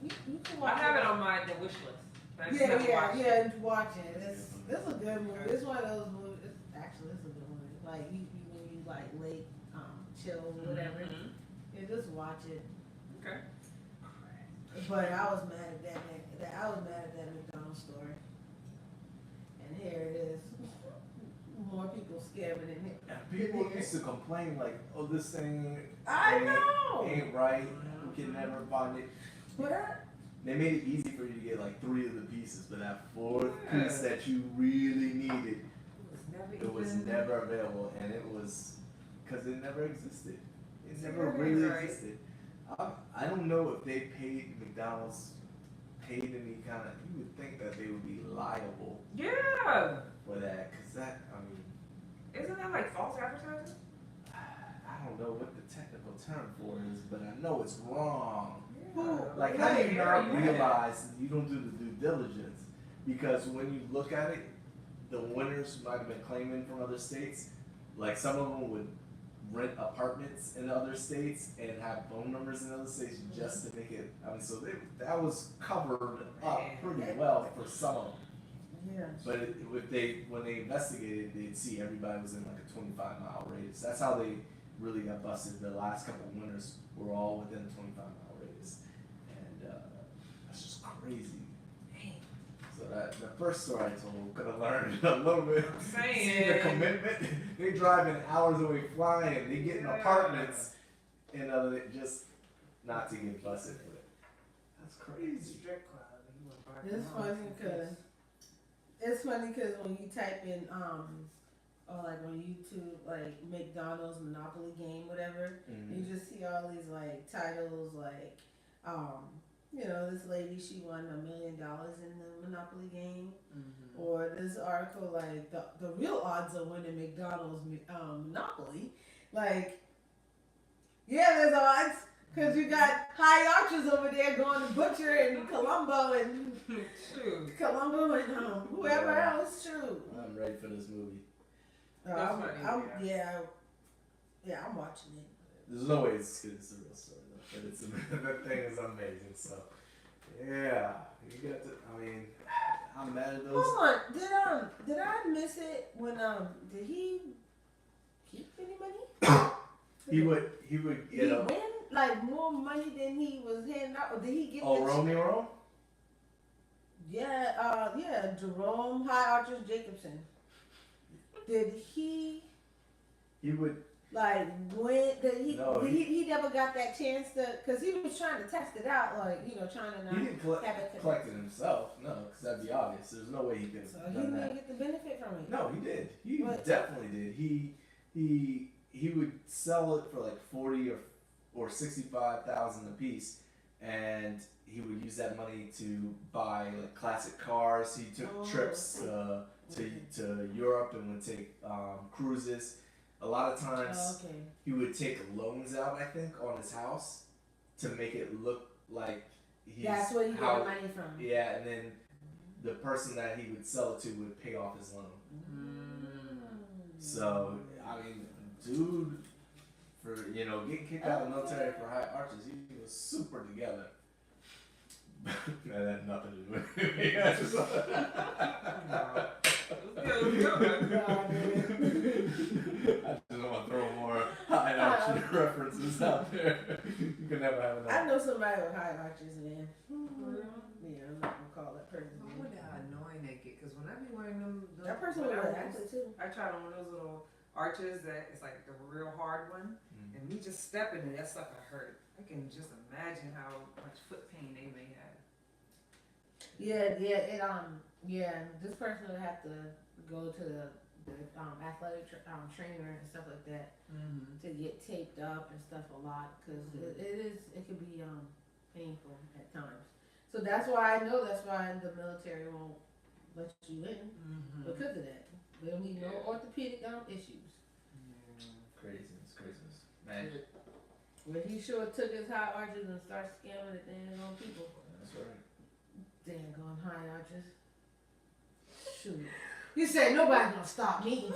Speaker 3: you can watch
Speaker 2: I have it on my wish list. But I just
Speaker 3: Yeah,
Speaker 2: haven't watched it.
Speaker 3: yeah, watch it. It's a good movie. It's one of those movies. It's a good movie. Like you when you like late, chill or whatever. Yeah, just watch it.
Speaker 2: Okay.
Speaker 3: But I was mad at that McDonald's story. And here it is. More people scamming in here.
Speaker 1: And people used to complain like, "Oh, this thing
Speaker 3: I know.
Speaker 1: ain't right. We can never find it."
Speaker 3: But
Speaker 1: They made it easy for you to get like 3 of the pieces, but that 4th piece that you really needed, it was never available, and it was because it never existed. It never really existed. I don't know if they paid McDonald's any kind of. You would think that they would be liable
Speaker 2: Yeah.
Speaker 1: for that, because that. I mean,
Speaker 2: Isn't that like false advertising?
Speaker 1: I don't know what the technical term for it is, but I know it's wrong.
Speaker 2: Yeah.
Speaker 1: Like, how do you not realize that you don't do the due diligence? Because when you look at it, the winners might have been claiming from other states. Like, some of them would rent apartments in other states and have phone numbers in other states just to make it. I mean, so that was covered up pretty well for some of them.
Speaker 3: yeah.
Speaker 1: But when they investigated, they'd see everybody was in like a 25-mile radius. That's how they really got busted. The last couple of winners were all within a 25-mile radius, and that's just crazy. So the first story I told could have learned a little bit. See the commitment. They driving hours away flying. They get in apartments, and just not to get busted for it. That's crazy.
Speaker 3: It's funny because when you type in or like on YouTube, like McDonald's Monopoly game, whatever, you just see all these like titles like you know, this lady, she won $1 million in the Monopoly game.
Speaker 2: Mm-hmm.
Speaker 3: Or this article, like, the real odds of winning McDonald's Monopoly. Like, yeah, there's odds. Because you got high archers over there going to Butcher and Columbo and
Speaker 2: True.
Speaker 3: whoever else. True.
Speaker 1: I'm ready for this movie.
Speaker 3: Yeah, I'm watching it.
Speaker 1: There's no way it's good as the real story though. But it's that thing is amazing. So yeah, you got to. I mean, I'm mad at those.
Speaker 3: Hold on, did I miss it when did he keep any money?
Speaker 1: He would
Speaker 3: Did
Speaker 1: get
Speaker 3: he
Speaker 1: up.
Speaker 3: win like more money than he was handing out? Or did he get?
Speaker 1: Oh, Romeo?
Speaker 3: Yeah, Jerome High Archers Jacobson. Did he
Speaker 1: He would.
Speaker 3: like win?
Speaker 1: No,
Speaker 3: He never got that chance to, because he was trying to test it out, like, you know, trying to not
Speaker 1: He didn't
Speaker 3: have it
Speaker 1: collect it himself. No, because that'd be obvious. There's no way he could have
Speaker 3: So he
Speaker 1: done
Speaker 3: didn't
Speaker 1: that.
Speaker 3: get the benefit from it.
Speaker 1: No, he did. He
Speaker 3: What?
Speaker 1: definitely did. He would sell it for like 40 or 65,000 a piece, and he would use that money to buy like classic cars. He took trips to Europe and would take cruises. A lot of times he would take loans out, I think, on his house to make it look like
Speaker 3: That's where you get the money from.
Speaker 1: Yeah, and then the person that he would sell it to would pay off his loan. So, I mean, dude, for, you know, getting kicked out of the military for high arches, he was super together. That had nothing to do with it. I just don't want to throw more high arches references out there. You can never have enough.
Speaker 3: I know somebody with high arches, man. Yeah, I'm not gonna call that person.
Speaker 2: I wonder how annoying they get, because when I be wearing them,
Speaker 3: That person was actually too.
Speaker 2: I tried on one of those little arches that it's like the real hard one, and me just stepping in that sucker hurt. I can just imagine how much foot pain they may have.
Speaker 3: This person would have to go to the athletic trainer and stuff like that to get taped up and stuff a lot, because it could be painful at times. So that's why the military won't let you in because of that. They don't need no orthopedic issues.
Speaker 1: Craziness, man.
Speaker 3: But he sure took his high arches and started scamming the dang on people.
Speaker 1: That's right.
Speaker 3: Dang on high arches. Shoot. You said nobody's gonna stop me.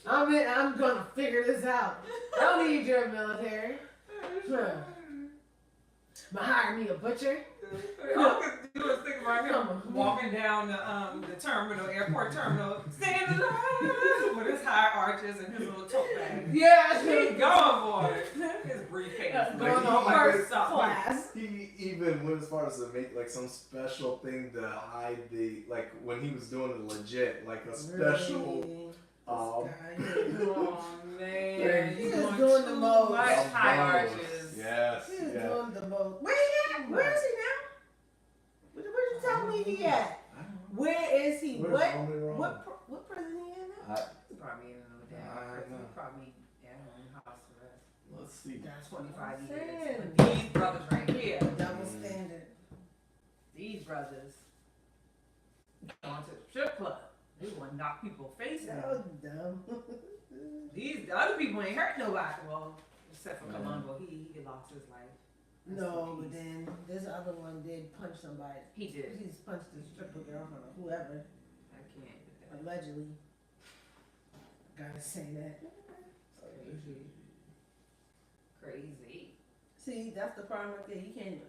Speaker 1: Alright.
Speaker 3: I'm gonna figure this out. I don't need your military. But hire me a butcher.
Speaker 2: All I could do is think about him walking down the terminal, airport terminal, standing alive with his high arches and his little tote bag.
Speaker 3: Yeah,
Speaker 2: He's going for it. His briefcase.
Speaker 3: going on
Speaker 1: Like,
Speaker 3: first class.
Speaker 1: He even went as far as to make like some special thing to hide the, like when he was doing it legit, like a special
Speaker 2: Oh man,
Speaker 3: He was doing the most.
Speaker 2: much high arches.
Speaker 1: Yes.
Speaker 3: He was
Speaker 1: Yeah.
Speaker 3: doing the most. Where he at? Where is he now? What you tell me he at?
Speaker 1: I don't know.
Speaker 3: Where is he?
Speaker 1: Where's Romy Rome?
Speaker 3: What prison he in now?
Speaker 2: He's probably in another damn prison. Probably in house arrest.
Speaker 1: Let's see.
Speaker 3: That's
Speaker 2: 25
Speaker 3: I'm
Speaker 2: years.
Speaker 3: saying.
Speaker 2: But these brothers right here,
Speaker 3: Double standard.
Speaker 2: these brothers, going to the strip club. They want to knock people's faces
Speaker 3: That
Speaker 2: out.
Speaker 3: was dumb.
Speaker 2: These the other people ain't hurt nobody. Well, except for Columbo, he lost his life.
Speaker 3: No, but then this other one did punch somebody.
Speaker 2: He did.
Speaker 3: He's punched the stripper girl or whoever,
Speaker 2: I can't with that.
Speaker 3: allegedly. Gotta say that.
Speaker 2: Crazy.
Speaker 3: See, that's the problem right there. You can't even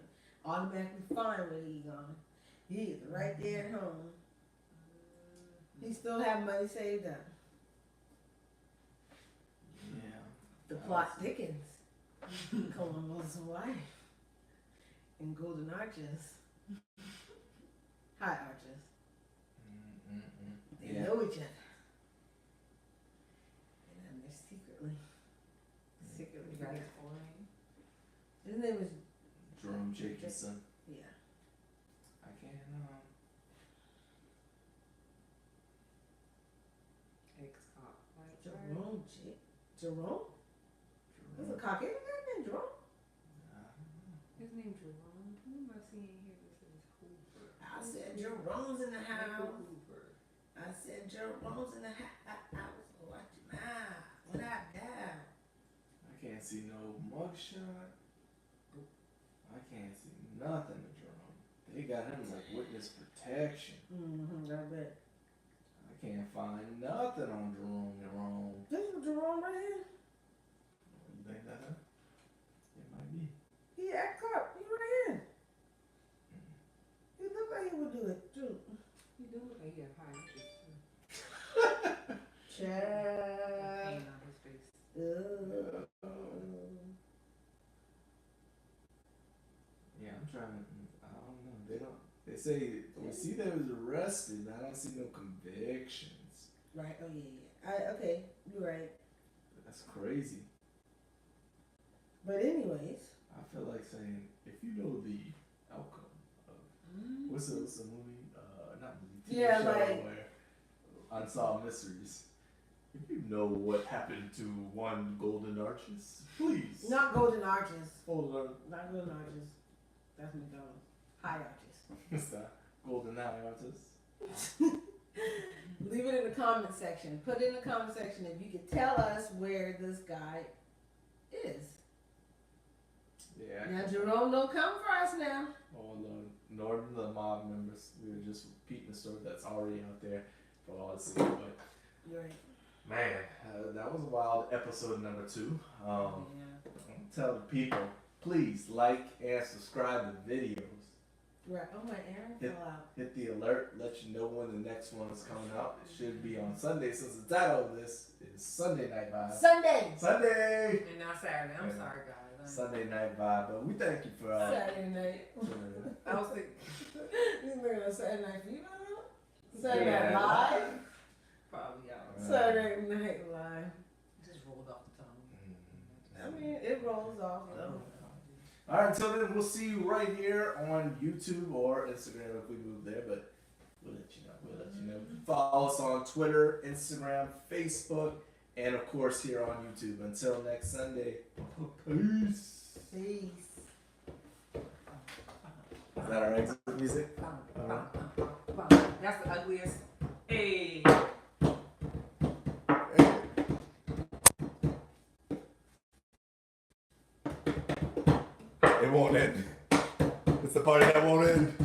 Speaker 3: automatically find where he's on. He is right there at home. He still have money saved up.
Speaker 1: Yeah.
Speaker 3: The plot thickens. Columbo's wife. And golden arches. High arches. They
Speaker 1: Yeah.
Speaker 3: know each other. And they're secretly
Speaker 2: You got his full name?
Speaker 3: His name is
Speaker 1: Jerome Jacobson.
Speaker 3: yeah.
Speaker 1: I can't.
Speaker 2: Ex-cop.
Speaker 3: Jerome Jerome? There's a Caucasian guy named Jerome?
Speaker 2: see in here this is Hoover.
Speaker 3: I said Jerome's in the house.
Speaker 2: Hoover.
Speaker 3: I said Jerome's in the house. Watch your mouth. What I down?
Speaker 1: I can't see no mugshot. I can't see nothing of Jerome. They got him like witness protection.
Speaker 3: I bet.
Speaker 1: I can't find nothing on Jerome.
Speaker 3: This is Jerome right here.
Speaker 1: You think that's him? It might be.
Speaker 3: He act up. He right here. He look like he would do it too.
Speaker 2: You do look like he have high interest too.
Speaker 3: Child.
Speaker 2: Pain on his face.
Speaker 1: Yeah, I'm trying to. I don't know. They don't. They say we see that he was arrested. I don't see no convictions.
Speaker 3: Right. Oh yeah. Okay. You're right.
Speaker 1: That's crazy.
Speaker 3: But anyways.
Speaker 1: I feel like saying if you know the outcome of what's the movie? Not movie. TV
Speaker 3: Yeah,
Speaker 1: show
Speaker 3: like
Speaker 1: where Unsolved Mysteries. If you know what happened to one Golden Arches, please.
Speaker 3: Not Golden Arches.
Speaker 1: Hold on.
Speaker 3: Not Golden Arches. That's McDonald. High Arches.
Speaker 1: What's that? Golden Arches.
Speaker 3: Leave it in the comment section. Put it in the comment section if you could tell us where this guy is.
Speaker 1: Yeah.
Speaker 3: Now Jerome, don't come for us now.
Speaker 1: All the Northern the mob members. We were just repeating the story that's already out there for all to see. But
Speaker 3: You're right.
Speaker 1: man, that was a wild episode number 2. Tell the people, please like and subscribe to the videos.
Speaker 3: Right. Oh my Aaron fell out.
Speaker 1: Hit the alert, let you know when the next one is coming out. It should be on Sunday since the title of this is Sunday Night Vibe. Sunday!
Speaker 2: And not Saturday. I'm sorry, guys.
Speaker 1: Sunday Night Vibe. But we thank you for
Speaker 3: Saturday night.
Speaker 2: I was thinking.
Speaker 3: You looking at Saturday Night Fever? Saturday Night Live?
Speaker 2: Probably out.
Speaker 3: Saturday Night Live.
Speaker 2: Just rolled off the tongue.
Speaker 3: I mean, it rolls off.
Speaker 1: Alright, until then, we'll see you right here on YouTube or Instagram if we move there, but we'll let you know. We'll let you know. Follow us on Twitter, Instagram, Facebook, and of course here on YouTube. Until next Sunday, peace.
Speaker 3: Peace.
Speaker 1: Is that our exit music?
Speaker 2: That's the ugliest. Hey.
Speaker 1: It won't end. It's the party that won't end.